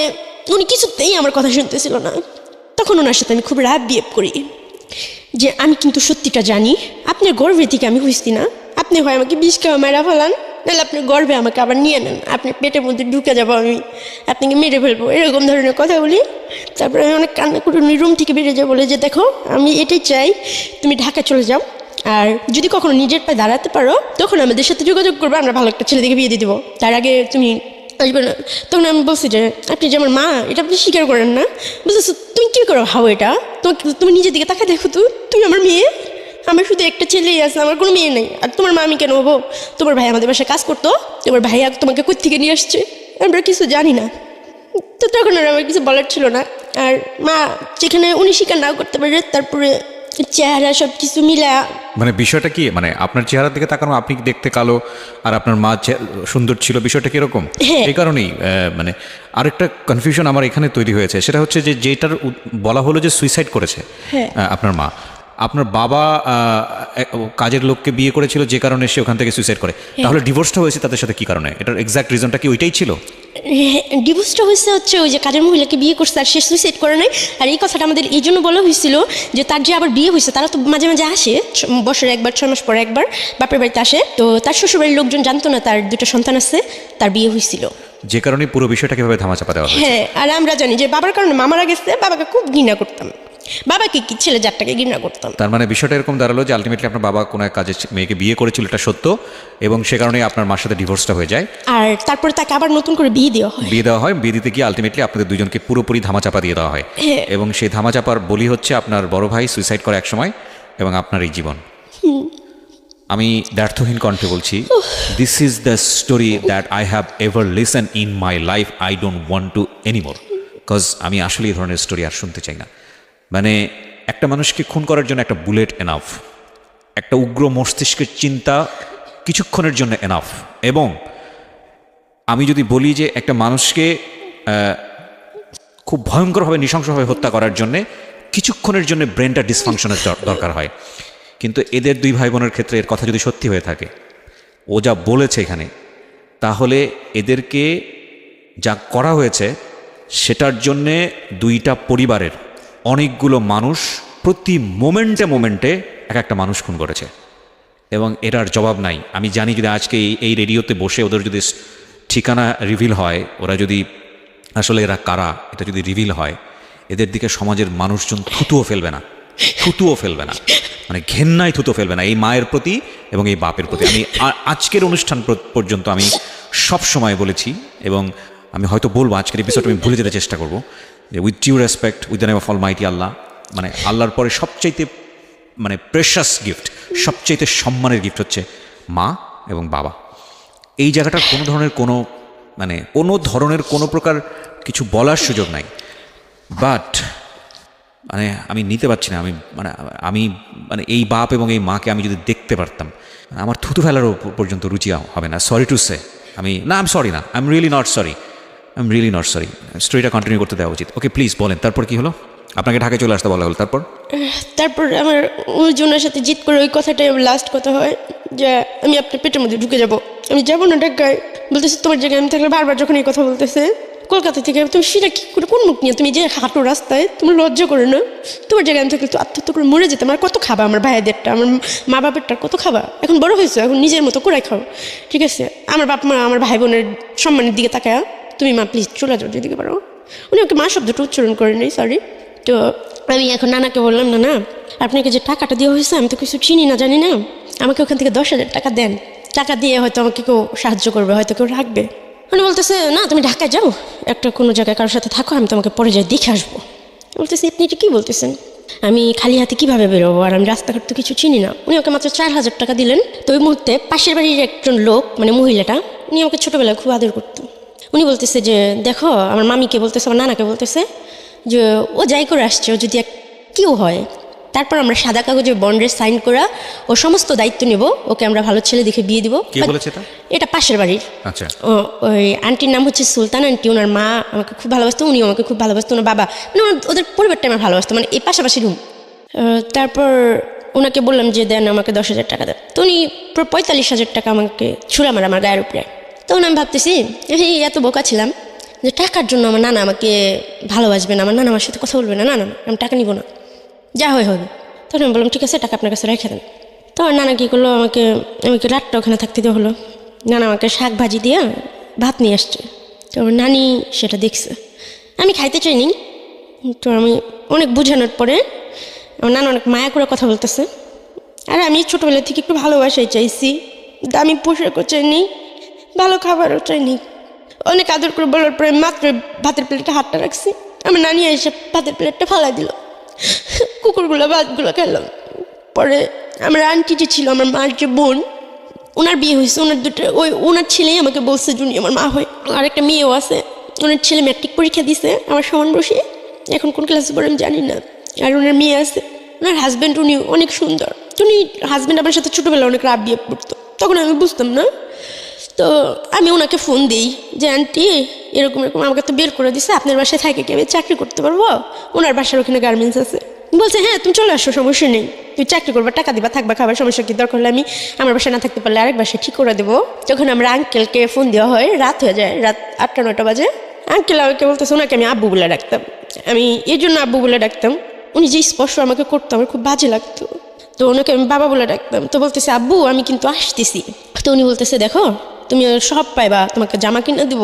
উনি কিছুতেই আমার কথা শুনতেছিল না। তখন ওনার সাথে আমি খুব রাগ বিহেভ করি যে আমি কিন্তু সত্যিটা জানি, আপনার গর্ভের থেকে আমি হইছি না, আপনি হয় আমাকে বিষ খাওয়া মেরা ফেলান, নাহলে আপনি গর্বে আমাকে আবার নিয়ে নেন, আপনি পেটের মধ্যে ঢুকে যাবো, আমি আপনাকে মেরে ফেলবো, এরকম ধরনের কথা বলি। তারপরে আমি অনেক কান্না করে উনি রুম থেকে বেরিয়ে যাবো, বলে যে দেখো আমি এটাই চাই, তুমি ঢাকা চলে যাও, আর যদি কখনো নিজের পায়ে দাঁড়াতে পারো তখন আমাদের সাথে যোগাযোগ করবে, আমরা ভালো একটা ছেলে দেখে বিয়ে দিয়ে দেবো, তার আগে তুমি আসবে না। তখন আমি বলছি যে আপনি যে আমার মা, এটা আপনি স্বীকার করেন না, বুঝতেছো? তুমি কী করো হাও এটা, তোমাকে তুমি নিজের দিকে তাকা দেখো তো, তুমি আমার মেয়ে, আমার শুধু একটা ছেলেই আছে, আমার কোনো মেয়ে নেই, আর তোমার মা আমি কেন হবো? তোমার ভাই আমাদের বাসায় কাজ করতো, তোমার ভাইয়া তোমাকে কোত্থেকে নিয়ে আসছে, আমরা কিছু জানি না। তো তখন আর আমার কিছু বলার ছিল না। আর মা যেখানে উনি স্বীকার নাও করতে পারে, তারপরে চেহারা সব কিছু মিলা, মানে বিষয়টা কি, মানে আপনার চেহারার দিকে তাকানো, আপনি দেখতে কালো আর আপনার মা সুন্দর ছিল, বিষয়টা কিরকম? হ্যাঁ। এই কারণেই মানে আরেকটা কনফিউশন আমার এখানে তৈরি হয়েছে, সেটা হচ্ছে যে যেটার বলা হলো যে সুইসাইড করেছে হ্যাঁ। আপনার মা, আপনার বাবা কাজের লোককে বিয়ে করেছিল যে কারণে সে ওখান থেকে সুইসাইড করে, তাহলে ডিভোর্সটা হয়েছে তাদের সাথে কি কারণে? এটার এক্সাক্ট রিজনটা কি ওইটাই ছিল? ডিভোর্সটা হচ্ছে ওই যে কাজের মহিলাকে বিয়ে করছে আর সে সুইসাইড করে নাই। আর এই কথাটা আমাদের এই জন্য বলা হয়েছিল যে তার যে আবার বিয়ে হয়েছে, তারা তো মাঝে মাঝে আসে, বছরে একবার, 6 মাস পরে একবার বাপের বাড়িতে আসে, তো তার শ্বশুরবাড়ির লোকজন জানতো না তার 2টা সন্তান আছে, তার বিয়ে হয়েছিল, যে কারণে পুরো বিষয়টা কিভাবে ধামাচাপা দেওয়া হয়েছে। হ্যাঁ। আর আমরা জানি যে বাবার কারণে মা মারা গেছে, বাবাকে খুব ঘৃণা করতাম, বাবাকে কি ছেলে জাতটাকে ঘৃণা করতাম। তার মানে বিষয়টা এরকম দাঁড়ালো যে আলটিমেটলি আপনার বাবা কোনো এক কাজে মেয়েকে বিয়ে করেছিল, এটা সত্য, এবং সে কারণে আপনার মার সাথে ডিভোর্সটা হয়ে যায়, আর তারপরে তাকে আবার নতুন করে বিয়ে দেওয়া হয়। বিয়ে দিতে গিয়ে আলটিমেটলি আপনাদের দুজনকে পুরোপুরি ধামাচাপা দিয়ে দেওয়া হয়, হ্যাঁ। এবং সেই ধামাচাপার বলি হচ্ছে আপনার বড় ভাই সুইসাইড করে এক সময়, এবং আপনার এই জীবন। আমি দ্ব্যর্থহীন কণ্ঠে বলছি, this is the story that I have ever listen in my life, I don't want to anymore, because আমি আসলে এই ধরনের স্টোরি আর শুনতে চাই না। মানে একটা মানুষকে খুন করার জন্য একটা বুলেট এনাফ, একটা উগ্র মস্তিষ্কের চিন্তা কিছুক্ষণের জন্য এনাফ, এবং আমি যদি বলি যে একটা মানুষকে খুব ভয়ঙ্করভাবে নৃশংসভাবে হত্যা করার জন্যে কিছুক্ষণের জন্য ব্রেনটা ডিসফাংশনের দরকার হয়। কিন্তু এদের 2 ভাই বোনের ক্ষেত্রে এর কথা যদি সত্যি হয়ে থাকে, ও যা বলেছে এখানে, তাহলে এদেরকে যা করা হয়েছে সেটার জন্যে 2টা পরিবারের অনেকগুলো মানুষ প্রতি মোমেন্টে এক একটা মানুষ খুন করেছে, এবং এটার জবাব নাই। আমি জানি যদি আজকে এই রেডিওতে বসে ওদের যদি ঠিকানা রিভিল হয়, ওরা যদি আসলে এরা কারা এটা যদি রিভিল হয়, এদের দিকে সমাজের মানুষজন থুতুও ফেলবে না, মানে ঘেন্নায় থুতো ফেলবে না এই মায়ের প্রতি এবং এই বাপের প্রতি। আমি আজকের অনুষ্ঠান পর্যন্ত আমি সব সময় বলেছি, এবং আমি হয়তো বলবো আজকের এপিসোড আমি ভুলে যেতে চেষ্টা করবো, যে with due respect, with the name of almighty Allah, মানে আল্লাহর পরে সবচাইতে মানে প্রেশাস গিফট, সবচাইতে সম্মানের গিফট হচ্ছে মা এবং বাবা। এই জায়গাটার কোনো ধরনের কোনো প্রকার কিছু বলার সুযোগ নাই, বাট মানে আমি নিতে পারছি না। আমি এই বাপ এবং এই মাকে আমি যদি দেখতে পারতাম, আমার থুতু ফেলারও পর্যন্ত রুচি হবে না। Sorry to say, I am sorry না, I am really not sorry. স্টোরিটা কন্টিনিউ করতে দেওয়া উচিত। ওকে প্লিজ বলেন, তারপর কি হলো? আপনাকে ঢাকায় চলে আসতে বলা হলো, তারপর আমার ওনার সাথে জিত করে ওই কথাটাই লাস্ট কথা হয় যে আমি আপনার পেটের মধ্যে ঢুকে যাব, আমি যাবো না ঢাকায়। বলতেছে তোমার জায়গায় আমি থাকলে, বারবার যখন এই কথা বলতেছে কলকাতা থেকে, তুমি সেটা কি করে, কোন মুখ নিয়ে তুমি যে হাঁটো রাস্তায়, তোমার লজ্জা করে না? তোমার জায়গায় আমি থাকলে তো আত্মহত্যা করে মরে যেতাম, আর কত খাবা আমার ভাইয়াদেরটা, আমার মা বাপেরটা কত খাবা? এখন বড় হয়েছো, এখন নিজের মতো করে খাও, ঠিক আছে? আমার বাপ মা, আমার ভাই বোনের সম্মানের দিকে তাকায়, তুমি মা প্লিজ চলে যাও যেদিকে পারো। উনি ওকে মা শব্দটা উচ্চারণ করে নেই, সরি। তো আমি এখন নানাকে বললাম, না আপনাকে যে টাকাটা দেওয়া হয়েছে আমি তো কিছু চিনি না, জানি না, আমাকে ওখান থেকে 10,000 টাকা দেন, টাকা দিয়ে হয়তো আমাকে কেউ সাহায্য করবে, হয়তো কেউ রাখবে। উনি বলতেছে না তুমি ঢাকায় যাও, একটা কোনো জায়গায় কারোর সাথে থাকো, আমি তোমাকে পরে যাই দেখে আসবো। বলতেছি আপনি এটা কী বলতেছেন? আমি খালি হাতে কীভাবে বেরোবো, আর আমি রাস্তাঘাট তো কিছু চিনি না। উনি ওকে মাত্র 4,000 টাকা দিলেন। তো ওই মুহূর্তে পাশের বাড়ির একজন লোক, মানে মহিলাটা, উনি আমাকে ছোটোবেলায় খুব আদর করতো। উনি বলতেছে যে দেখো, আমার মামিকে বলতেছে, আমার নানাকে বলতেছে যে ও যাই করে আসছে, ও যদি কেউ হয়, তারপর আমরা সাদা কাগজে বন্ডের সাইন করা ও সমস্ত দায়িত্ব নেব, ওকে আমরা ভালো ছেলে দেখে বিয়ে দিব। এটা পাশের বাড়ির। আচ্ছা। ওই আন্টির নাম হচ্ছে সুলতান আন্টি। ওনার মা আমাকে খুব ভালোবাসতো, উনিও আমাকে খুব ভালোবাসতো, ওনার বাবা, মানে ওদের পরিবারটা আমার ভালোবাসতো, মানে এই পাশাপাশি রুম। তারপর ওনাকে বললাম যে দেন আমাকে 10,000 টাকা দেন। তো উনি 45,000 টাকা আমাকে ছুঁড়ে আমার গায়ের উপরে। তখন আমি ভাবতেছি এত বোকা ছিলাম যে টাকার জন্য আমার নানা আমাকে ভালোবাসবে না, আমার নানা আমার সাথে কথা বলবে না, না আমি টাকা নিব না, যা হয় হবে। তখন আমি বললাম ঠিক আছে, টাকা আপনার কাছে রেখে দেন। তো নানা কী করলো, আমাকে রাতটা ওখানে থাকতে দেওয়া হলো। নানা আমাকে শাক ভাজি দিয়ে ভাত নিয়ে আসছে। তো আমার নানি সেটা দেখছে, আমি খাইতে চাইনি। তো আমি অনেক বোঝানোর পরে আমার নানা অনেক মায়া করে কথা বলতেছে। আর আমি ছোটোবেলা থেকে একটু ভালোবাসাই চাইছি, দামি পোশাকও চাইনি, ভালো খাবারও চাইনি। অনেক আদর করে বলার পরে মাত্র ভাতের প্লেটে হাতটা রাখছি, আমার নানি এসে ভাতের প্লেটটা ফালাই দিল। কুকুরগুলো ভাতগুলো খেলাম। পরে আমার আন্টি যে ছিল, আমার মার যে বোন, ওনার বিয়ে হয়েছে, ওনার ছেলেই আমাকে বলছে জুনি আমার মা হয়। আর একটা মেয়েও আছে, ওনার ছেলে ম্যাট্রিক পরীক্ষা দিছে আমার সমান বসে, এখন কোন ক্লাসে পড়ে আমি জানি না। আর ওনার মেয়ে আছে, ওনার হাজব্যান্ড উনি অনেক সুন্দর। উনি হাজব্যান্ড আমার সাথে ছোটোবেলা অনেক রাব বিয়ে পড়তো, তখন আমি বুঝতাম না। তো আমি ওনাকে ফোন দিই যে আন্টি এরকম আমাকে তো বের করে দিছে, আপনার বাসায় থাকে কি আমি চাকরি করতে পারবো? ওনার বাসার ওখানে গার্মেন্টস আছে। বলছে হ্যাঁ তুমি চলে আসো, সমস্যা নেই, তুমি চাকরি করবা, টাকা দিবা, থাকবা, খাবার, সমস্যা কি? দরকার হলে আমি আমার বাসায় না থাকতে পারলে আরেক বাসায় ঠিক করে দেবো। তখন আমরা আঙ্কেলকে ফোন দেওয়া হয়, রাত হয়ে যায়, রাত 8-9 বাজে। আঙ্কেল আমাকে বলতেছে, ওনাকে আমি আব্বু বলে ডাকতাম। আমি এই জন্য আব্বু বলে ডাকতাম, উনি যে স্পর্শ আমাকে করতো আমার খুব বাজে লাগতো। তো ওনাকে আমি বাবা বলে ডাকতাম। তো বলতেছে আব্বু আমি কিন্তু আসতেছি। তো উনি বলতেছে দেখো তুমি সব পাইবা, তোমাকে জামা কিনে দিব,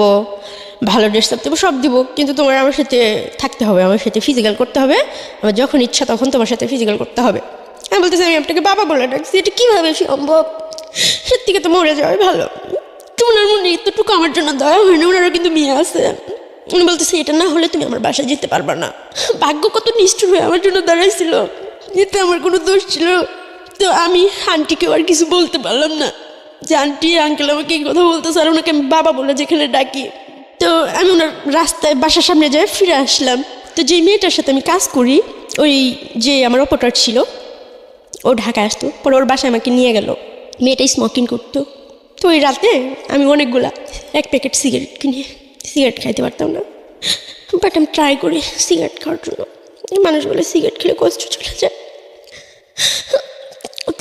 ভালো ড্রেস আপ দেবো, সব দিব, কিন্তু তোমার আমার সাথে থাকতে হবে, আমার সাথে ফিজিক্যাল করতে হবে, আমার যখন ইচ্ছা তখন তোমার সাথে ফিজিক্যাল করতে হবে। আমি বলতেছি আমি আপনাকে বাবা বলে ডাকছি, এটা কীভাবে সম্ভব? এর থেকে তো মরে যাওয়াই ভালো। তো ওনার মনে এতটুকু আমার জন্য দয়া হয় না, ওনারও কিন্তু মেয়ে আছে। উনি বলতেছে এটা না হলে তুমি আমার বাসায় যেতে পারবা না। ভাগ্য কত নিষ্ঠুর হয়ে আমার জন্য দাঁড়াইছিল, এতে আমার কোনো দোষ ছিল? তো আমি আন্টিকেও আর কিছু বলতে পারলাম না যে আন্টি আঙ্কেল আমাকে এই কথা বলতেছে, আর ওনাকে আমি বাবা বলে যেখানে ডাকি। তো আমি ওনার রাস্তায় বাসার সামনে যাই, ফিরে আসলাম। তো যেই মেয়েটার সাথে আমি কাজ করি, ওই যে আমার অপারেটর ছিল, ও ঢাকায় আসতো, পরে ওর বাসায় আমাকে নিয়ে গেল। মেয়েটা স্মোকিং করতো। তো ওই রাতে আমি অনেকগুলা 1 প্যাকেট সিগারেট কিনে, সিগারেট খাইতে পারতাম না, বাট আমি ট্রাই করি সিগারেট খাওয়ার জন্য। মানুষ বলে সিগারেট খেলে কষ্ট চলে যায়।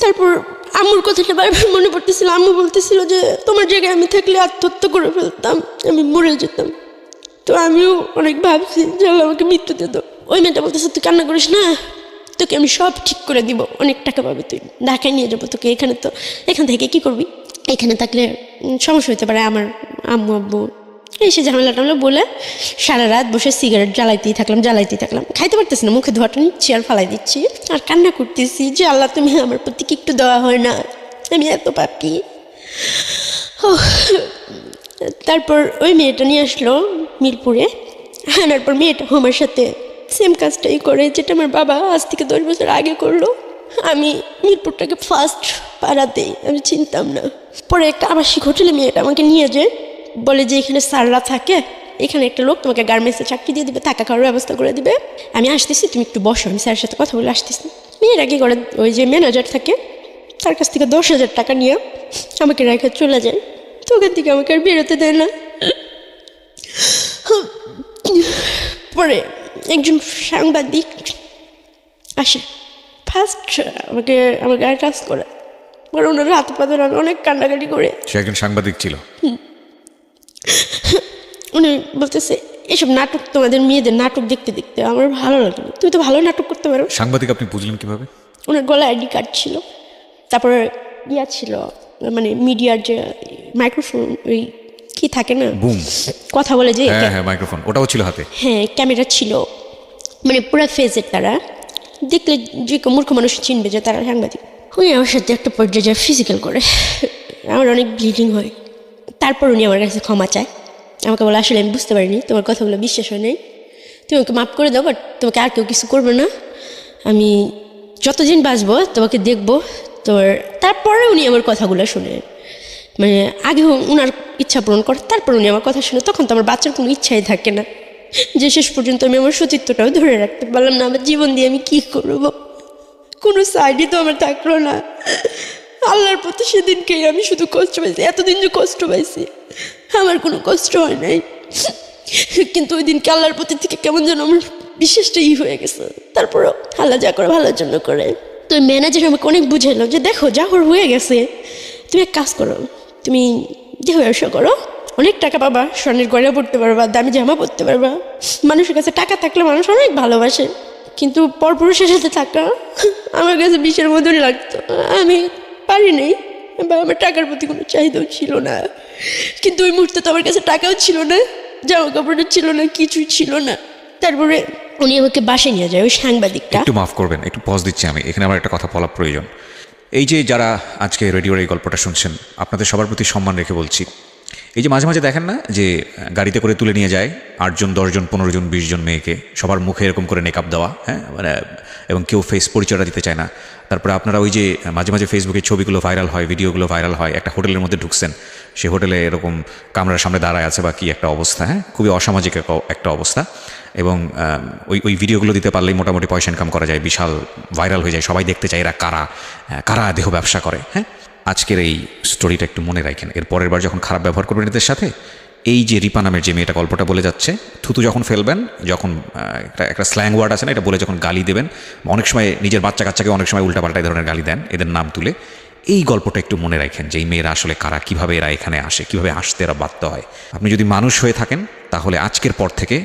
তারপর আম্মুর কথাটা বারবার মনে পড়তেছিল। আম্মু বলতেছিল যে তোমার জায়গায় আমি থাকলে আত্মহত্যা করে ফেলতাম, আমি মরে যেতাম। তো আমিও অনেক ভাবছি যে আল্লাহ আমাকে মৃত্যু দিয়ে দাও। ওই মেয়েটা বলতেছে তুই কান্না করিস না, তোকে আমি সব ঠিক করে দিব, অনেক টাকা পাবে, তুই ঢাকায় নিয়ে যাবো তোকে। এখান থেকে কি করবি? এখানে থাকলে সমস্যা হতে পারে। আমার আম্মু আব্বু এসে ঝামেলা টামেলা বলে সারা রাত বসে সিগারেট জ্বালাইতেই থাকলাম। খাইতে পারতেছি না, মুখে ধোয়াটা নিচ্ছি আর ফালাই দিচ্ছি, আর কান্না করতেছি যে আল্লাহ তুমি আমার প্রতি কি একটু দেওয়া হয় না, আমি এত পাপি। তারপর ওই মেয়েটা নিয়ে আসলো মিরপুরে, আনার পর মেয়েটা আমার সাথে সেম কাজটাই করে যেটা আমার বাবা আজ থেকে 10 বছর আগে করলো। আমি মিরপুরটাকে ফার্স্ট পাড়াতেই আমি চিনতাম না। পরে একটা আবাসিক হোটেলে মেয়েটা আমাকে নিয়ে যায়, বলে যে এখানে স্যাররা থাকে, এখানে একটা লোক তোমাকে গার্মেন্টসে চাকরি দিয়ে দিবে, টাকা খাওয়ার ব্যবস্থা করে দিবে, আমি আসতেছি, তুমি একটু বসো, আমি স্যারের সাথে কথা বলে আসতেছি। মেয়েরা কি করে, ওই যে ম্যানেজার থাকে তার কাছ থেকে 10,000 টাকা নিয়ে আমাকে রেখে চলে যায়। তো ওখান থেকে আমাকে আর বেরোতে দেয় না। পরে একজন সাংবাদিক আসে, ফার্স্ট আমাকে আমার গায়ে টাচ করে, পরে ওনার হাতে পা ধরে আমি অনেক কান্নাকাটি করে। সে একজন সাংবাদিক ছিল। উনি বলতেছে এসব নাটক, তোমাদের মেয়েদের নাটক দেখতে দেখতে আমার ভালো লাগে না, তুমি তো ভালো নাটক করতে পারো। সাংবাদিক আপনি বুঝলেন কিভাবে? ওনার গলায় আইডি কার্ড ছিল, তারপরে ছিল মানে মিডিয়ার যে মাইক্রোফোন, ওই কি থাকে না বুম, কথা বলে যে, হ্যাঁ মাইক্রোফোন, ওটাও ছিল হাতে। হ্যাঁ ক্যামেরা ছিল, মানে পুরো ফেজের। তারা দেখলে যে মূর্খ মানুষ চিনবে যে তারা সাংবাদিক। উনি আমার সাথে একটা পর্যায়ে ফিজিক্যাল করে, আমার অনেক ব্লিডিং হয়। তারপর উনি আমার কাছে ক্ষমা চায়, আমাকে বলে আসলে আমি বুঝতে পারিনি, তোমার কথাগুলো বিশ্বাস হয় নাই, তুমি ওকে মাফ করে দাও, বাট তোমাকে আর কেউ কিছু করবে না, আমি যতদিন বাঁচবো তোমাকে দেখবো তোর। তারপরে উনি আমার কথাগুলো শুনে, মানে আগে ওনার ইচ্ছা পূরণ করে, তারপর উনি আমার কথা শুনে। তখন তো আমার বাচ্চার কোনো ইচ্ছাই থাকে না, যে শেষ পর্যন্ত আমি আমার সতীত্বটাও ধরে রাখতে পারলাম না। আমার জীবন দিয়ে আমি কী করবো, কোনো সাইডই তো আমার থাকলো না। আল্লাহর প্রতি সেদিনকেই আমি শুধু কষ্ট পাইছি, এতদিন যে কষ্ট পাইছি আমার কোনো কষ্ট হয় নাই, কিন্তু ওই দিনকে আল্লাহর প্রতি থেকে কেমন যেন আমার বিশ্বাসটা হয়ে গেছে। তারপরও আল্লাহ যা করে ভালোর জন্য করে। তো ম্যানেজার আমাকে অনেক বুঝাইলো যে দেখো যা হয়ে গেছে, তুমি এক কাজ করো, তুমি দেহ ব্যবসা করো, অনেক টাকা পাবা, স্বর্ণের গয়না পড়তে পারবা, দামি জামা পরতে পারবা। মানুষের কাছে টাকা থাকলে মানুষ অনেক ভালোবাসে, কিন্তু পরপুরুষের সাথে থাকা আমার কাছে বিষের মতনই লাগতো। আমি পারি নাই, বা আমার টাকার প্রতি কোনো চাহিদাও ছিল না। কিন্তু ওই মুহূর্তে তো আমার কাছে টাকাও ছিল না, জামা কাপড়ও ছিল না, কিছুই ছিল না। তারপরে উনি আমাকে বাসায় নিয়ে যায়, ওই সাংবাদিকটা। একটু মাফ করবেন, একটু পজ দিচ্ছি আমি এখানে, আমার একটা কথা বলা প্রয়োজন। এই যে যারা আজকে রেডিওর এই গল্পটা শুনছেন, আপনাদের সবার প্রতি সম্মান রেখে বলছি, এই যে মাঝে মাঝে দেখেন না যে গাড়িতে করে তুলে নিয়ে যায় 8 জন 10 জন 15 জন 20 জন মেয়েকে, সবার মুখে এরকম করে মেকআপ দেওয়া, হ্যাঁ, মানে এবং কেউ ফেস পরিচয়টা দিতে চায় না। তারপরে আপনারা ওই যে মাঝে মাঝে ফেসবুকে ছবিগুলো ভাইরাল হয়, ভিডিওগুলো ভাইরাল হয়, একটা হোটেলের মধ্যে ঢুকছেন, সে হোটেলে এরকম কামরার সামনে দাঁড়ায় আছে বা কি একটা অবস্থা, হ্যাঁ, খুবই অসামাজিক একটা অবস্থা। এবং ওই ভিডিওগুলো দিতে পারলেই মোটামুটি পয়সা ইনকাম করা যায়, বিশাল ভাইরাল হয়ে যায়, সবাই দেখতে চায় এরা কারা, কারা দেহ ব্যবসা করে। হ্যাঁ, আজকের এই স্টোরিটা একটু মনে রাখেন, এর পরের বার যখন খারাপ ব্যবহার করবেন এদের সাথে, এই যে রিপা নামের যে মেয়েটা গল্পটা বলে যাচ্ছে, থুতু যখন ফেলবেন, যখন একটা স্ল্যাং ওয়ার্ড আছে না, এটা বলে যখন গালি দেবেন, অনেক সময় নিজের বাচ্চা কাচ্চাকে অনেক সময় উল্টাপাল্টা এই ধরনের গালি দেন এদের নাম তুলে, এই গল্পটা একটু মনে রাখেন যে এই মেয়েরা আসলে কারা, কীভাবে এরা এখানে আসে, কীভাবে আসতে এরা বাধ্য হয়। আপনি যদি মানুষ হয়ে থাকেন তাহলে আজকের পর থেকে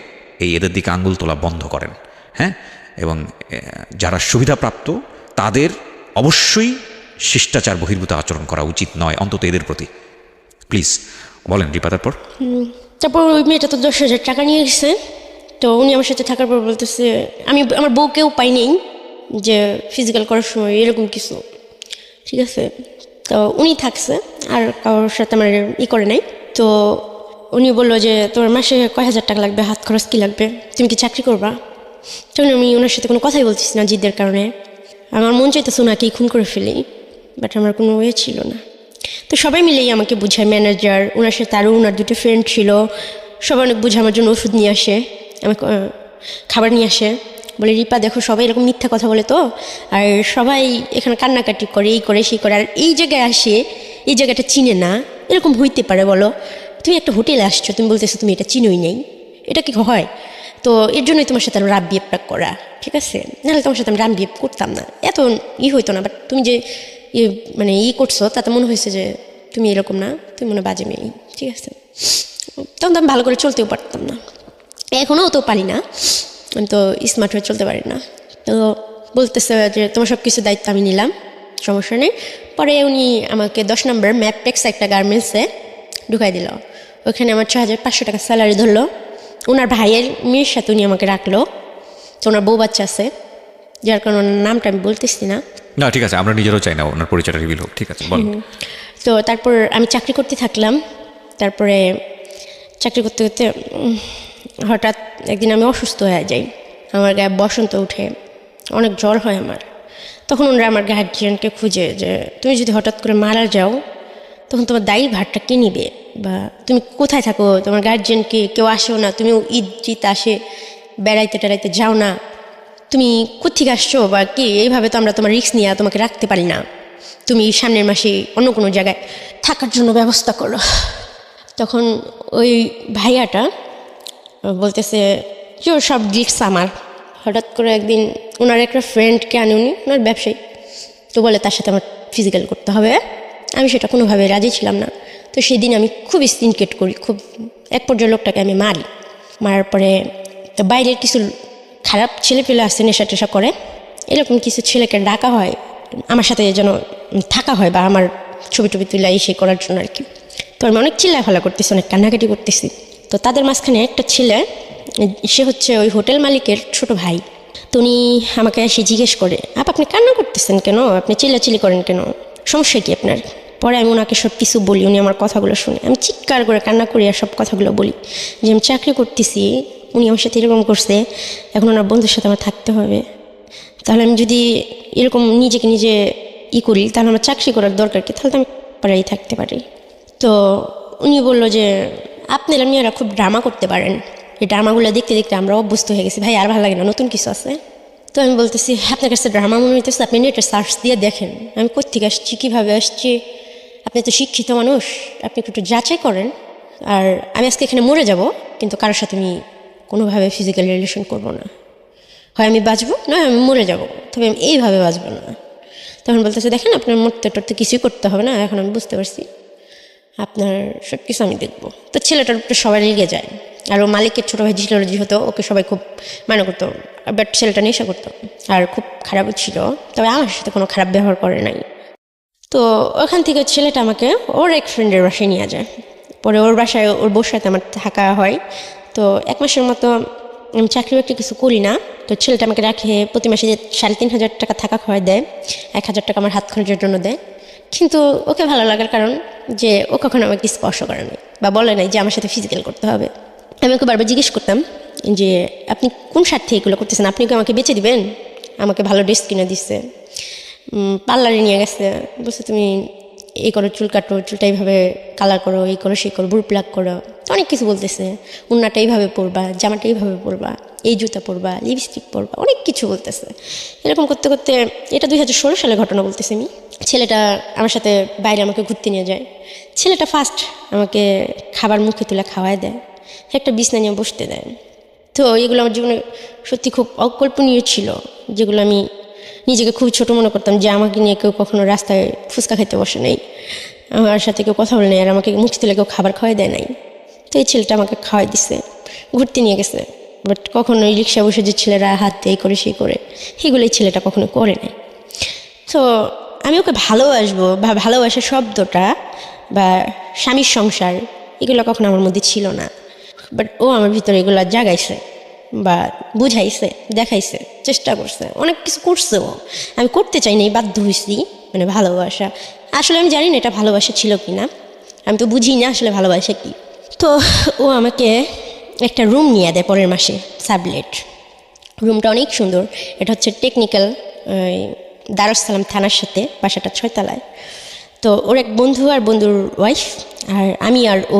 এই এদের দিকে আঙ্গুল তোলা বন্ধ করেন। হ্যাঁ, এবং যারা সুবিধাপ্রাপ্ত তাদের অবশ্যই শিষ্টাচার বহির্ভূত আচরণ করা উচিত নয়, অন্তত এদের প্রতি। প্লিজ বলেন রিপা। তারপর ওই মেয়েটা তো 10,000 টাকা নিয়ে গেছে। তো উনি আমার সাথে থাকার পর বলতেছে, আমি আমার বউকেও পাই নেই যে ফিজিক্যাল করার সময় এরকম কিছু, ঠিক আছে। তো উনি থাকছে, আর কারোর সাথে আমার করে নাই। তো উনি বললো যে তোমার মাসে কয় হাজার টাকা লাগবে, হাত খরচ কী লাগবে, তুমি কি চাকরি করবা? তখন আমি ওনার সাথে কোনো কথাই বলতেছি না, জিদের কারণে। আমার মন চাইতেছে ওনাকেই খুন করে ফেলি, বাট আমার কোনো ওয়ে ছিল না। তো সবাই মিলেই আমাকে বুঝায়, ম্যানেজার, ওনার সাথে আরও ওনার 2টো ফ্রেন্ড ছিল, সবাই অনেক বুঝে আমার জন্য ওষুধ নিয়ে আসে, আমাকে খাবার নিয়ে আসে, বলে রিপা দেখো সবাই এরকম মিথ্যা কথা বলে, তো আর সবাই এখানে কান্নাকাটি করে, এই করে সেই করে, আর এই জায়গায় আসে, এই জায়গাটা চিনে না, এরকম হইতে পারে বলো? তুমি একটা হোটেলে আসছো, তুমি বলতেছো তুমি এটা চিনোই নেই, এটা কি হয়? তো এর জন্যই তোমার সাথে রাব বিহেভটা করা, ঠিক আছে? নাহলে তোমার সাথে আমি রাব বিহেভ করতাম না, এত হইতো না। বাট তুমি যে মানে করছো, তাতে মনে হয়েছে যে তুমি এরকম না, তুমি মনে বাজে মেয়ে, ঠিক আছে? তখন তো আমি ভালো করে চলতেও পারতাম না, এখনও তো পারি না, আমি তো স্মার্ট হয়ে চলতে পারি না। তো বলতেছে যে তোমার সব কিছু দায়িত্ব আমি নিলাম, সমস্যা নেই। পরে উনি আমাকে 10 নম্বর ম্যাপটেক্স একটা গার্মেন্টসে ঢুকাই দিল। ওখানে আমার 6,500 টাকা স্যালারি ধরলো। ওনার ভাইয়ের মেয়ের সাথে উনি আমাকে রাখলো। তো ওনার বউ বাচ্চা আছে, যার কারণে ওনার নামটা আমি বলতেছি না। না ঠিক আছে, আমরা নিজেরও চাই না ওনার পরিচয়টা রিভিল হোক, ঠিক আছে বলুন। তো তারপর আমি চাকরি করতে থাকলাম। তারপরে চাকরি করতে করতে হঠাৎ একদিন আমি অসুস্থ হয়ে যাই, আমার গায়ে বসন্ত উঠে, অনেক জ্বর হয় আমার। তখন ওনারা আমার গার্জিয়ানকে খুঁজে যে তুমি যদি হঠাৎ করে মারা যাও তখন তোমার দায়ী ভারটা কে নিবে, বা তুমি কোথায় থাকো, তোমার গার্জিয়ানকে কেউ আসেও না, তুমিও ঈদ জিত আসে বেড়াইতে টেড়াইতে যাও না, তুমি কোথেকে আসছো বা কি, এইভাবে তো আমরা তোমার রিস্ক নিয়ে তোমাকে রাখতে পারি না, তুমি সামনের মাসে অন্য কোনো জায়গায় থাকার জন্য ব্যবস্থা করো। তখন ওই ভাইয়াটা বলতেছে যে ওর সব রিস্ক আমার। হঠাৎ করে একদিন ওনার একটা ফ্রেন্ডকে আনে, উনি ওনার ব্যবসায়ী, তো বলে তার সাথে আমার ফিজিক্যাল করতে হবে। আমি সেটা কোনোভাবে রাজি ছিলাম না। তো সেই দিন আমি খুব সিনকেট করি, খুব এক পর্যায়ে লোকটাকে আমি মারি। মারার পরে তো বাইরের কিছু খারাপ ছেলে পেলে আসছে, নেশা টেশা করে, এরকম কিছু ছেলেকে ডাকা হয় আমার সাথে যেন থাকা হয়, বা আমার ছবি টবি তুলে এসে করার জন্য আর কি। তো আমি অনেক চিল্লাফালা করতেছি, অনেক কান্নাকাটি করতেছি। তো তাদের মাঝখানে একটা ছেলে, সে হচ্ছে ওই হোটেল মালিকের ছোট ভাই। তো উনি আমাকে এসে জিজ্ঞেস করে, আপনি কান্না করতেছেন কেন, আপনি চিল্লাচিল্লি করেন কেন, সমস্যা কি আপনার? পরে আমি ওনাকে সব কিছু বলি, উনি আমার কথাগুলো শুনে, আমি চিৎকার করে কান্না করি আর সব কথাগুলো বলি যে আমি চাকরি করতেছি, উনি আমার সাথে এরকম করছে, এখন ওনার বন্ধুর সাথে আমার থাকতে হবে, তাহলে আমি যদি এরকম নিজেকে নিজে করি তাহলে আমার চাকরি করার দরকার কি, তাহলে তো আমি পাড়াই থাকতে পারি। তো উনি বললো যে আপনারা মেয়েরা খুব ড্রামা করতে পারেন, এই ড্রামাগুলো দেখতে দেখতে আমরা অভ্যস্ত হয়ে গেছি, ভাই আর ভালো লাগে না, নতুন কিছু আছে। তো আমি বলতেছি আপনার কাছে ড্রামা মনে হইতেছে, আপনি নেটে সার্চ দিয়ে দেখেন আমি কোত্থেকে আসছি, কীভাবে আসছি, আপনি তো শিক্ষিত মানুষ, আপনি একটু যাচাই করেন। আর আমি আজকে এখানে মরে যাব, কিন্তু কারোর সাথে আমি কোনোভাবে ফিজিক্যাল রিলেশন করব না, হয় আমি বাঁচবো নয় আমি মরে যাব, তবে আমি এইভাবে বাঁচবো না। তখন বলতেছে দেখেন আপনার মরতে টরতে কিছুই করতে হবে না, এখন আমি বুঝতে পারছি, আপনার সব কিছু আমি দেখবো। তো ছেলেটার উপরে সবাই রেগে যায়, আর ও মালিকের ছোটো ভাই ছিল যেহেতু ওকে সবাই খুব মানে করতো, বাট ছেলেটা নেশা করতো আর খুব খারাপও ছিল, তবে আমার সাথে কোনো খারাপ ব্যবহার করে নাই। তো ওখান থেকে ছেলেটা আমাকে ওর এক ফ্রেন্ডের বাসায় নিয়ে যায়। পরে ওর বাসায় ওর বউর সাথে আমার থাকা হয়। তো 1 মাসের মতো আমি চাকরি বাকরি কিছু করি না। তো ছেলেটা আমাকে রাখে, প্রতি মাসে যে 3,500 টাকা থাকা খাওয়াই দেয়, 1,000 টাকা আমার হাত খরচের জন্য দেয়। কিন্তু ওকে ভালো লাগার কারণ যে ও কখনো আমাকে স্পর্শ করে নাই বা বলে নাই যে আমার সাথে ফিজিক্যাল করতে হবে। আমি ওকে বারবার জিজ্ঞেস করতাম যে আপনি কোন স্বার্থে এগুলো করতেছেন, আপনি কি আমাকে বেচে দিবেন? আমাকে ভালো ড্রেস কিনে দিচ্ছে, পার্লারে নিয়ে গেছে, বলছে তুমি এই করো, চুল কাটো, চুলটা এইভাবে কালার করো, এই করো সেই করো, বুড় প্লাক করো, অনেক কিছু বলতেছে। উন্নাটা এইভাবে পরবা, জামাটা এইভাবে পরবা, এই জুতা পরবা, লিপস্টিক পরবা, অনেক কিছু বলতেছে। এরকম করতে করতে এটা 2016 সালে ঘটনা বলতেছি আমি। ছেলেটা আমার সাথে বাইরে আমাকে ঘুরতে নিয়ে যায়। ছেলেটা ফার্স্ট আমাকে খাবার মুখে তুলে খাওয়ায় দেয়, একটা বিছনা নিয়ে বসতে দেয়। তো এগুলো আমার জীবনে সত্যি খুব অকল্পনীয় ছিল, যেগুলো আমি নিজেকে খুব ছোট মনে করতাম যে আমাকে নিয়ে কেউ কখনো রাস্তায় ফুচকা খেতে বসে নেই, আমার সাথে কেউ কথা বলে নেই, আর আমাকে মুখ তুলে কেউ খাবার খাওয়াই দেয় নাই। তো এই ছেলেটা আমাকে খাওয়াই দিছে, ঘুরতে নিয়ে গেছে, বাট কখনো ওই রিক্সা বসে যে ছেলেরা হাত দিয়ে করে সেই করে, সেগুলো এই ছেলেটা কখনো করে নাই। তো আমি ওকে ভালোবাসবো বা ভালোবাসার শব্দটা বা স্বামীর সংসার এগুলো কখনো আমার মধ্যে ছিল না, বাট ও আমার ভিতরে এগুলো জাগাইছে বা বুঝাইছে, দেখাইছে, চেষ্টা করছে, অনেক কিছু করছে। ও আমি করতে চাই না, বাধ্য হয়েছি। মানে ভালোবাসা আসলে আমি জানি না এটা ভালোবাসা ছিল কি না, আমি তো বুঝি না আসলে ভালোবাসা কি। তো ও আমাকে একটা রুম নিয়ে দেয় পরের মাসে, সাবলেট। রুমটা অনেক সুন্দর, এটা হচ্ছে টেকনিক্যাল দারুস সালাম থানার সাথে, বাসাটা 6 তলায়। তো ওর এক বন্ধু আর বন্ধুর ওয়াইফ আর আমি আর ও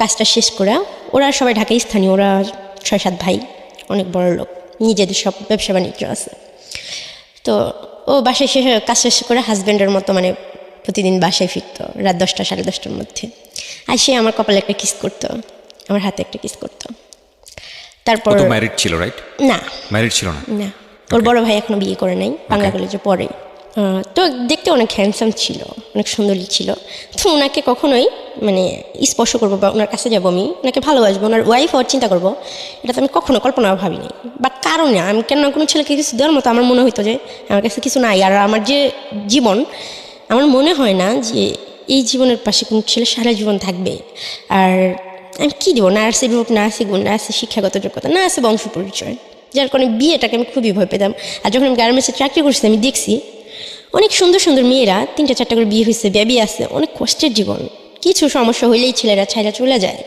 কাজটা শেষ করে, ওরা সবাই ঢাকায় স্থানীয়, ওরা 6-7 ভাই, অনেক বড় লোক, নিজেদের সব ব্যবসা বাণিজ্য আছে। তো ও বাসায় কাজ শেষ করে হাজব্যান্ডের মতো মানে প্রতিদিন বাসায় ফিরতো রাত 10টা 10:30টার মধ্যে। আর সে আমার কপালে একটা কিস করতো, আমার হাতে একটা কিস করতো। তারপর ম্যারিড ছিল, রাইট? না, ম্যারিড ছিল না। না, ওর বড় ভাই এখনো বিয়ে করে নাই, বাংলা কলেজে পড়ে। তো দেখতে অনেক হ্যান্ডসাম ছিল, অনেক সুন্দরী ছিল। তো ওনাকে কখনোই মানে স্পর্শ করবো বা ওনার কাছে যাবো, আমি ওনাকে ভালোবাসবো, ওনার ওয়াইফ হওয়ার চিন্তা করবো, এটা তো আমি কখনো কল্পনাও ভাবিনি। বা কারণে আমি কেন কোনো ছেলেকে কিছু দেওয়ার মতো আমার মনে হইতো যে আমার কাছে কিছু নাই। আর আমার যে জীবন, আমার মনে হয় না যে এই জীবনের পাশে কোনো ছেলে সারা জীবন থাকবে। আর আমি কী দেবো, না আছে রূপ, না আছে গুণ, না আছে শিক্ষাগত যোগ্যতা, না আছে বংশ পরিচয়, যার কারণে বিয়েটাকে আমি খুবই ভয় পেতাম। আর যখন আমি গার্মেন্টসে চাকরি করছি আমি দেখছি অনেক সুন্দর সুন্দর মেয়েরা 3টা 4টা করে বিয়ে হয়েছে, বেবি আছে, অনেক কষ্টের জীবন, কিছু সমস্যা হইলেই ছেলেরা ছাইরা চলে যায়,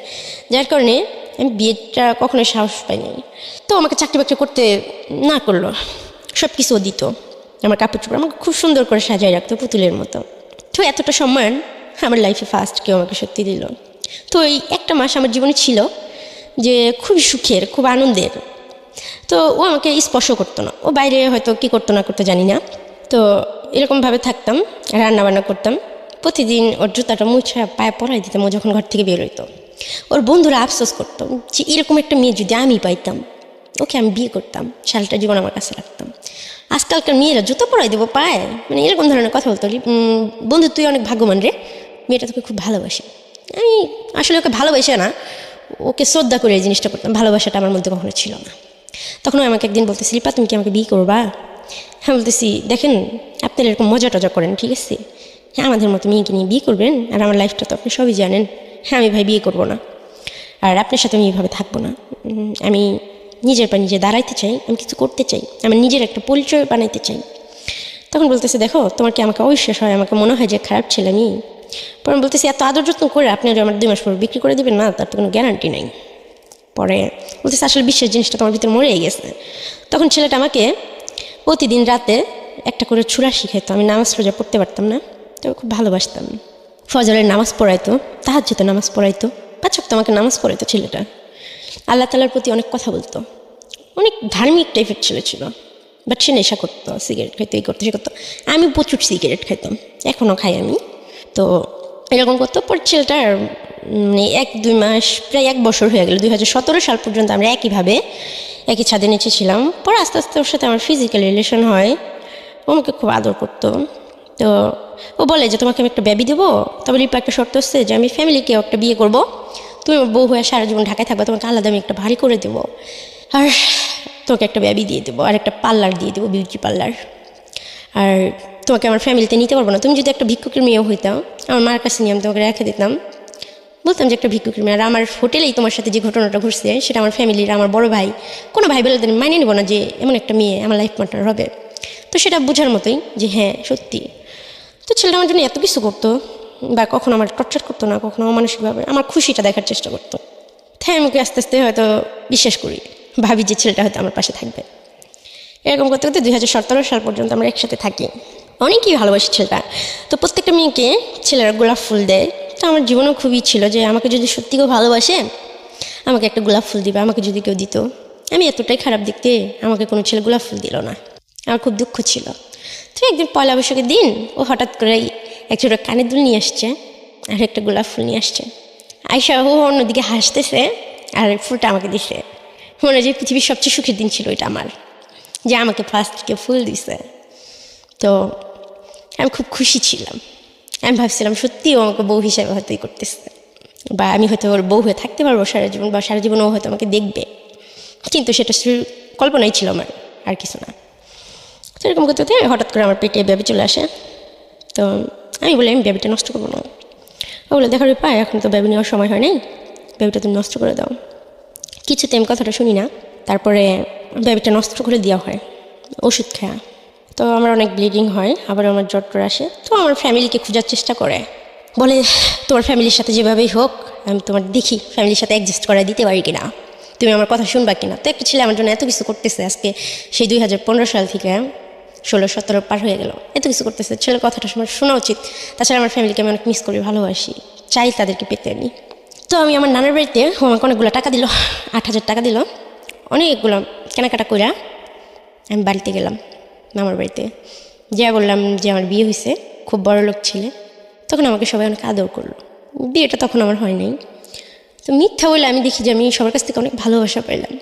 যার কারণে আমি বিয়েটা কখনোই সাহস পাইনি। তো আমাকে চাকরি বাকরি করতে না করলো, সব কিছু দিত, আমার কাপড় চোপড় আমাকে খুব সুন্দর করে সাজায় রাখতো পুতুলের মতো। তো এতটা সম্মান আমার লাইফে ফার্স্ট কেউ আমাকে সত্যি দিল। তো এই একটা মাস আমার জীবনে ছিল যে খুবই সুখের, খুব আনন্দের। তো ও আমাকে স্পর্শ করতো না, ও বাইরে হয়তো কী করতো না করতো জানি না। তো এরকমভাবে থাকতাম, রান্নাবান্না করতাম, প্রতিদিন ওর জুতাটা মুছা পায়ে পরাই দিতাম ও যখন ঘর থেকে বের হইতো। ওর বন্ধুরা আফসোস করতো যে এরকম একটা মেয়ে যদি আমি পাইতাম, ওকে আমি বিয়ে করতাম, সারাটা জীবন আমার কাছে রাখতাম। আজকালকার মেয়েরা জুতো পরাই দেবো পায়ে, মানে এরকম ধরনের কথা বলতো। বন্ধু তুই অনেক ভাগ্যবান রে, মেয়েটা তোকে খুব ভালোবাসে। আমি আসলে ওকে ভালোবাসে না, ওকে শ্রদ্ধা করে এই জিনিসটা করতাম, ভালোবাসাটা আমার মধ্যে কখনো ছিল না। তখন আমাকে একদিন বলতে, শিল্পা তুমি কি আমাকে বিয়ে করবা? হ্যাঁ বলতেছি, দেখেন আপনি এরকম মজা টজা করেন, ঠিক আছে, হ্যাঁ আমাদের মতো মেয়েকে নিয়ে বিয়ে করবেন, আর আমার লাইফটা তো আপনি সবই জানেন। হ্যাঁ আমি ভাই বিয়ে করবো না, আর আপনার সাথে আমি এইভাবে থাকবো না। আমি নিজের পা নিজে দাঁড়াইতে চাই, আমি কিছু করতে চাই, আমার নিজের একটা পরিচয় বানাইতে চাই। তখন বলতেছে, দেখো তোমার কি আমাকে অবিশ্বাস হয়, আমাকে মনে হয় যে খারাপ ছেলে আমি। পরে আমি বলতেছি, এত আদর যত্ন করে আপনি আমার 2 মাস পর বিক্রি করে দেবেন না, তার তো কোনো গ্যারান্টি নাই। পরে বলতেছে, আসলে বিশ্বাস জিনিসটা তোমার ভিতরে মরেই গেছে। তখন ছেলেটা আমাকে প্রতিদিন রাতে একটা করে ছুরা শিখাইতো, আমি নামাজ রোজা পড়তে পারতাম না, তবে খুব ভালোবাসতাম। ফজরের নামাজ পড়াইতো, তাহাজ্জুদের নামাজ পড়াইতো, 5 ওয়াক্ত আমাকে নামাজ পড়াইতো ছেলেটা। আল্লাহ তাআলার প্রতি অনেক কথা বলতো, অনেক ধার্মিক টাইপের ছেলে ছিল। বাট সে নেশা করতো, সিগারেট খাইতো, এই করতো সে করতো। আমি প্রচুর সিগারেট খাইতাম, এখনও খাই আমি। তো এরকম করতো। পরে ছেলেটার মানে 1-2 মাস, প্রায় 1 বছর হয়ে গেল, 2017 সাল পর্যন্ত আমরা একইভাবে একই ছাদে নিচে ছিলাম। পরে আস্তে আস্তে ওর সাথে আমার ফিজিক্যাল রিলেশন হয়, ও আমাকে খুব আদর করতো। তো ও বলে যে তোমাকে আমি একটা বেবি দেবো, তবে রিপা একটা শর্ত হচ্ছে যে আমি ফ্যামিলিকে একটা বিয়ে করবো, তুমি আমার বউ হয়ে সারা জীবন ঢাকায় থাকবে, তোমাকে আলাদা আমি একটা ভারী করে দেবো, আর তোমাকে একটা বেবি দিয়ে দেবো, আর একটা পার্লার দিয়ে দেবো, বিউটি পার্লার। আর তোমাকে আমার ফ্যামিলিতে নিতে পারবো না। তুমি যদি একটা ভিক্ষুকের মেয়েও হইতাম, আমার মার কাছে নিয়ে আমি তোমাকে রেখে দিতাম, বলতাম যে একটা ভিক্ষুকের মেয়ে। আর আমার হোটেলেই তোমার সাথে যে ঘটনাটা ঘটছে সেটা আমার ফ্যামিলির, আমার বড় ভাই, কোনো ভাই বলে আমি মানিয়ে নেবো না যে এমন একটা মেয়ে আমার লাইফ পার্টনার হবে। তো সেটা বোঝার মতোই যে হ্যাঁ সত্যি। তো ছেলেটা আমার জন্য এত কিছু করতো, বা কখনো আমার টর্চার করতো না, কখনো মানসিকভাবে আমার খুশিটা দেখার চেষ্টা করতো। তাই আমি ওকে আস্তে আস্তে হয়তো বিশ্বাস করি, ভাবি যে ছেলেটা হয়তো আমার পাশে থাকবে। এরকম করতে করতে 2017 সাল পর্যন্ত আমরা একসাথে থাকি। অনেকই ভালোবাসি ছেলেটা। তো প্রত্যেকটা মেয়েকে ছেলেরা গোলাপ ফুল দেয়। তো আমার জীবনেও খুবই ছিল যে আমাকে যদি সত্যি কেউ ভালোবাসে আমাকে একটা গোলাপ ফুল দিবে, আমাকে যদি কেউ দিত। আমি এতটাই খারাপ দেখতে, আমাকে কোনো ছেলে গোলাপ ফুল দিল না, আমার খুব দুঃখ ছিল। তো একদিন পয়লা বৈশাখের দিন ও হঠাৎ করেই একটা কানের দুল নিয়ে আসছে আর একটা গোলাপ ফুল নিয়ে আসছে। আয়সা ও অন্যদিকে হাসতেছে আর ফুলটা আমাকে দিছে। মনে হয় যে পৃথিবীর সবচেয়ে সুখের দিন ছিল এটা আমার, যে আমাকে ফার্স্টকে ফুল দিছে। তো আমি খুব খুশি ছিলাম। আমি ভাবছিলাম সত্যিই ও আমাকে বউ হিসাবে হয়তোই করতেছে, বা আমি হয়তো ওর বউ হয়ে থাকতে পারবো সারা জীবন, বা সারা জীবন ও হয়তো আমাকে দেখবে। কিন্তু সেটা কল্পনাই ছিল আমার, আর কিছু না। তো এরকম করতে করতে হঠাৎ করে আমার পেটে বেবি চলে আসে। তো আমি বলি আমি বেবিটা নষ্ট করবো না। ও বলে দেখো রে পায়, এখন তো বেবি নেওয়ার সময় হয় নাই, বেবিটা তুমি নষ্ট করে দাও। কিছুতে আমি কথাটা শুনি না। তারপরে বেবিটা নষ্ট করে দেওয়া হয় ওষুধ খাওয়া। তো আমার অনেক ব্লিডিং হয়, আবার আমার জ্বর আসে। তো আমার ফ্যামিলিকে খোঁজার চেষ্টা করে, বলে তোমার ফ্যামিলির সাথে যেভাবেই হোক আমি তোমার দেখি ফ্যামিলির সাথে অ্যাডজাস্ট করে দিতে পারি কিনা, তুমি আমার কথা শুনবা কিনা। তো একটা ছেলে আমার জন্য এত কিছু করতেছে, আজকে সেই 2015 সাল থেকে 16-17 পার হয়ে গেল, এত কিছু করতেছে। ছেলের কথাটা শোনা উচিত। তাছাড়া আমার ফ্যামিলিকে আমি অনেক মিস করি, ভালোবাসি, চাই তাদেরকে পেতে আমি। তো আমি আমার নানার বাড়িতে আমাকে অনেকগুলো টাকা দিল, 8,000 টাকা দিল, অনেকগুলো কেনাকাটা কইরা আমি বাড়িতে গেলাম, মামার বাড়িতে। যা বললাম যে আমার বিয়ে হয়েছে, খুব বড় লোক ছেলে। তখন আমাকে সবাই অনেক আদর করলো। বিয়েটা তখন আমার হয় নাই। তো মিথ্যা বলে আমি দেখি যে আমি সবার কাছ থেকে অনেক ভালোবাসা পেলাম।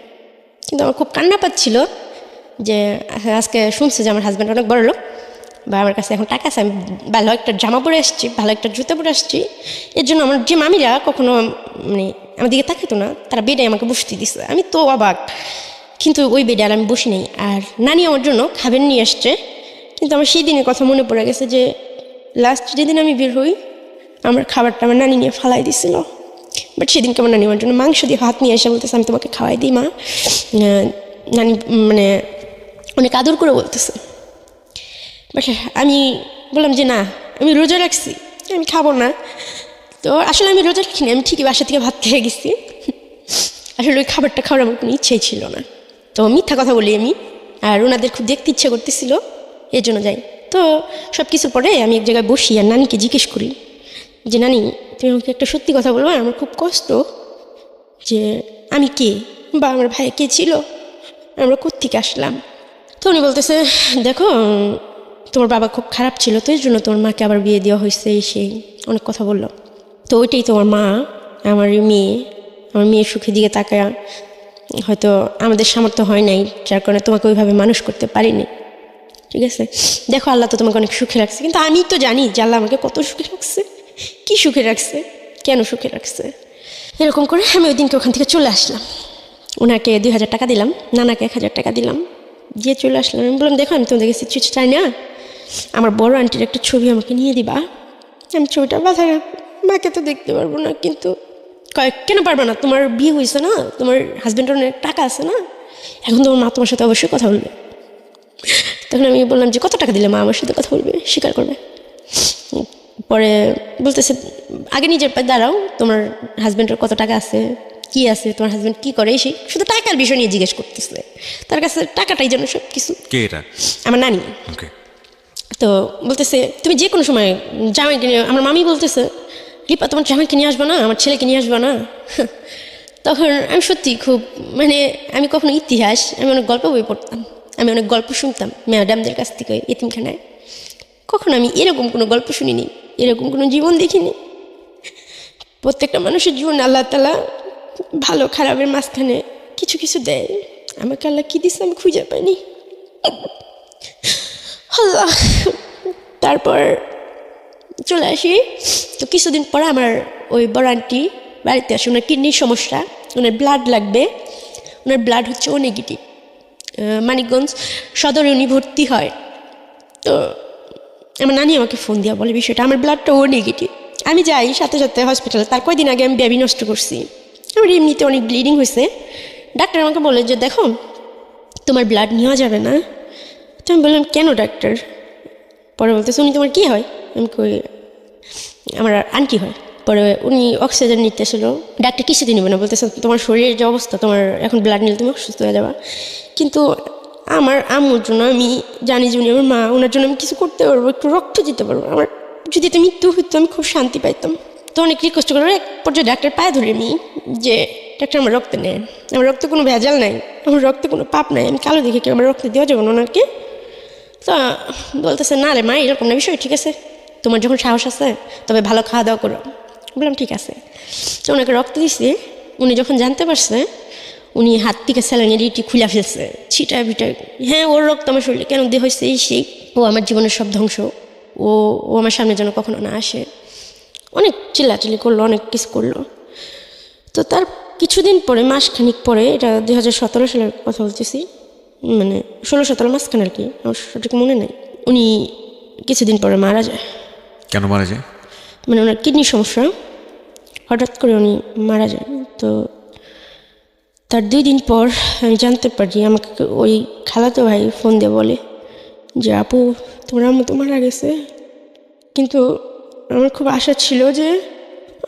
কিন্তু আমার খুব কান্না পাচ্ছিল যে আজকে শুনছে যে আমার হাজব্যান্ড অনেক বড় লোক, বা আমার কাছে এখন টাকা আছে, আমি ভালো একটা জামা পরে আসছি, ভালো একটা জুতো পরে আসছি। এর জন্য আমার যে মামিরা কখনো মানে আমার দিকে তাকাতো না, তারা বেডে আমাকে বসতে দিছে। আমি তো অবাক, কিন্তু ওই বেডে আর আমি বসি নাই। আর নানি আমার জন্য খাবার নিয়ে আসছে। কিন্তু আমার সেই দিনের কথা মনে পড়ে গেছে যে লাস্ট যেদিন আমি বের হই আমার খাবারটা আমার নানি নিয়ে ফালাই দিছিল। বাট সেদিনকে আমার নানি আমার জন্য মাংস দিয়ে হাত নিয়ে এসে বলতেছে আমি তোমাকে খাওয়াই দিই মা। নানি মানে অনেক আদর করে বলতেছে। বাট আমি বললাম যে না, আমি রোজা রাখছি, আমি খাবো না। তো আসলে আমি রোজা রাখিনি, আমি ঠিকই বাসা থেকে ভাত খেয়ে গেছি। আসলে ওই খাবারটা খাওয়ার আমার কোনো ইচ্ছেই ছিল না। তো মিথ্যা কথা বলি আমি, আর ওনাদের খুব দেখতে ইচ্ছে করতেছিল, এর জন্য যাই। তো সব কিছুর পরে আমি এক জায়গায় বসি আর নানিকে জিজ্ঞেস করি যে নানি তুমি আমাকে একটা সত্যি কথা বলবো, আমার খুব কষ্ট যে আমি কে, বা আমার ভাই কে ছিল, আমরা কোত্থেকে আসলাম। তো উনি বলতেছে দেখো তোমার বাবা খুব খারাপ ছিল, তো এর জন্য তোমার মাকে আবার বিয়ে দেওয়া হয়েছে, সেই অনেক কথা বললো। তো ওইটাই তোমার মা, আমার মেয়ের সুখের দিকে তাকায় হয়তো আমাদের সামর্থ্য হয় নাই, যার কারণে তোমাকে ওইভাবে মানুষ করতে পারিনি। ঠিক আছে, দেখো আল্লাহ তো তোমাকে অনেক সুখে রাখছে, কিন্তু আমি তো জানি যে আল্লাহ আমাকে কত সুখে রাখছে, কি সুখে রাখছে, কেন সুখে রাখছে। এরকম করে আমি ওই দিনকে ওখান থেকে চলে আসলাম। ওনাকে 2,000 টাকা দিলাম, নানাকে 1,000 টাকা দিলাম, দিয়ে চলে আসলাম। আমি বললাম দেখো আমি তোমাদের কাছে কিছু চাই না, আমার বড় আন্টির একটা ছবি আমাকে নিয়ে দিবা, আমি ছবিটা বাসায় মাকে তো দেখতে পারবো না। কিন্তু কেন পারবে না, তোমার বিয়ে হয়েছে না, তোমার হাজব্যান্ডের অনেক টাকা আছে না, এখন তোমার মা তোমার সাথে অবশ্যই কথা বলবে। তখন আমি বললাম যে কত টাকা দিলে মা আমার সাথে কথা বলবে, স্বীকার করবে। পরে বলতেছে আগে নিজের পায়ে দাঁড়াও, তোমার হাজব্যান্ডের কত টাকা আছে, কি আছে, তোমার হাজব্যান্ড কি করে, সেই শুধু টাকার বিষয় নিয়ে জিজ্ঞেস করতেছে। তার কাছে টাকাটাই যেন সব কিছু। কে এটা? আমার নানি। তো বলতেছে তুমি যে কোনো সময় জামাইকে নিয়ে, আমার মামি বলতেছে রিপা তোমার জামাইকে নিয়ে আসবো না, আমার ছেলেকে নিয়ে আসবো না। তখন আমি সত্যি খুব আমি কখনো ইতিহাস, আমি অনেক গল্প বই পড়তাম, আমি অনেক গল্প শুনতাম ম্যাডামদের কাছ থেকে এতিমখানায়। কখনো আমি এরকম কোনো গল্প শুনিনি, এরকম কোনো জীবন দেখিনি। প্রত্যেকটা মানুষের জীবনে আল্লাহ তাআলা ভালো খারাপের মাঝখানে কিছু কিছু দেয়। আমাকে আল্লাহ কী দিচ্ছে আমি খুঁজে পাইনি। আল্লাহ। তারপর চলে আসি। তো কিছুদিন পর আমার ওই বড় আন্টি বাড়িতে আসে, ওনার কিডনির সমস্যা, ওনার ব্লাড লাগবে, ওনার ব্লাড হচ্ছে ও নেগেটিভ। মানিকগঞ্জ সদরে উনি ভর্তি হয়। তো আমার নানি আমাকে ফোন দিয়া বলে বিষয়টা, আমার ব্লাডটা ও নেগেটিভ। আমি যাই সাথে সাথে হসপিটালে। তার কয়েকদিন আগে আমি বেবি নষ্ট করছি, আমার এমনিতে অনেক ব্লিডিং হয়েছে। ডাক্তার আমাকে বলে যে দেখো তোমার ব্লাড নেওয়া যাবে না। তো আমি বললাম কেন ডাক্তার? পরে বলতেছে উনি তোমার কী হয়? আমি কই আমার আন্টি হয়। পরে উনি অক্সিজেন নিতেছিল, ডাক্তার কিছুদিন নেবে না, বলতেছে তোমার শরীরের যে অবস্থা, তোমার এখন ব্লাড নিলে তুমি অসুস্থ হয়ে যাবা। কিন্তু আমার আম্মুর জন্য আমি জানি যে উনি আমার মা, ওনার জন্য আমি কিছু করতে পারবো, একটু রক্ত দিতে পারবো। আমার যদি এটা মৃত্যু হইতো আমি খুব শান্তি পাইতাম। তো অনেক রিকোয়েস্ট করে এক পর্যায়ে ডাক্তার পায়ে ধরে নিই যে ডাক্তার আমার রক্ত নেন, আমার রক্তে কোনো ভেজাল নাই, আমার রক্তে কোনো পাপ নাই, আমি কালো দেখে কি আমার রক্ত দেওয়া যাবে না ওনাকে? তো বলতেছে না রে মা, এরকম না বিষয়, ঠিক আছে তোমার যখন সাহস আছে তবে ভালো খাওয়া দাওয়া করো। বললাম ঠিক আছে। তো ওনাকে রক্ত দিছি। উনি যখন জানতে পারছে, উনি হাত থেকে স্যালাইনের ইটি খুলে ফেলছে, ছিটা বিটা। হ্যাঁ, ওর রক্ত আমার শরীরে কেন দিয়ে হয়েছে এই সেই, ও আমার জীবনের সব ধ্বংস, ও ও আমার সামনে যেন কখনো না আসে। অনেক চিল্লাচিল্লি করলো, অনেক কিছু করলো। তো তার কিছুদিন পরে, মাসখানিক পরে, এটা 2017 সালের কথা বলতেছি, মানে 16-17 মাসখান আর কি, আমার সঠিক মনে নেই, উনি কিছুদিন পরে মারা যায়। কেন মারা যায়? মানে ওনার কিডনির সমস্যা, হঠাৎ করে উনি মারা যায়। তো তার 2 দিন পর আমি জানতে পারি, আমাকে ওই খালাতো ভাই ফোন দিয়ে বলে যে আপু তোমার আম্মু তো মারা গেছে। কিন্তু আমার খুব আশা ছিল যে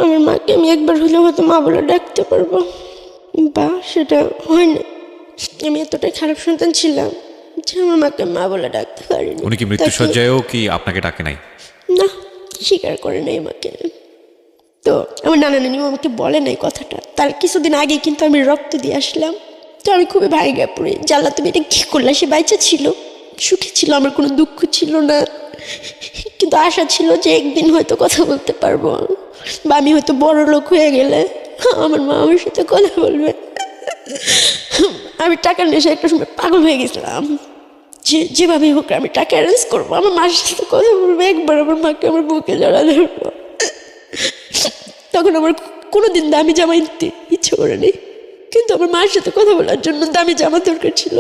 আমার মাকে আমি একবার হলেও হয়তো মা বলে ডাকতে পারবো, বা সেটা হয় না। আমি এতটাই খারাপ সন্তান ছিলাম যে আমার মাকে মা বলে ডাকতে পারিনি। উনি কি মৃত্যুসজ্জায়ও কি আপনাকে ডাকে নাই? না, স্বীকার করে নাই আমাকে। তো আমার নানা নানিও আমাকে বলে নাই কথাটা। তার কিছুদিন আগে কিন্তু আমি রক্ত দিয়ে আসলাম। তো আমি খুবই ভাইগা পড়ি, জানলা তুমি এটা কী করলা? সে বাইচা ছিল, সুখী ছিল, আমার কোনো দুঃখ ছিল না। কিন্তু আশা ছিল যে একদিন হয়তো কথা বলতে পারবো, বা আমি হয়তো বড় লোক হয়ে গেলে আমার মা আমার সাথে কথা বলবে। আমি টাকার নেশায় একটা সময় পাগল হয়ে গেছিলাম, যেভাবে হোক আমি টাকা অ্যারেঞ্জ করবো, আমার মার সাথে কথা বলবো, একবার আমার মাকে আমার বুকে জড়া ধরবো। তখন আমার কোনোদিন দামি জামা নিতে ইচ্ছে করে নেই, কিন্তু আমার মার সাথে কথা বলার জন্য দামি জামা দরকার ছিল,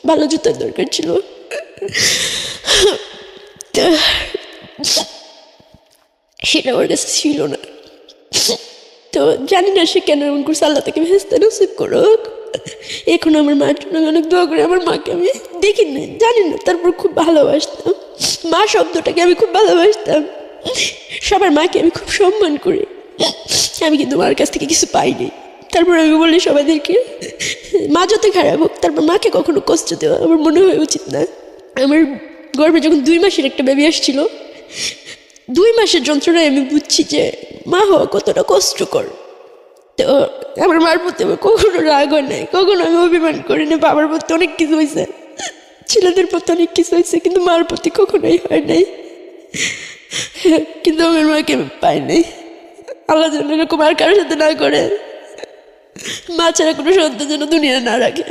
ভালো জুতার দরকার ছিল। সেটা ওর কাছে ছিল না। তো জানি না সে কেন এমন করছে, আল্লাহ তাকে ভেস্তে নসিব করুক। এখন আমার মার জন্য অনেক দোয়া করে। আমার মাকে আমি দেখিনি, জানি না, তারপর খুব ভালোবাসতাম। মা শব্দটাকে আমি খুব ভালোবাসতাম। সবার মাকে আমি খুব সম্মান করি। আমি কিন্তু মার কাছ থেকে কিছু পাইনি। তারপর আমি বলি সবাইদেরকে, মা যত খারাপ হোক তারপর মাকে কখনো কষ্ট দেওয়া আমার মনে হয় উচিত না। আমার গর্ভে যখন 2 মাসের একটা বেবি আসছিল, 2 মাসের যন্ত্রণায় আমি বুঝছি যে মা হওয়া কতটা কষ্টকর। তো আমার মার প্রতি আমার কখনো রাগ হয় নাই, কখনো আমি অভিমান করিনি। বাবার প্রতি অনেক কিছু হয়েছে, ছেলেদের প্রতি অনেক কিছু হয়েছে, কিন্তু মার প্রতি কখনোই হয় নাই। কিন্তু আমার মাকে আমি পাই নাই। আল্লাহ যেন এরকম আর কারোর সাথে না করে, মা ছাড়া কোনো সন্তান যেন দুনিয়া না রাখে।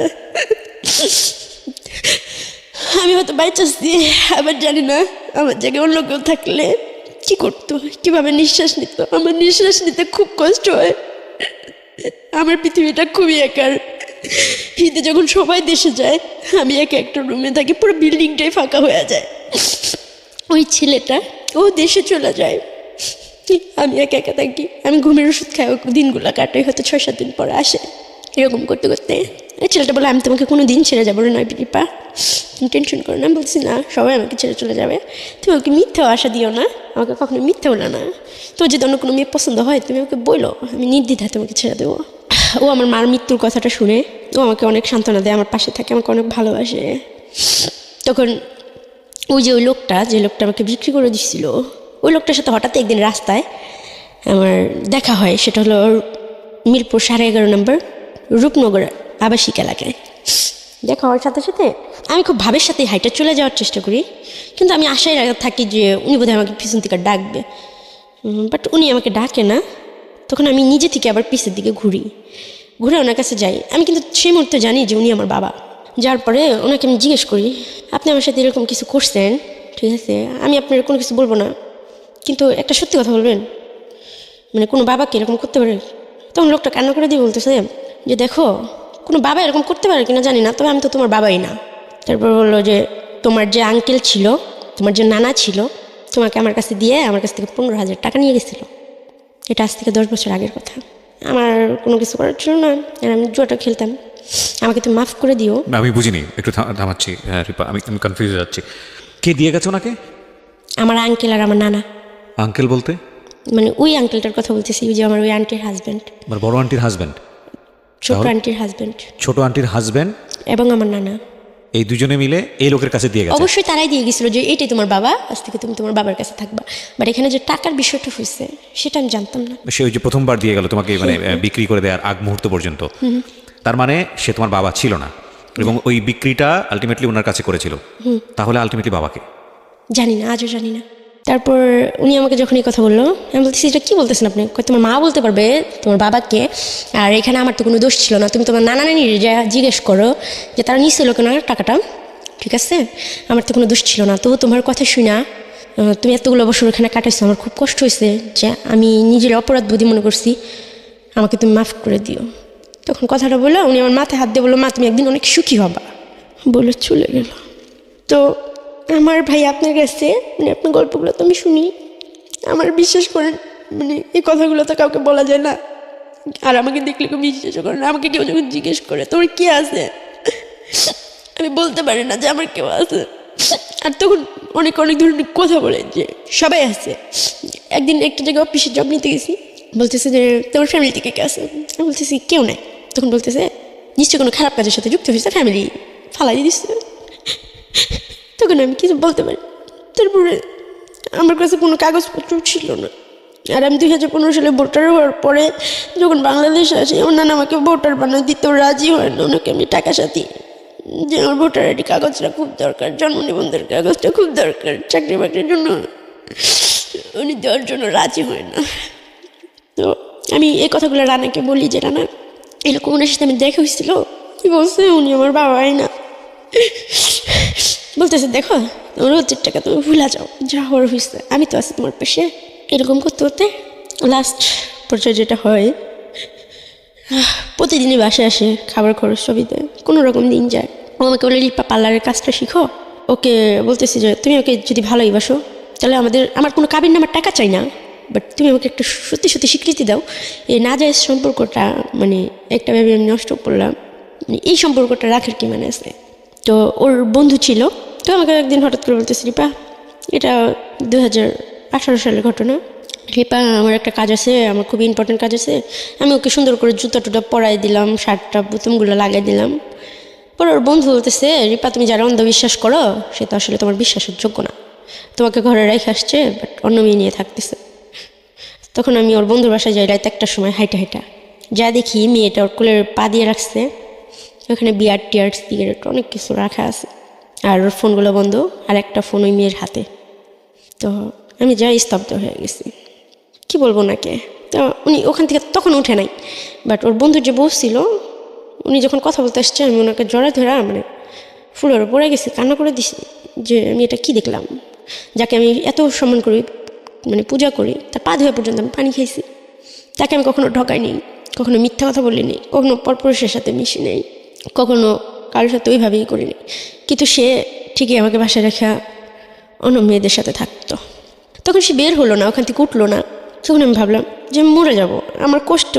আমি হয়তো বাইচান্স দিয়ে, আবার জানি না আমার জায়গায় অন্য কেউ থাকলে কি করতো, কিভাবে নিঃশ্বাস নিত। আমার নিঃশ্বাস নিতে খুব কষ্ট হয়। আমার পৃথিবীটা খুবই একার। ঈদে যখন সবাই দেশে যায়, আমি একা একটা রুমে থাকি, পুরো বিল্ডিংটাই ফাঁকা হয়ে যায়। ওই ছেলেটা ও দেশে চলে যায়, আমি একা একা থাকি। আমি ঘুমের ওষুধ খাই, দিনগুলো কাটাই, হয়তো 6-7 দিন পরে আসে। এরকম করতে করতে এই ছেলেটা বলে আমি তোমাকে কোনো দিন ছেড়ে যাবো না বিপা, তুমি টেনশন করো না। বলছি না, সবাই আমাকে ছেড়ে চলে যাবে, তুমি ওকে মিথ্যাও আশা দিও না, আমাকে কখনো মিথ্যা বলো না। তোমার যদি অন্য কোনো মেয়ে পছন্দ হয় তুমি ওকে বলো, আমি নির্দ্বিধায় তোমাকে ছেড়ে দেবো। ও আমার মার মৃত্যুর কথাটা শুনে ও আমাকে অনেক সান্ত্বনা দেয়, আমার পাশে থাকে, আমাকে অনেক ভালোবাসে। তখন ওই যে ওই লোকটা, যে লোকটা আমাকে বিক্রি করে দিচ্ছিল, ওই লোকটার সাথে হঠাৎ একদিন রাস্তায় আমার দেখা হয়। সেটা হলো মিরপুর 11.5 নম্বর রূপনগর আবাসিক এলাকায়। দেখা হওয়ার সাথে সাথে আমি খুব ভাবের সাথে হাইটে চলে যাওয়ার চেষ্টা করি, কিন্তু আমি আশায় থাকি যে উনি বোধহয় আমাকে পিছন থেকে ডাকবে, বাট উনি আমাকে ডাকে না। তখন আমি নিজে থেকে আবার পিছের দিকে ঘুরে ওনার কাছে যাই। আমি কিন্তু সেই মুহূর্তে জানি যে উনি আমার বাবা। যার পরে ওনাকে আমি জিজ্ঞেস করি, আপনি আমার সাথে এরকম কিছু করছেন, ঠিক আছে, আমি আপনার কোনো কিছু বলবো না, কিন্তু একটা সত্যি কথা বলবেন। মানে কোনো বাবাকে এরকম করতে পারে? তখন লোকটা কান্না করে দিয়ে বলতেছে যে দেখো, কোনো বাবা এরকম করতে পারে কিনা জানি না, তবে আমি তো তোমার বাবাই না। তারপর বললো যে তোমার যে আঙ্কেল ছিল, তোমার যে নানা ছিল, তোমাকে আমার কাছে দিয়ে আমার কাছ থেকে 15,000 টাকা নিয়ে গেছিল। এটা আজ থেকে 10 বছর আগের কথা। আমার কোনো কিছু করার ছিল না, আর আমি জুয়াটা খেলতাম। আমাকে তুমি মাফ করে দিও। আমি বুঝিনি, একটু থামাচ্ছি। হ্যাঁ রিপা, আমি কনফিউজ হয়ে যাচ্ছি। কে দিয়ে গেছে ওনাকে? আমার আঙ্কেল আর আমার নানা। আঙ্কেল বলতে? মানে ওই আঙ্কেলটার কথা বলতেছি, ওই যে আমার ওই আন্টির হাজব্যান্ড, আমার বড় আন্টির হাজব্যান্ড, ছোট আন্টির হাজব্যান্ড, ছোট আন্টির হাজব্যান্ড এবং আমার নানা। এই দুজনে মিলে এই লোকের কাছে দিয়ে গেছে? অবশ্যই তারাই দিয়ে গেছিল যে এইটাই তোমার বাবা, আজ থেকে তুমি তোমার বাবার কাছে থাকবা। বাট এখানে যে টাকার বিষয়টা হয়েছে সেটা আমি জানতাম না। সে ওই যে প্রথমবার দিয়ে গেল তোমাকে, মানে বিক্রি করে দেওয়ার আগ মুহূর্ত পর্যন্ত। তার মানে সে তোমার বাবা ছিল না, এবং ওই বিক্রিটা আলটিমেটলি ওনার কাছে করেছিল। তাহলে আলটিমেটলি বাবাকে? জানি না, আজও জানি না। তারপর উনি আমাকে যখন এই কথা বললো, আমি বলতেছি এটা কী বলতেছেন আপনি? তোমার মা বলতে পারবে তোমার বাবাকে, আর এখানে আমার তো কোনো দোষ ছিল না। তুমি তোমার নানা নানির যা জিজ্ঞেস করো যে তারা নিচ্ছিল কেন টাকাটা, ঠিক আছে? আমার তো কোনো দোষ ছিল না। তবু তোমার কথা শুনা তুমি এতগুলো বছর এখানে কাটাইছো, আমার খুব কষ্ট হয়েছে, যে আমি নিজের অপরাধ বোধই মনে করছি, আমাকে তুমি মাফ করে দিও। তখন কথাটা বললো, উনি আমার মাথায় হাত দিয়ে বললো, মা তুমি একদিন অনেক সুখী হবা, বলে চলে গেল। তো আমার ভাই আপনার কাছে, মানে আপনার গল্পগুলো তো আমি শুনি, আমার বিশ্বাস করেন, মানে এই কথাগুলো তো কাউকে বলা যায় না। আর আমাকে দেখলে কেউ বিশ্বাস করে না। আমাকে কেউ যখন জিজ্ঞেস করে তোমার কে আছে, আমি বলতে পারি না যে আমার কেউ আছে। আর তখন অনেক অনেক ধরনের কথা বলে যে সবাই আছে। একদিন একটা জায়গায় অফিসে জব নিতে গেছি, বলতেছে যে তোমার ফ্যামিলি থেকে কে আছে? আমি বলতেছি কেউ নাই। তখন বলতেছে নিশ্চয়ই কোনো খারাপ কাজের সাথে যুক্ত হয়েছে, ফ্যামিলি ফালাই দিচ্ছে। তখন আমি কিছু বলতে পারি। তারপরে আমার কাছে কোনো কাগজপত্র ছিল না। আর আমি 2015 সালে ভোটার হওয়ার পরে যখন বাংলাদেশে আসি, আমার নানা আমাকে ভোটার বানাতে দিতেও রাজি হয় না। ওনাকে আমি টাকা সাথে যে আমার ভোটার আইডি কাগজটা খুব দরকার, জন্ম নিবন্ধনের কাগজটা খুব দরকার চাকরি বাকরির জন্য, উনি দেওয়ার জন্য রাজি হয় না। তো আমি এই কথাগুলো রানাকে বলি যে রানা এরকম ওনার সাথে আমি দেখা হয়েছিল। কি বলছে, উনি আমার বাবাই না। বলতেছে দেখো তোমার 1,000 টাকা তুমি ভুলা যাও, যা হওয়ার হয়েছে, আমি তো আছি তোমার পাশে। এরকম করতে করতে লাস্ট পর্যায়ে যেটা হয়, প্রতিদিনই বাসায় আসে, খাবার খরচ সবই দেয়, কোনো রকম দিন যায়। ও আমাকে বলে রিপা পার্লারের কাজটা শিখো। ওকে বলতেছি যে তুমি ওকে যদি ভালোই বাসো তাহলে আমার কোনো কাবির নামার টাকা চাই না, বাট তুমি আমাকে একটা সত্যি সত্যি স্বীকৃতি দাও। এই না যায় সম্পর্কটা মানে একটা ভেবে আমি নষ্ট করলাম, মানে এই সম্পর্কটা রাখার কি মানে আছে? তো ওর বন্ধু ছিল, তো আমাকে একদিন হঠাৎ করে বলতেছে রিপা, এটা 2018 সালের ঘটনা, রিপা আমার একটা কাজ আছে, আমার খুব ইম্পর্টেন্ট কাজ আছে। আমি ওকে সুন্দর করে জুতা টুটা পরাই দিলাম, শার্টটা বোতামগুলো লাগিয়ে দিলাম। পরে ওর বন্ধু বলতেছে রিপা তুমি যারা অন্ধবিশ্বাস করো সে তো আসলে তোমার বিশ্বাসের যোগ্য না, তোমাকে ঘরে রেখে আসছে বাট অন্য মেয়ে নিয়ে থাকতেছে। তখন আমি ওর বন্ধুর বাসায় যাই রাত 1টার সময়, হাইটা যা দেখি মেয়েটা ওর কোলের পা দিয়ে রাখছে, ওখানে বিয়ার টিয়ার সিগারেট অনেক কিছু রাখা আছে, আর ওর ফোনগুলো বন্ধ, আর একটা ফোন ওই মেয়ের হাতে। তো আমি যাই স্তব্ধ হয়ে গেছি, কি বলবো নাকে। তো উনি ওখান থেকে তখন উঠে নাই, বাট ওর বন্ধুর যে বউ ছিল উনি যখন কথা বলতে আসছে আমি ওনাকে জড়া ধরা মানে ফুলের পড়ে গেছি, কান্না করে দিছি যে আমি এটা কি দেখলাম, যাকে আমি এত সম্মান করি, মানে পূজা করি, তার পা ধোয়া পর্যন্ত আমি পানি খাইছি, তাকে আমি কখনো ঠকাইনি, কখনো মিথ্যা কথা বলিনি, কখনো পরপুরুষের সাথে মিশি নেই, কখনো কারোর সাথে ওইভাবেই করিনি। কিন্তু সে ঠিকই আমাকে বাসায় রেখা অন্য মেয়েদের সাথে থাকতো। তখন সে বের হলো না, ওখান থেকে উঠলো না। তখন আমি ভাবলাম যে আমি মরে যাব, আমার কষ্ট,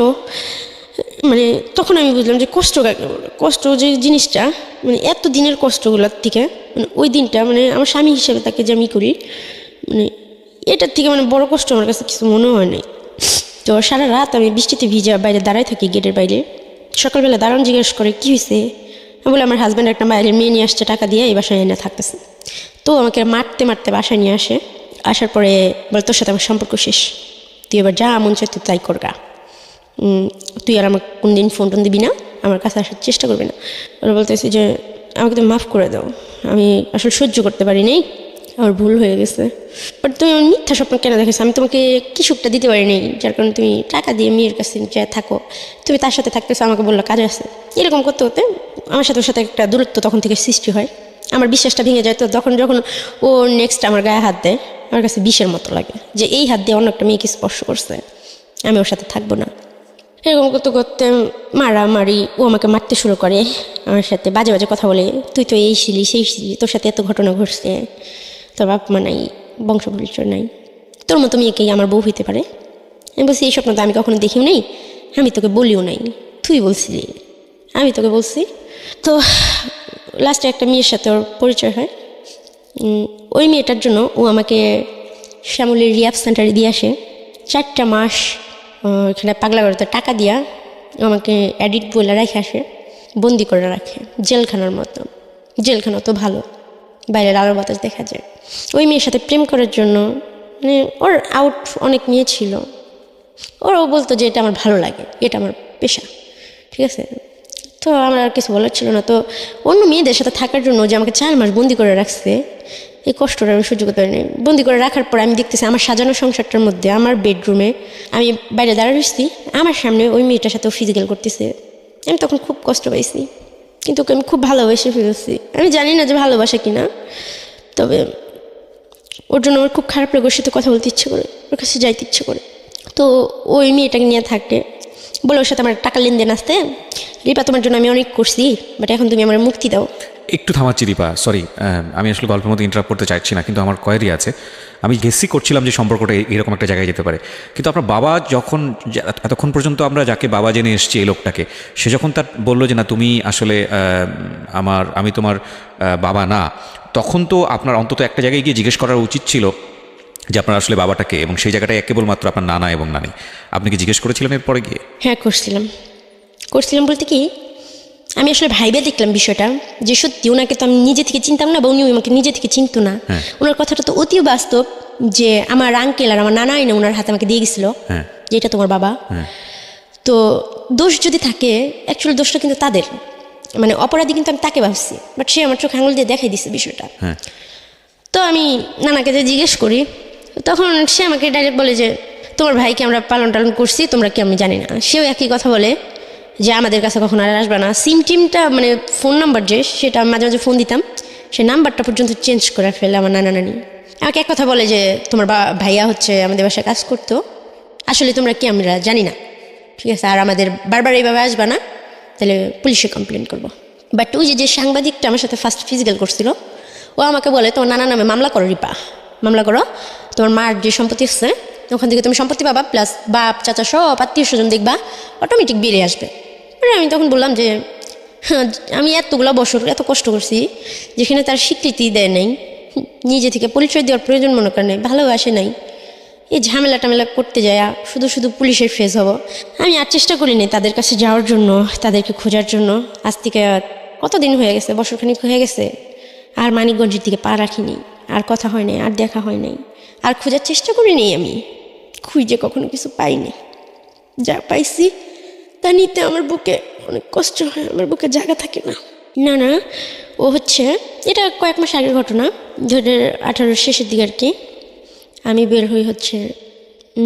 মানে তখন আমি বুঝলাম যে কষ্ট কাকে বলে। কষ্ট যে জিনিসটা, মানে এত দিনের কষ্টগুলোর থেকে মানে ওই দিনটা, মানে আমার স্বামী হিসেবে তাকে যে আমি করি, মানে এটার থেকে মানে বড় কষ্ট আমার কাছে কিছু মনে হয় নাই। তো সারা রাত আমি বৃষ্টিতে ভিজা বাইরে দাঁড়ায় থাকি গেটের বাইরে। সকালবেলা দাঁড়ান জিজ্ঞেস করে কী হয়েছে, আমি বলে আমার হাজব্যান্ড একটা বাইরের মেয়ে নিয়ে আসছে টাকা দিয়ে, এই বাসায় এনে থাকতেছে। তো আমাকে মারতে মারতে বাসায় নিয়ে আসে, আসার পরে বলে তোর সাথে আমার সম্পর্ক শেষ, তুই এবার যা মন চাই তুই তাই করগা, তুই আর আমাকে কোনদিন ফোন টোন দিবি না, আমার কাছে আসার চেষ্টা করবি না। ওরা বলতেছি যে আমাকে তুমি মাফ করে দাও, আমি আসলে সহ্য করতে পারি নাই, আমার ভুল হয়ে গেছে। বাট তুমি আমার মিথ্যা স্বপ্ন কেন দেখেছো, আমি তোমাকে কি সুখটা দিতে পারি নাই, যার কারণে তুমি টাকা দিয়ে মেয়ের কাছে যা থাকো, তুমি তার সাথে থাকতেছো, আমাকে বললো কাজে আছে। এরকম করতে করতে আমার সাথে ওর সাথে একটা দূরত্ব তখন থেকে সৃষ্টি হয়, আমার বিশ্বাসটা ভেঙে যায়। তো তখন যখন ও নেক্সট আমার গায়ে হাত দেয়, আমার কাছে বিষের মতো লাগে যে এই হাত দিয়ে অন্য একটা মেয়েকে স্পর্শ করছে, আমি ওর সাথে থাকবো না। এরকম করতে করতে মারামারি, ও আমাকে মারতে শুরু করে, আমার সাথে বাজে বাজে কথা বলে, তুই তো এই ছিলি সেই ছিলি, তোর সাথে এত ঘটনা ঘটছে, তোর বাপ মা নাই, বংশ পরিচয় নাই, তোর মতো মেয়েকেই আমার বউ হইতে পারে। আমি বলছি এই স্বপ্ন তো আমি কখনো দেখিও নাই, আমি তোকে বলিও নাই, তুই বলছিলি, আমি তোকে বলছি। তো লাস্টে একটা মেয়ের সাথে ওর পরিচয় হয়। ওই মেয়েটার জন্য ও আমাকে শ্যামলীর রিহ্যাব সেন্টারে দিয়ে আসে। 4টা মাস এখানে পাগলা করতে টাকা দিয়া আমাকে অ্যাডিক্ট বলে রেখে আসে, বন্দি করে রাখে জেলখানার মতো। জেলখানা তো ভালো, বাইরের আলো বাতাস দেখা যায়। ওই মেয়ের সাথে প্রেম করার জন্য মানে ওর আউট অনেক মেয়ে ছিল, ওরাও বলতো যে এটা আমার ভালো লাগে, এটা আমার পেশা, ঠিক আছে। তো আমার আর কিছু বলার ছিল না। তো অন্য মেয়েদের সাথে থাকার জন্য যে আমাকে 4 মাস বন্দি করে রাখছে, এই কষ্টটা আমি সহ্য করতে পারিনি। বন্দি করে রাখার পর আমি দেখতেছি আমার সাজানো সংসারটার মধ্যে, আমার বেডরুমে আমি বাইরে দাঁড়িয়ে রয়েছি, আমার সামনে ওই মেয়েটার সাথেও ফিজিক্যাল করতেছে। আমি তখন খুব কষ্ট পাইছি, কিন্তু ওকে আমি খুব ভালোবেসে ফেলছি। আমি জানি না যে ভালোবাসা কিনা, তবে ওর জন্য আমার খুব খারাপ লাগে, ওর সাথে কথা বলতে ইচ্ছে করে, ওর কাছে যাইতে ইচ্ছে করে। তো ওই মেয়েটাকে নিয়ে থাকে বলে ওর সাথে আমার টাকা লেনদেন আসতে, রিপা তোমার জন্য আমি অনেক করছি, বাট এখন তুমি আমার মুক্তি দাও। একটু থামাচ্ছি দীপা, সরি, আমি আসলে গল্পের মধ্যে ইন্টারাপ্ট করতে চাইছি না, কিন্তু আমার কোয়েরি আছে। আমি গেসই করছিলাম যে সম্পর্কটা এরকম একটা জায়গায় যেতে পারে, কিন্তু আপনার বাবা যখন এতক্ষণ পর্যন্ত আমরা যাকে বাবা জেনে এসছি এই লোকটাকে, সে যখন তার বললো যে না তুমি আসলে আমি তোমার বাবা না, তখন তো আপনার অন্তত একটা জায়গায় গিয়ে জিজ্ঞেস করা উচিত ছিল যে আপনার আসলে বাবাটাকে, এবং সেই জায়গাটায় কেবলমাত্র আপনার নানা এবং নানি। আপনি কি জিজ্ঞেস করেছিলেন এরপরে গিয়ে? হ্যাঁ করছিলাম বলতে কি, আমি আসলে ভাইবে দেখলাম বিষয়টা যে সত্যি ওনাকে তো আমি নিজে থেকে চিনতাম না, বা উনি আমাকে নিজে থেকে চিনতো না। ওনার কথাটা তো অতি বাস্তব, যে আমার আঙ্কেল আর আমার নানা আইনা ওনার হাতে আমাকে দিয়ে গেছিল যে এটা তোমার বাবা। তো দোষ যদি থাকে, অ্যাকচুয়ালি দোষটা কিন্তু তাদের, মানে অপরাধী কিন্তু আমি তাকে ভাবছি, বাট সে আমার চোখে আঙুল দিয়ে দেখাই দিচ্ছে বিষয়টা। তো আমি নানাকে যে জিজ্ঞেস করি, তখন সে আমাকে ডাইরেক্ট বলে যে তোমার ভাইকে আমরা পালন টালন করছি, তোমরা কি আমি জানি না। সেও একই কথা বলে যে আমাদের কাছে কখনো আর আসবে না। সিম টিমটা মানে ফোন নাম্বার যে, সেটা মাঝে মাঝে ফোন দিতাম, সে নাম্বারটা পর্যন্ত চেঞ্জ করে ফেলে আমার নানা নানি। আমাকে এক কথা বলে যে তোমার ভাইয়া হচ্ছে আমাদের বাসায় কাজ করতো, আসলে তোমরা কি আমরা জানি না, ঠিক আছে, আর আমাদের বারবার এইভাবে আসবে না, তাহলে পুলিশে কমপ্লেন করবো। বাট ওই যে সাংবাদিকটা আমার সাথে ফার্স্ট ফিজিক্যাল করছিল, ও আমাকে বলে তোমার নানা নামে মামলা করো রিপা, মামলা করো, তোমার মার যে সম্পত্তি আছে ওখান থেকে তুমি সম্পত্তি পাবা, প্লাস বাপ চাচা সব আত্মীয় স্বজন দেখবা, অটোমেটিক বেরিয়ে আসবে। আমি তখন বললাম যে আমি এতগুলো বছর এত কষ্ট করছি, যেখানে তার স্বীকৃতি দেয় নাই, নিজে থেকে পরিচয় দেওয়ার প্রয়োজন মনে করে নাই, ভালোবাসে নাই, এই ঝামেলা টামেলা করতে যায় শুধু শুধু পুলিশের ফেস হব। আমি আর চেষ্টা করিনি তাদের কাছে যাওয়ার জন্য, তাদেরকে খোঁজার জন্য। আজ থেকে কতদিন হয়ে গেছে, বছরখানিক হয়ে গেছে, আর মানিকগঞ্জের দিকে পা রাখিনি, আর কথা হয় নাই, আর দেখা হয় নাই, আর খোঁজার চেষ্টা করিনি। আমি খুঁজে কখনো কিছু পাইনি, যা পাইছি তা নিতে আমার বুকে অনেক কষ্ট হয়, আমার বুকে জায়গা থাকে না। না ও হচ্ছে, এটা কয়েক মাস আগের ঘটনা, 2018 শেষের দিকে আর কি। আমি বের হই হচ্ছে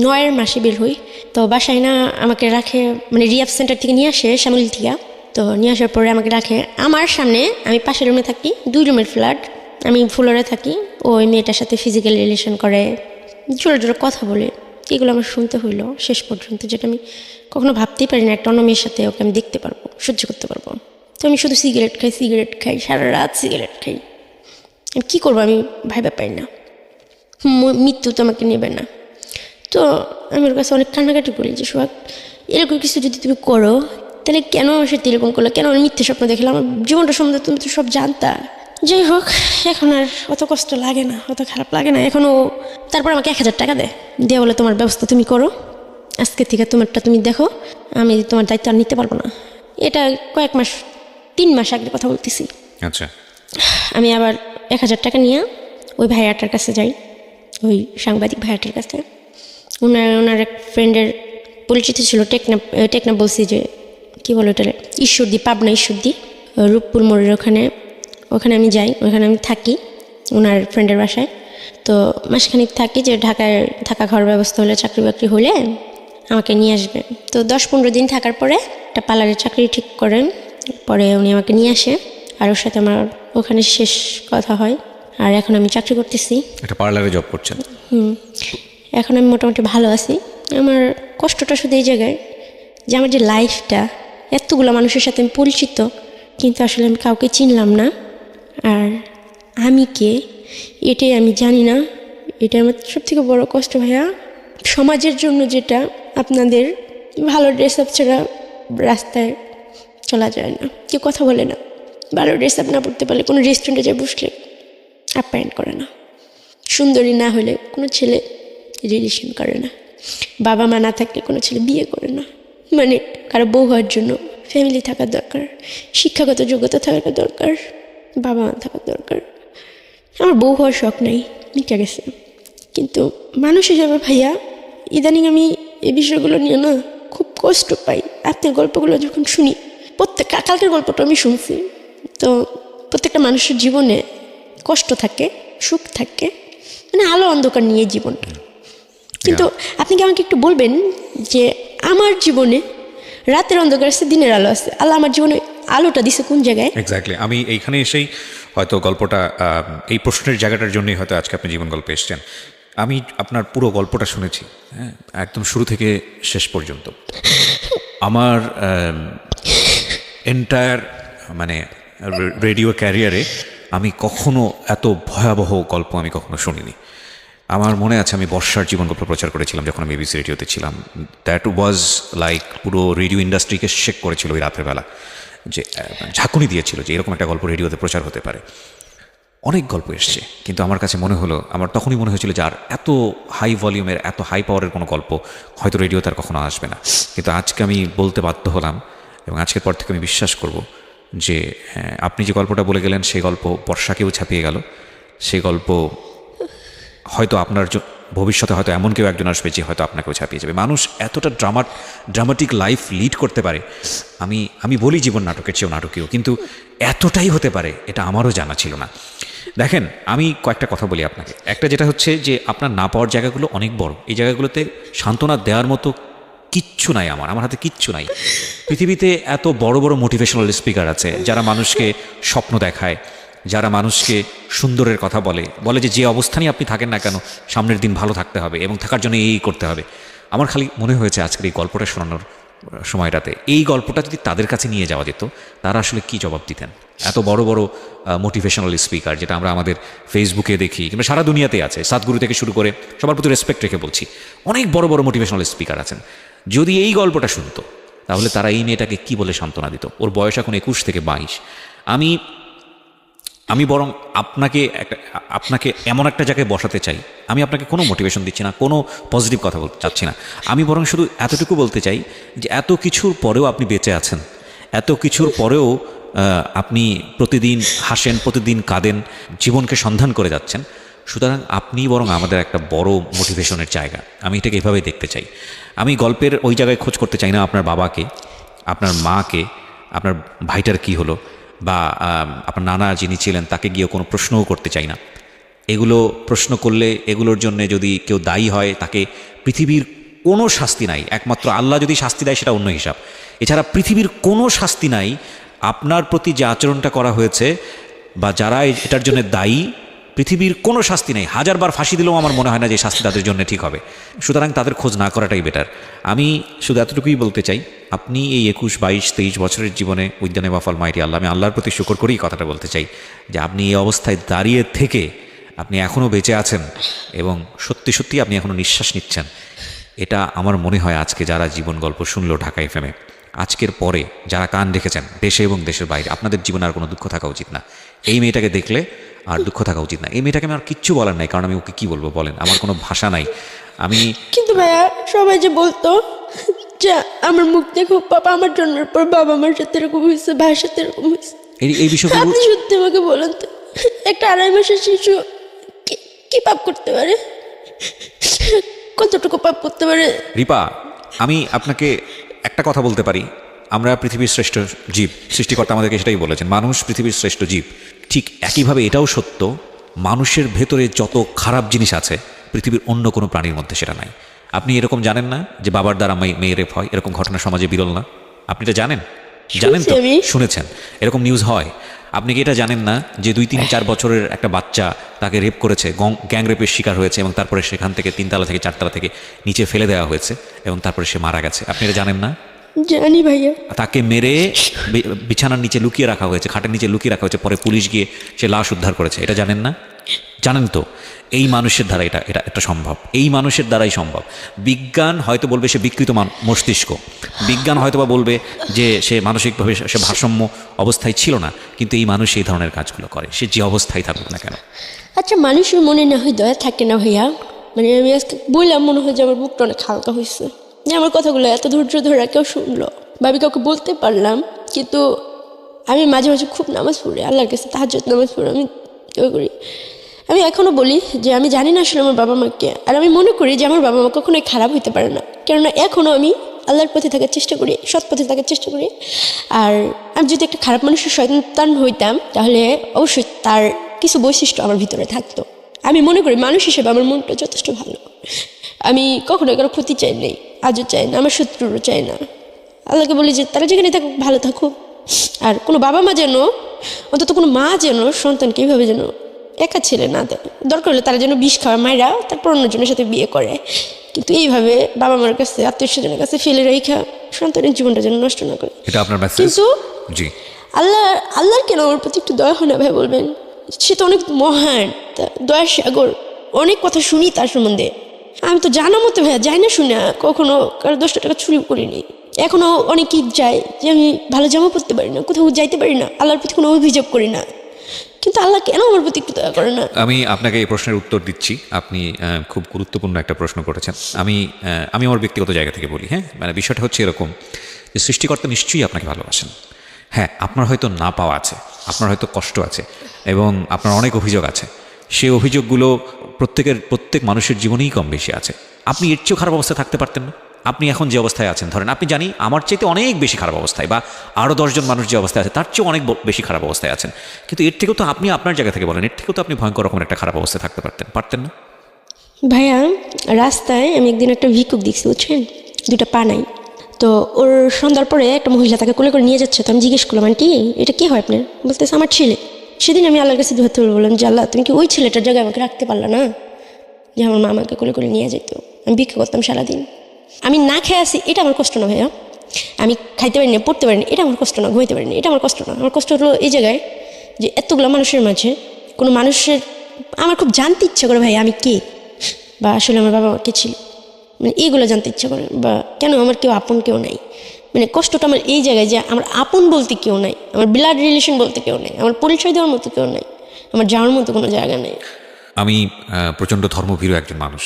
9 মাসে বের হই। তো বাসায় না আমাকে রাখে, মানে রিহ্যাব সেন্টার থেকে নিয়ে আসে শ্যামলী থেকে। তো নিয়ে আসার পরে আমাকে রাখে আমার সামনে, আমি পাশের রুমে থাকি, 2 রুমের ফ্ল্যাট, আমি ফ্লোরে থাকি। ওই মেয়েটার সাথে ফিজিক্যাল রিলেশন করে, জোরে জোরে কথা বলে, এগুলো আমার শুনতে হইলো শেষ পর্যন্ত, যেটা আমি কখনো ভাবতেই পারি না একটা অন্য মেয়ের সাথে ওকে আমি দেখতে পারবো, সহ্য করতে পারবো। তো আমি শুধু সিগারেট খাই, সারা রাত সিগারেট খাই। আমি কী করবো, আমি ভাইবা পাই না, মৃত্যু তো আমাকে নেবে না। তো আমি ওর কাছে অনেক কান্নাকাটি করি যে সোহাগ, এরকম কিছু যদি তুমি করো তাহলে কেন আমার সাথে এরকম করলো, কেন আমি মিথ্যে স্বপ্ন দেখলাম, আমার জীবনটা সম্বন্ধে তুমি তো সব জানতা। যাই হোক, এখন আর অত কষ্ট লাগে না, অত খারাপ লাগে না এখনও। তারপর আমাকে 1000 টাকা দেয়া বলে তোমার ব্যবস্থা তুমি করো, আজকে থেকে তোমারটা তুমি দেখো, আমি তোমার দায়িত্ব আর নিতে পারবো না। এটা কয়েক মাস, 3 মাস আগের কথা বলতেছি। আচ্ছা, আমি আবার 1000 টাকা নিয়ে ওই ভাইয়াটার কাছে যাই, ওই সাংবাদিক ভাইয়াটার কাছে। ওনার এক ফ্রেন্ডের পরিচিত ছিল, টেকনাপ বলছি যে কী বলো ওটা, ঈশ্বরদী, পাবনা ঈশ্বরদী, রূপপুর মোড়ের ওখানে আমি যাই, ওখানে আমি থাকি ওনার ফ্রেন্ডের বাসায়। তো মাসখানিক থাকি, যে ঢাকায় থাকা খাওয়ার ব্যবস্থা হলে, চাকরি বাকরি হলে আমাকে নিয়ে আসবে। তো 10-15 দিন থাকার পরে একটা পার্লারের চাকরি ঠিক করেন, পরে উনি আমাকে নিয়ে আসে, আর ওর সাথে আমার ওখানে শেষ কথা হয়। আর এখন আমি চাকরি করতেছি, একটা পার্লারে জব করছেন। এখন আমি মোটামুটি ভালো আছি, আমার কষ্টটা শুধু এই জায়গায় যে আমার যে লাইফটা, এতগুলো মানুষের সাথে আমি পরিচিত, কিন্তু আসলে আমি কাউকে চিনলাম না। আর আমি কে এটাই আমি জানি না। এটা আমার সবথেকে বড় কষ্ট ভাইয়া। সমাজের জন্য যেটা আপনাদের ভালো ড্রেস আপ ছাড়া রাস্তায় চলা যায় না, কেউ কথা বলে না। ভালো ড্রেস আপ না পড়তে পারলে কোনো রেস্টুরেন্টে যায় বসলে আপ্যায়ন করে না। সুন্দরী না হলে কোনো ছেলে রিলেশন করে না। বাবা মা না থাকলে কোনো ছেলে বিয়ে করে না। মানে কারো বউ হওয়ার জন্য ফ্যামিলি থাকার দরকার, শিক্ষাগত যোগ্যতা থাকার দরকার, বাবা মা থাকার দরকার। আমার বউ হওয়ার শখ নাই, মিটে গেছে। কিন্তু মানুষ হিসাবে ভাইয়া ইদানিং আমি এই বিষয়গুলো নিয়ে না খুব কষ্ট পাই। আপনার গল্পগুলো যখন শুনি, কালকের গল্পটা আমি শুনছি, তো প্রত্যেকটা মানুষের জীবনে কষ্ট থাকে, সুখ থাকে, মানে আলো অন্ধকার নিয়ে জীবনটা। কিন্তু আপনি কি আমাকে একটু বলবেন যে আমার জীবনে রাতের অন্ধকার আছে, দিনের আলো আছে, আল্লাহ আমার জীবনে আলোটা দিছে কোন জায়গায়? এক্স্যাক্টলি। আমি এইখানে এসেই হয়তো গল্পটা, এই প্রশ্নের জায়গাটার জন্যই হয়তো আজকে আপনি জীবন গল্পে এসছেন। আমি আপনার পুরো গল্পটা শুনেছি, হ্যাঁ, একদম শুরু থেকে শেষ পর্যন্ত। আমার এন্টায়ার মানে রেডিও ক্যারিয়ারে আমি কখনো এত ভয়াবহ গল্প আমি কখনো শুনিনি। আমার মনে আছে আমি বর্ষার জীবন গল্প প্রচার করেছিলাম যখন আমি এবিসি রেডিওতে ছিলাম। দ্যাট ওয়াজ লাইক পুরো রেডিও ইন্ডাস্ট্রিকে শেক করেছিল ওই রাতের বেলা, যে ঝাঁকুনি দিয়েছিল যে এরকম একটা গল্প রেডিওতে প্রচার হতে পারে। অনেক গল্প এসছে, কিন্তু আমার কাছে মনে হলো, আমার তখনই মনে হয়েছিল যে আর এত হাই ভলিউমের, এত হাই পাওয়ারের কোনো গল্প হয়তো রেডিওতে আর কখনো আসবে না। কিন্তু আজকে আমি বলতে বাধ্য হলাম, এবং আজকের পর থেকে আমি বিশ্বাস করব যে আপনি যে গল্পটা বলে গেলেন সেই গল্প বর্ষাকেও ছাপিয়ে গেল। সেই গল্প হয়তো আপনার ভবিষ্যতে হয়তো এমন কেউ একজন আসবে যে হয়তো আপনাকেও ছাপিয়ে যাবে। মানুষ এতটা ড্রামাটিক লাইফ লিড করতে পারে, আমি বলি জীবন নাটকের চেয়েও নাটকীয়, কিন্তু এতটাই হতে পারে এটা আমারও জানা ছিল না। দেখেন, আমি কয়েকটা কথা বলি আপনাকে। একটা যেটা হচ্ছে যে আপনার না পাওয়ার জায়গাগুলো অনেক বড়। এই জায়গাগুলোতে সান্ত্বনা দেওয়ার মতো কিচ্ছু নাই, আমার হাতে কিচ্ছু নাই। পৃথিবীতে এত বড় বড় মোটিভেশনাল স্পিকার আছে যারা মানুষকে স্বপ্ন দেখায়, যারা মানুষকে সুন্দরের কথা বলে যে অবস্থানই আপনি থাকেন না কেন সামনের দিন ভালো থাকতে হবে এবং থাকার জন্য এই করতে হবে। আমার খালি মনে হয়েছে আজকের এই গল্পটা শোনানোর সময়টাতে এই গল্পটা যদি তাদের কাছে নিয়ে যাওয়া যেত, তারা আসলে কি জবাব দিতেন। এত বড় বড় মোটিভেশনাল স্পিকার যেটা আমরা আমাদের ফেসবুকে দেখি কিংবা সারা দুনিয়াতে আছে, সাতগুরু থেকে শুরু করে, সবার প্রতি রেসপেক্ট রেখে বলছি, অনেক বড় বড় মোটিভেশনাল স্পিকার আছেন। যদি এই গল্পটা শুনতো তাহলে তারা এই মেয়েটাকে কি বলে সান্ত্বনা দিত। ওর বয়স এখন 21 থেকে 22। আমি বরং আপনাকে এমন একটা জায়গায় বসাতে চাই। আমি আপনাকে কোনো মোটিভেশন দিচ্ছি না, কোনো পজিটিভ কথা বলতে চাচ্ছি না। আমি বরং শুধু এতটুকু বলতে চাই যে এত কিছুর পরেও আপনি বেঁচে আছেন, এত কিছুর পরেও আপনি প্রতিদিন হাসেন, প্রতিদিন কাঁদেন, জীবনকে সন্ধান করে যাচ্ছেন। সুতরাং আপনি বরং আমাদের একটা বড় মোটিভেশনের জায়গা। আমি এটাকে এভাবেই দেখতে চাই। আমি গল্পের ওই জায়গায় খোঁজ করতে চাই না আপনার বাবাকে, আপনার মাকে, আপনার ভাইটার কি হলো, বা আপনার নানা যিনি ছিলেন তাকে গিয়ে কোনো প্রশ্নও করতে চাই না। এগুলো প্রশ্ন করলে এগুলোর জন্য যদি কেউ দায়ী হয়, তাকে পৃথিবীর কোনো শাস্তি নাই, একমাত্র আল্লাহ যদি শাস্তি দেয় সেটা অন্য হিসাব। এছাড়া পৃথিবীর কোনো শাস্তি নাই। আপনার প্রতি যে আচরণটা করা হয়েছে বা যারা এটার জন্য দায়ী, পৃথিবীর কোনো শাস্তি নেই। 1000বার ফাঁসি দিলেও আমার মনে হয় না যে শাস্তি তাদের জন্য ঠিক হবে। সুতরাং তাদের খোঁজ না করাটাই বেটার। আমি শুধু এতটুকুই বলতে চাই, আপনি এই 21, 22, 23 বছরের জীবনে উদ্যানে বাফাল মাইটি আল্লাহ, আমি আল্লাহর প্রতি শুকর করেই কথাটা বলতে চাই যে আপনি এই অবস্থায় দাঁড়িয়ে থেকে আপনি এখনও বেঁচে আছেন এবং সত্যি সত্যি আপনি এখনও নিঃশ্বাস নিচ্ছেন। এটা আমার মনে হয় আজকে যারা জীবন গল্প শুনলো ঢাকা এফএমে, আজকের পরে যারা কান রেখেছেন দেশে এবং দেশের বাইরে, আপনাদের জীবনে আর কোনো দুঃখ থাকা উচিত না। এই মেয়েটাকে দেখলে আর দুঃখ থাকা উচিত না। এই মেয়েটাকে আমি আর কিচ্ছু বলার নাই, কারণ আমি ওকে কি বলবো বলেন, আমার কোনো ভাষা নাই। কিন্তু ভাইয়া সবাই যে বলতো যে আমার মুখ দেখো, বাবা আমার জন্মের পর বাবা আমার সাথে এরকম হয়েছে, ভাইয়ের সাথে এরকম হয়েছে, এই বিষয়গুলো আপনি সত্যি আমাকে বলেন তো, একটা 2.5 মাসের শিশু কি পাপ করতে পারে? কতটুকু পাপ করতে পারে? রিপা, আমি আপনাকে একটা কথা বলতে পারি, আমরা পৃথিবীর শ্রেষ্ঠ জীব, সৃষ্টিকর্তা আমাদেরকে সেটাই বলেছেন, মানুষ পৃথিবীর শ্রেষ্ঠ জীব। ঠিক একইভাবে এটাও সত্য, মানুষের ভেতরে যত খারাপ জিনিস আছে পৃথিবীর অন্য কোনো প্রাণীর মধ্যে সেটা নাই। আপনি এরকম জানেন না যে বাবার দ্বারা মেয়ে রেপ হয়? এরকম ঘটনা সমাজে বিরল না? আপনি এটা জানেন? জানেন তো, শুনেছেন, এরকম নিউজ হয়। আপনি কি এটা জানেন না যে 2, 3, 4 বছরের একটা বাচ্চা তাকে রেপ করেছে, গ্যাং রেপের শিকার হয়েছে এবং তারপরে সেখান থেকে 3 তলা থেকে 4 তলা থেকে নিচে ফেলে দেওয়া হয়েছে এবং তারপরে সে মারা গেছে। আপনি এটা জানেন না? জানি ভাইয়া। তাকে মেরে বিছানার নিচে লুকিয়ে রাখা হয়েছে, খাটের নিচে লুকিয়ে রাখা হয়েছে, পরে পুলিশ গিয়ে সে লাশ উদ্ধার করেছে। এটা জানেন না? জানেন তো। এই মানুষের দ্বারা এটা সম্ভব, এই মানুষের দ্বারাই সম্ভব। বিজ্ঞান হয়তো বলবে সে বিকৃত মস্তিষ্ক, বিজ্ঞান হয়তো বা বলবে যে সে মানসিকভাবে সে ভারসাম্য অবস্থায় ছিল না, কিন্তু এই মানুষ এই ধরনের কাজগুলো করে, সে যে অবস্থায় থাকুক না কেন। আচ্ছা, মানুষের মনে না হয় দয়া থাকে না ভাইয়া? মানে আমি আজকে বললাম, মনে হয় যে আমার বুকটা অনেক হালকা হয়েছে, যে আমার কথাগুলো এত ধৈর্য ধরে কেউ শুনলো বা আমি কাউকে বলতে পারলাম। কিন্তু আমি মাঝে মাঝে খুব নামাজ পড়ি, আল্লাহর কাছে তাহাজ্জুদ নামাজ পড়ি, আমি করি। আমি এখনও বলি যে আমি জানি না আসলে আমার বাবা মাকে, আর আমি মনে করি যে আমার বাবা মা কখনোই খারাপ হতে পারে না, কেননা এখনও আমি আল্লাহর পথে থাকার চেষ্টা করি, সৎ পথে থাকার চেষ্টা করি। আর আমি যদি একটা খারাপ মানুষের সন্তান হইতাম, তাহলে অবশ্যই তার কিছু বৈশিষ্ট্য আমার ভিতরে থাকতো। আমি মনে করি মানুষ হিসেবে আমার মনটা যথেষ্ট ভালো, আমি কখনো কারো ক্ষতি চাই নাই, আজও চাই না, আমার শত্রুরও চাই না। আল্লাহকে বলি যে তারা যেখানে থাকুক ভালো থাকুক, আর কোনো বাবা মা যেন, অন্তত কোনো মা যেন সন্তানকে এইভাবে যেন একা ছেলে না দেয়। দরকার হলে তারা যেন বিষ খাওয়া মায়েরা তারপর অন্যজনের সাথে বিয়ে করে, কিন্তু এইভাবে বাবা মার কাছে, আত্মীয় স্বজনের কাছে ফেলে রেখা সন্তানের জীবনটা যেন নষ্ট না করে। এটা আপনার মেসেজ। কিন্তু জি, আল্লাহর কেন আমার প্রতি একটু দয়া হয় না ভাই বলবেন? সে তো অনেক মহান, দয়ার সাগর, অনেক কথা শুনি তার সম্বন্ধে। আমি তো জানা মতো ভাইয়া যাই না শুনে, কখনো কারো 10 টাকা চুরি করিনি। এখনো অনেক ঈদ যায় যে আমি ভালো জামা পরতে পারি না, কোথাও যাইতে পারি না, আল্লাহর প্রতি কোনো অভিযোগ করি না, কিন্তু আল্লাহ কেন আমার প্রতি একটু দয়া করে না? আমি আপনাকে এই প্রশ্নের উত্তর দিচ্ছি। আপনি খুব গুরুত্বপূর্ণ একটা প্রশ্ন করেছেন। আমি আমার ব্যক্তিগত জায়গা থেকে বলি। হ্যাঁ, মানে বিষয়টা হচ্ছে এরকম যে সৃষ্টিকর্তা নিশ্চয়ই আপনাকে ভালোবাসেন। হ্যাঁ, আপনার হয়তো না পাওয়া আছে, আপনার হয়তো কষ্ট আছে এবং আপনার অনেক অভিযোগ আছে। সেই অভিযোগগুলো প্রত্যেক মানুষের জীবনেই কম বেশি আছে। আপনি এর চেয়েও খারাপ অবস্থায় থাকতে পারতেন না। আপনি এখন যে অবস্থায় আছেন, ধরেন আপনি জানি আমার চাইতে অনেক বেশি খারাপ অবস্থায়, বা আরও 10 জন মানুষ যে অবস্থায় আছে তার চেয়েও অনেক বেশি খারাপ অবস্থায় আছেন, কিন্তু এর থেকেও তো আপনি আপনার জায়গা থেকে বলেন, এর থেকেও তো আপনি ভয়ঙ্কর রকমের একটা খারাপ অবস্থায় থাকতে পারতেন না? ভাইয়া, রাস্তায় আমি একদিন একটা ভিক্ষুক দেখছি, বুঝছেন, 2টা পা নাই। তো ওর সন্ধ্যার পরে একটা মহিলা তাকে কোলে করে নিয়ে যাচ্ছে। তো আমি জিজ্ঞেস করলাম, আন্টি এটা কি হয় আপনার? বলতেছে আমার ছেলে। সেদিন আমি আল্লাহর কাছে 2 হাত তুলে বললাম যে আল্লাহ, তুমি কি ওই ছেলেটার জায়গায় আমাকে রাখতে পারলা না, যে আমার মা আমাকে কোলে করে নিয়ে যেত? আমি ভিক্ষা করতাম সারাদিন, আমি না খেয়ে আসি, এটা আমার কষ্ট না ভাইয়া। আমি খাইতে পারিনি, পড়তে পারিনি, এটা আমার কষ্ট না। ঘুমাইতে পারিনি, এটা আমার কষ্ট না। আমার কষ্ট হলো এই জায়গায় যে এতগুলো মানুষের মাঝে কোনো মানুষের আমার খুব জানতে ইচ্ছা করে ভাই আমি কে, বা আসলে আমার বাবা মা কে ছিল, মানে এইগুলো জানতে ইচ্ছা করে, বা কেন আমার কেউ আপন কেউ নাই। মানে কষ্টটা আমার এই জায়গায় যে আমার আপন বলতে কেউ নাই, আমার ব্লাড রিলেশন বলতে কেউ নাই, আমার পরিচয় দেওয়ার মতো কেউ নাই, আমার যাওয়ার মতো কোনো জায়গা নেই। আমি প্রচণ্ড ধর্মভীরু একজন মানুষ,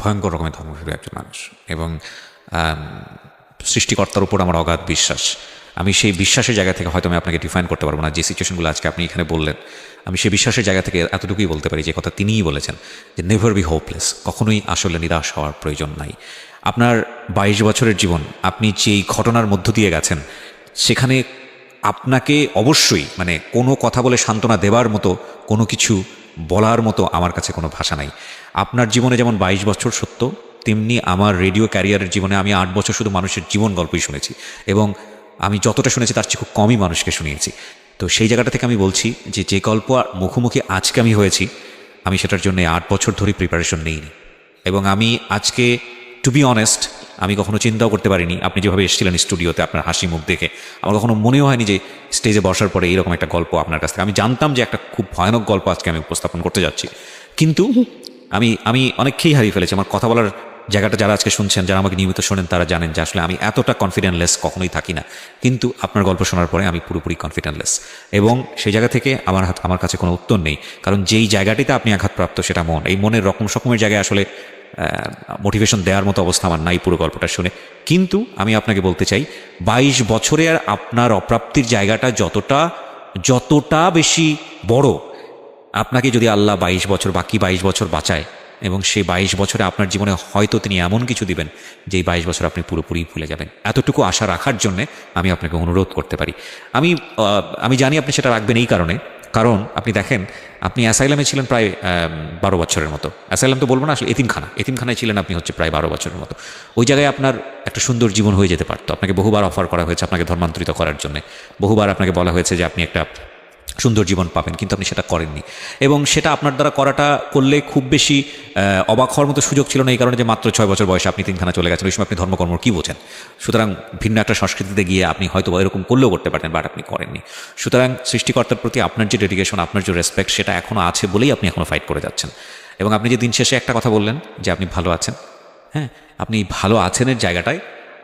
ভয়ঙ্কর রকমের ধর্মভীরু একজন মানুষ, এবং সৃষ্টিকর্তার উপর আমার অগাধ বিশ্বাস। আমি সেই বিশ্বাসের জায়গা থেকে হয়তো আমি আপনাকে ডিফাইন করতে পারবো না, যে সিচুয়েশনগুলো আজকে আপনি এখানে বললেন, আমি সেই বিশ্বাসের জায়গা থেকে এতটুকুই বলতে পারি যে কথা তিনিই বলেছেন, যে নেভার বি হোপলেস, কখনোই আসলে নিরাশ হওয়ার প্রয়োজন নাই। আপনার 22 বছরের জীবন, আপনি যেই ঘটনার মধ্য দিয়ে গেছেন, সেখানে আপনাকে অবশ্যই মানে কোনো কথা বলে সান্ত্বনা দেওয়ার মতো, কোনো কিছু বলার মতো আমার কাছে কোনো ভাষা নাই। আপনার জীবনে যেমন 22 বছর সত্য, তেমনি আমার রেডিও ক্যারিয়ারের জীবনে আমি 8 বছর শুধু মানুষের জীবন গল্পই শুনেছি, এবং আমি যতটা শুনেছি তার চেয়ে খুব কমই মানুষকে শুনিয়েছি। তো সেই জায়গাটা থেকে আমি বলছি যে যে গল্প মুখোমুখি আজকে আমি হয়েছি, আমি সেটার জন্য 8 বছর ধরে প্রিপারেশন নেইনি, এবং আমি আজকে টু বি অনেস্ট আমি কখনো চিন্তাও করতে পারিনি, আপনি যেভাবে এসেছিলেন স্টুডিওতে আপনার হাসি মুখ দেখে, আমার কখনো মনেও হয়নি যে স্টেজে বসার পরে এইরকম একটা গল্প আপনার কাছ থেকে, আমি জানতাম যে একটা খুব ভয়ানক গল্প আজকে আমি উপস্থাপন করতে যাচ্ছি, কিন্তু আমি অনেককেই হারিয়ে ফেলেছি। আমার কথা বলার জায়গাটা যারা আজকে শুনছেন, যারা আমাকে নিয়মিত শোনেন, তারা জানেন যে আসলে আমি এতটা কনফিডেন্টলেস কখনোই থাকি না, কিন্তু আপনার গল্প শোনার পরে আমি পুরোপুরি কনফিডেন্টলেস, এবং সেই জায়গা থেকে আমার কাছে কোনো উত্তর নেই, কারণ যেই জায়গাটিতে আপনি আঘাতপ্রাপ্ত সেটা মন, এই মনের রকম সকমের জায়গায় আসলে মোটিভেশন দেওয়ার মতো অবস্থা আমার নাই পুরো গল্পটা শুনে। কিন্তু আমি আপনাকে বলতে চাই, 22 বছরে আর আপনার অপ্রাপ্তির জায়গাটা যতটা বেশি বড়, আপনাকে যদি আল্লাহ 22 বছর বাকি 22 বছর বাঁচায়, এবং সেই 22 বছরে আপনার জীবনে হয়তো তিনি এমন কিছু দিবেন যে 22 বছর আপনি পুরোপুরি ভুলে যাবেন, এতটুকু আশা রাখার জন্যে আমি আপনাকে অনুরোধ করতে পারি। আমি জানি আপনি সেটা রাখবেন এই কারণ আপনি দেখেন, আপনি অ্যাসাইলামে ছিলেন প্রায় 12 বছরের মতো। অ্যাসাইলাম তো বলবো না, আসলে এতিমখানায় ছিলেন আপনি হচ্ছে প্রায় 12 বছরের মতো। ওই জায়গায় আপনার একটা সুন্দর জীবন হয়ে যেতে পারতো। আপনাকে বহুবার অফার করা হয়েছে আপনাকে ধর্মান্তরিত করার জন্য, বহুবার আপনাকে বলা হয়েছে যে আপনি একটা সুন্দর জীবন পাবেন, কিন্তু আপনি সেটা করেননি। এবং সেটা আপনার দ্বারা করাটা করলে খুব বেশি অবাক হওয়ার মতো সুযোগ ছিল না, এই কারণে যে মাত্র 6 বছর বয়সে আপনি 3 চলে গেছেন, ওই সময় আপনি ধর্মকর্ম কী বোঝেন। সুতরাং ভিন্ন একটা সংস্কৃতিতে গিয়ে আপনি হয়তো এরকম করলেও করতে পারতেন, বাট আপনি করেননি। সুতরাং সৃষ্টিকর্তার প্রতি আপনার যে ডেডিকেশন, আপনার যে রেসপেক্ট, সেটা এখনও আছে বলেই আপনি এখনও ফাইট করে যাচ্ছেন। এবং আপনি যে দিন শেষে একটা কথা বললেন যে আপনি ভালো আছেন, হ্যাঁ, আপনি ভালো আছেনের জায়গাটায়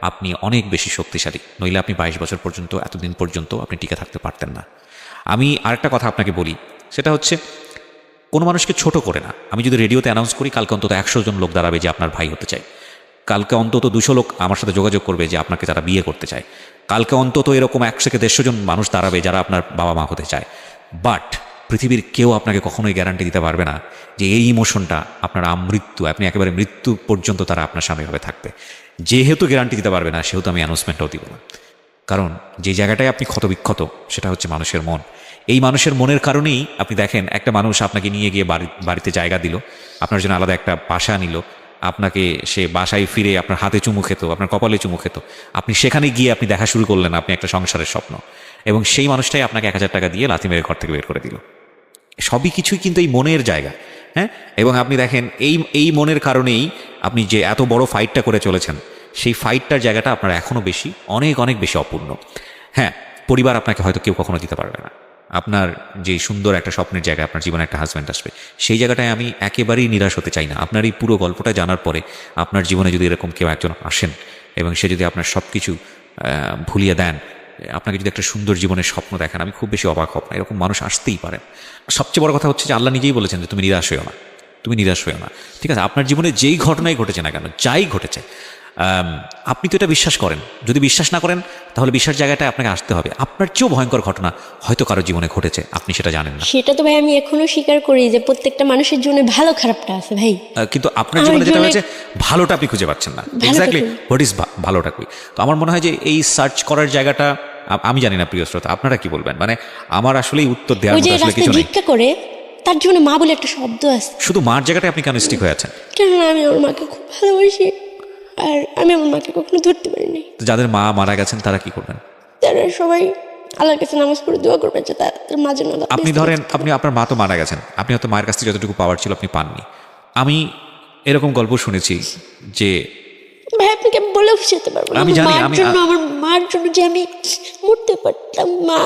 আপনি অনেক বেশি শক্তিশালী, নইলে আপনি 22 বছর পর্যন্ত, এতদিন পর্যন্ত আপনি টিকে থাকতে পারতেন না। আমি আরেকটা কথা আপনাকে বলি, সেটা হচ্ছে কোনো মানুষকে ছোট করে না। আমি যদি রেডিওতে অ্যানাউন্স করি কালকে অন্তত 100 জন লোক দাঁড়াবে যে আপনার ভাই হতে চায়, কালকে অন্তত 200 লোক আমার সাথে যোগাযোগ করবে যে আপনাকে তারা বিয়ে করতে চায়, কালকে অন্তত এরকম 100 থেকে 150 জন মানুষ দাঁড়াবে যারা আপনার বাবা মা হতে চায়। বাট পৃথিবীর কেউ আপনাকে কখনোই গ্যারান্টি দিতে পারবে না যে এই ইমোশনটা আপনার আমৃত্যু, আপনি একেবারে মৃত্যু পর্যন্ত তারা আপনার সামনেভাবে থাকবে। যেহেতু গ্যারান্টি দিতে পারবে না, সেহেতু আমি অ্যানাউন্সমেন্টটাও দিব না। কারণ যে জায়গাটায় আপনি ক্ষতবিক্ষত, সেটা হচ্ছে মানুষের মন। এই মানুষের মনের কারণেই আপনি দেখেন, একটা মানুষ আপনাকে নিয়ে গিয়ে বাড়িতে জায়গা দিল, আপনার জন্য আলাদা একটা বাসা নিল, আপনাকে সে বাসায় ফিরে আপনার হাতে চুমু খেত, আপনার কপালে চুমু খেত, আপনি সেখানে গিয়ে আপনি দেখা শুরু করলেন আপনি একটা সংসারের স্বপ্ন, এবং সেই মানুষটাই আপনাকে 1000 টাকা দিয়ে লাথি মেরে ঘর থেকে বের করে দিল। সবই কিছুই কিন্তু এই মনের জায়গা, হ্যাঁ। এবং আপনি দেখেন এই মনের কারণেই আপনি যে এত বড় ফাইটটা করে চলেছেন, সেই ফাইটটার জায়গাটা আপনার এখনও বেশি, অনেক অনেক বেশি অপূর্ণ। হ্যাঁ, পরিবার আপনাকে হয়তো কেউ কখনো দিতে পারবে না, আপনার যে সুন্দর একটা স্বপ্নের জায়গা, আপনার জীবনে একটা হাজব্যান্ড আসবে, সেই জায়গাটায় আমি একেবারেই নিরাশ হতে চাই না। আপনার এই পুরো গল্পটা জানার পরে আপনার জীবনে যদি এরকম কেউ একজন আসেন এবং সে যদি আপনার সব কিছু ভুলিয়ে দেন, আপনাকে যদি একটা সুন্দর জীবনের স্বপ্ন দেখেন, আমি খুব বেশি অবাক হব না। এরকম মানুষ আসতেই পারেন। সবচেয়ে বড় কথা হচ্ছে যে আল্লাহ নিজেই বলেছেন যে তুমি নিরাশ হয়েও না, তুমি নিরাশ হয়েও না। ঠিক আছে, আপনার জীবনে যেই ঘটনাই ঘটেছে না কেন, যাই ঘটেছে, আপনি তো এটা বিশ্বাস করেন। যদি বিশ্বাস না করেন, তাহলে বিশ্বাস জায়গাটায় আপনাকে আসতে হবে। আপনার চেয়েও ভয়ঙ্কর ঘটনা হয়তো কারো জীবনে ঘটেছে, আপনি সেটা জানেন না। সেটা তো ভাই আমি এখনো স্বীকার করি যে প্রত্যেকটা মানুষের জন্য ভালো খারাপটা আছে ভাই। কিন্তু আপনার জীবনে যেটা হয়েছে, ভালোটা আপনি খুঁজে পাচ্ছেন না। এক্স্যাক্টলি, হোয়াট ইজ ভালোটা কই? তো আমার মনে হয় যে এই সার্চ করার জায়গাটা, আমি জানি না প্রিয় শ্রোতা আপনারা কি বলবেন, মানে আমার আসলেই উত্তর দেওয়ার মতো আসলে কিছু নেই। ভিক্ষা করে তার জীবনে মা বলে একটা শব্দ আছে। শুধু মার জায়গাটায় আপনি কেন স্টিক হয়ে আছেন? কেননা আমি আমার মাকে খুব ভালোবাসি, আর আমি আমার মাকে কখনো ধরতে পারিনি। তো যাদের মা মারা গেছেন তারা কি করবেন? তারা সবাই আল্লাহর কাছে নামাজ পড়ে দোয়া করবেন যে তার মা যেন। আপনি ধরেন, আপনি আপনার মা তো মারা গেছেন, আপনি হয়তো মায়ের কাছ থেকে যতটুকু পাওয়ার ছিল আপনি পাননি। আমি এরকম গল্প শুনেছি যে ভাই আপনাকে বলে বুঝাতে পারবো না, আমি জানি, আমার মার জন্য যে আমি মরতে পারতাম, মা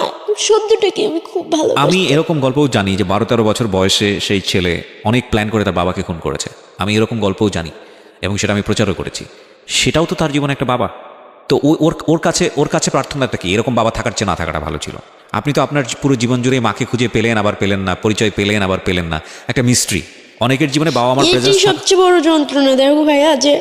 শব্দটাকে আমি খুব ভালো। আমি এরকম গল্পও জানি যে 12-13 বছর বয়সে সেই ছেলে অনেক প্ল্যান করে তার বাবাকে খুন করেছে। আমি এরকম গল্পও জানি এবং সেটা আমি প্রচারও করেছি। সেটাও তো তার জীবনে একটা বাবা। তো ওর কাছে প্রার্থনাটা কি? এরকম বাবা থাকার চেয়ে না থাকাটা ভালো ছিল। আপনি তো আপনার পুরো জীবন জুড়ে মাকে খুঁজে পেলেন, আবার পেলেন না, পরিচয় পেলেন, আবার পেলেন না, একটা মিস্ট্রি। অনেকের জীবনে বাবা মার প্রেজেন্স সবচেয়ে বড় যন্ত্রণা। দেখো ভাইয়া, যে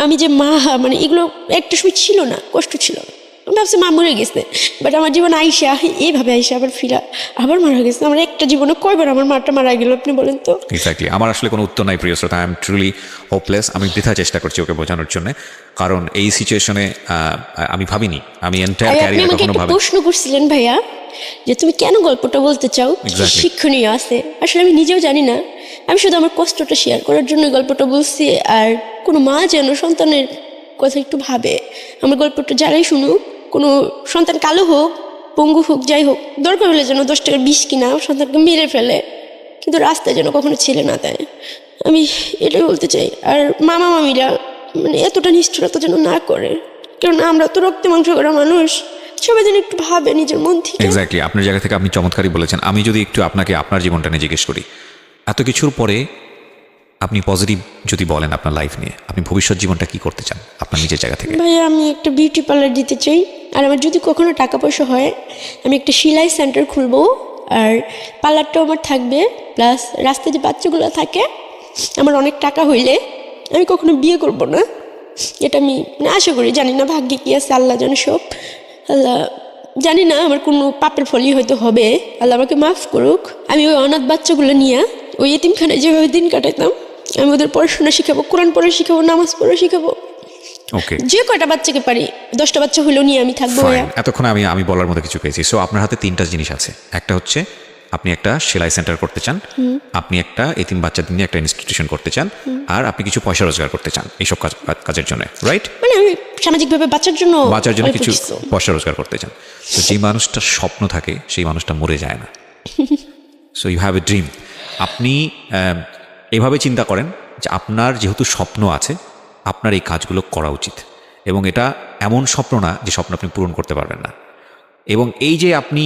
আমি যে মা, মানে এগুলো একটা সময় ছিল না, কষ্ট ছিল না। আমি ভাবছি মা মরে গেছে, বাট আমার জীবন আইসা এইভাবে আইসা আবার ফিরা আবার মারা গেছে। আমার একটা জীবনে কয়বার আমার মাটা মারা গেল আপনি বলেন তো? এক্স্যাক্টলি, আমার আসলে কোনো উত্তর নাই প্রিয় শ্রোতা। I am truly hopeless. আমি বৃথা চেষ্টা করছি ওকে বোঝানোর জন্য, কারণ এই সিচুয়েশনে আমি ভাবিনি, আমি এন্টায়ার ক্যারিয়ারে কখনো ভাবিনি। প্রশ্ন করছিলেন ভাইয়া যে তুমি কেন গল্পটা বলতে চাও, শিক্ষণীয় আছে। আসলে আমি নিজেও জানি না, আমি শুধু আমার কষ্টটা শেয়ার করার জন্য গল্পটা বলছি। আর কোনো মা যেন সন্তানের কথা একটু ভাবে। আমার গল্পটা যারাই শুনুক, কোনো সন্তান কালো হোক, পঙ্গু হোক, যাই হোক, দরকার হলে যেন 10 টাকার বিষ কিনা সন্তানকে মেরে ফেলে, কিন্তু রাস্তায় যেন কখনো ছেলে না দেয়। আমি এটাই বলতে চাই। আর মামা মামিরা মানে এতটা নিষ্ঠুরতা যেন না করে, কারণ আমরা তো রক্তে মাংস করা মানুষ। সবাই যেন একটু ভাবে নিজের মন থেকে। এক্স্যাক্টলি, আপনার জায়গা থেকে আপনি চমৎকারই বলেছেন। আমি যদি একটু আপনাকে আপনার জীবনটা নিয়ে জিজ্ঞেস করি, এত কিছুর পরে আপনি পজিটিভ যদি বলেন আপনার লাইফ নিয়ে, আপনি ভবিষ্যৎ জীবনটা কি করতে চান আপনার নিজের জায়গা থেকে? ভাই আমি একটা বিউটি পার্লার দিতে চাই, আর আমার যদি কখনো টাকা পয়সা হয় আমি একটা সেলাই সেন্টার খুলবো, আর পার্লারটাও আমার থাকবে। প্লাস রাস্তায় যে বাচ্চাগুলো থাকে, আমার অনেক টাকা হইলে আমি কখনো বিয়ে করব না, এটা আমি আশা করি। জানি না ভাগ্যে কি আছে, আল্লাহ জানে সব। আল্লাহ জানি না আমার কোনো পাপের ফলই হয়তো হবে, আল্লাহ আমাকে মাফ করুক। আমি ওই অনাথ বাচ্চাগুলো নিয়ে ওই এতিমখানায় যেভাবে দিন কাটাইতাম, আমি ওদের পড়াশোনা শিখাবো, কোরআন পড়া শিখাবো, নামাজ পড়া শিখাবো। ওকে, যে কয়টা বাচ্চাকে পারি, 10টা বাচ্চা হইলেও নিয়ে আমি থাকবো। এতক্ষণ আমি বলার মতো কিছু পেয়েছি। সো আপনার হাতে 3টা জিনিস আছে। একটা হচ্ছে আপনি একটা সেলাই সেন্টার করতে চান, আপনি একটা এতিম বাচ্চাদের নিয়ে একটা ইনস্টিটিউশন করতে চান, আর আপনি কিছু পয়সা রোজগার করতে চান এইসব কাজের জন্য, রাইট? মানে আমি সামাজিকভাবে বাচ্চার জন্য কিছু পয়সা রোজগার করতে চান। তো যে মানুষটার স্বপ্ন থাকে সেই মানুষটা মরে যায় না। So you have a dream. আপনি এভাবে চিন্তা করেন যে আপনার যেহেতু স্বপ্ন আছে, আপনার এই কাজগুলো করা উচিত, এবং এটা এমন স্বপ্ন না যে স্বপ্ন আপনি পূরণ করতে পারবেন না। এবং এই যে আপনি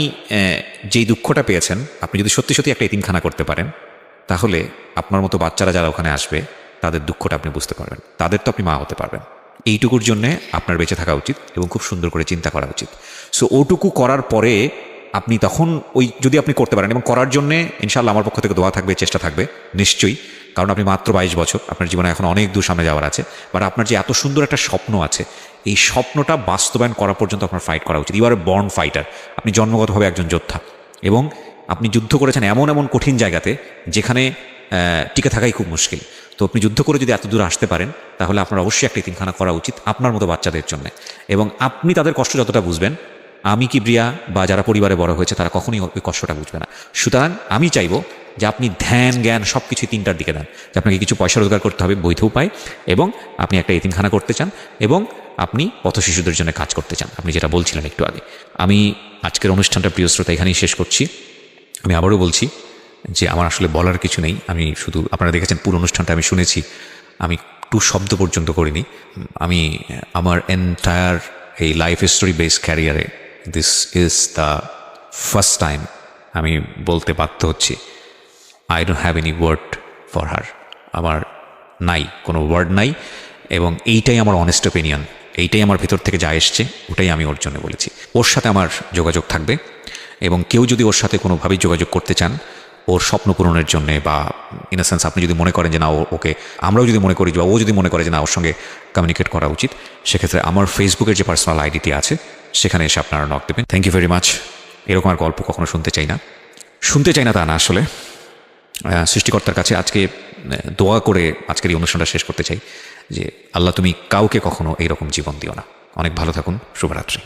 যেই দুঃখটা পেয়েছেন, আপনি যদি সত্যি সত্যি একটা এতিমখানা করতে পারেন, তাহলে আপনার মতো বাচ্চারা যারা ওখানে আসবে তাদের দুঃখটা আপনি বুঝতে পারবেন, তাদের তো আপনি মা হতে পারবেন। এইটুকুর জন্যে আপনার বেঁচে থাকা উচিত এবং খুব সুন্দর করে চিন্তা করা উচিত। সো ওটুকু করার পরে আপনি তখন ওই যদি আপনি করতে পারেন, এবং করার জন্যে ইনশাআল্লাহ আমার পক্ষ থেকে দোয়া থাকবে, চেষ্টা থাকবে নিশ্চয়ই, কারণ আপনি মাত্র 22 বছর, আপনার জীবনে এখন অনেক দূর সামনে যাওয়ার আছে। বাট আপনার যে এত সুন্দর একটা স্বপ্ন আছে, এই স্বপ্নটা বাস্তবায়ন করা পর্যন্ত আপনার ফাইট করা উচিত। You are a born fighter, আপনি জন্মগতভাবে একজন যোদ্ধা, এবং আপনি যুদ্ধ করেছেন এমন এমন কঠিন জায়গাতে যেখানে টিকে থাকাই খুব মুশকিল। তো আপনি যুদ্ধ করে যদি এত দূর আসতে পারেন, তাহলে আপনার অবশ্যই একটা এতিমখানা করা উচিত আপনার মতো বাচ্চাদের জন্য। এবং আপনি তাদের কষ্ট যতটা বুঝবেন, আমি কিবরিয়া বা যারা পরিবারে বড় হয়েছে তারা কখনোই ওই কষ্টটা বুঝবে না। সুতরাং আমি চাইবো যে আপনি ধ্যান জ্ঞান সব কিছুই 3টার দিকে দেন, যে আপনাকে কিছু পয়সা রোজগার করতে হবে বৈধ উপায়, এবং আপনি একটা এতিমখানা করতে চান, এবং আপনি পথ শিশুদের জন্য কাজ করতে চান, আপনি যেটা বলছিলেন একটু আগে। আমি আজকের অনুষ্ঠানটা প্রিয় শ্রোতা এখানেই শেষ করছি। আমি আবারও বলছি যে আমার আসলে বলার কিছু নেই। আমি শুধু, আপনারা দেখেছেন পুরো অনুষ্ঠানটা আমি শুনেছি, আমি টু শব্দ পর্যন্ত করিনি। আমি আমার এন্টায়ার এই লাইফ স্টোরি বেসড ক্যারিয়ারে this is the first time আমি বলতে বাধ্য হচ্ছি, I don't have any word for her. আমার নাই, কোনো ওয়ার্ড নাই, এবং এইটাই আমার অনেস্ট ওপিনিয়ন, এইটাই আমার ভেতর থেকে যা এসছে ওটাই আমি ওর জন্য বলেছি। ওর সাথে আমার যোগাযোগ থাকবে, এবং কেউ যদি ওর সাথে কোনোভাবেই যোগাযোগ করতে চান ওর স্বপ্ন পূরণের জন্যে, বা ইন আ সেন্স আপনি যদি মনে করেন যে না ওকে, আমরাও যদি মনে করি, বা ও যদি মনে করে যে না ওর সঙ্গে কমিউনিকেট করা উচিত, সেক্ষেত্রে আমার ফেসবুকের যে পার্সোনাল আইডিটি আছে সেখানে এসে আপনারা নক দেবেন। Thank you very much. এরকম আর গল্প কখনো শুনতে চাই না তা না, আসলে সৃষ্টিকর্তার কাছে আজকে দোয়া করে আজকের এই অনুষ্ঠানটা শেষ করতে চাই যে আল্লাহ তুমি কাউকে কখনো এইরকম জীবন দিও না। অনেক ভালো থাকুন, শুভরাত্রি।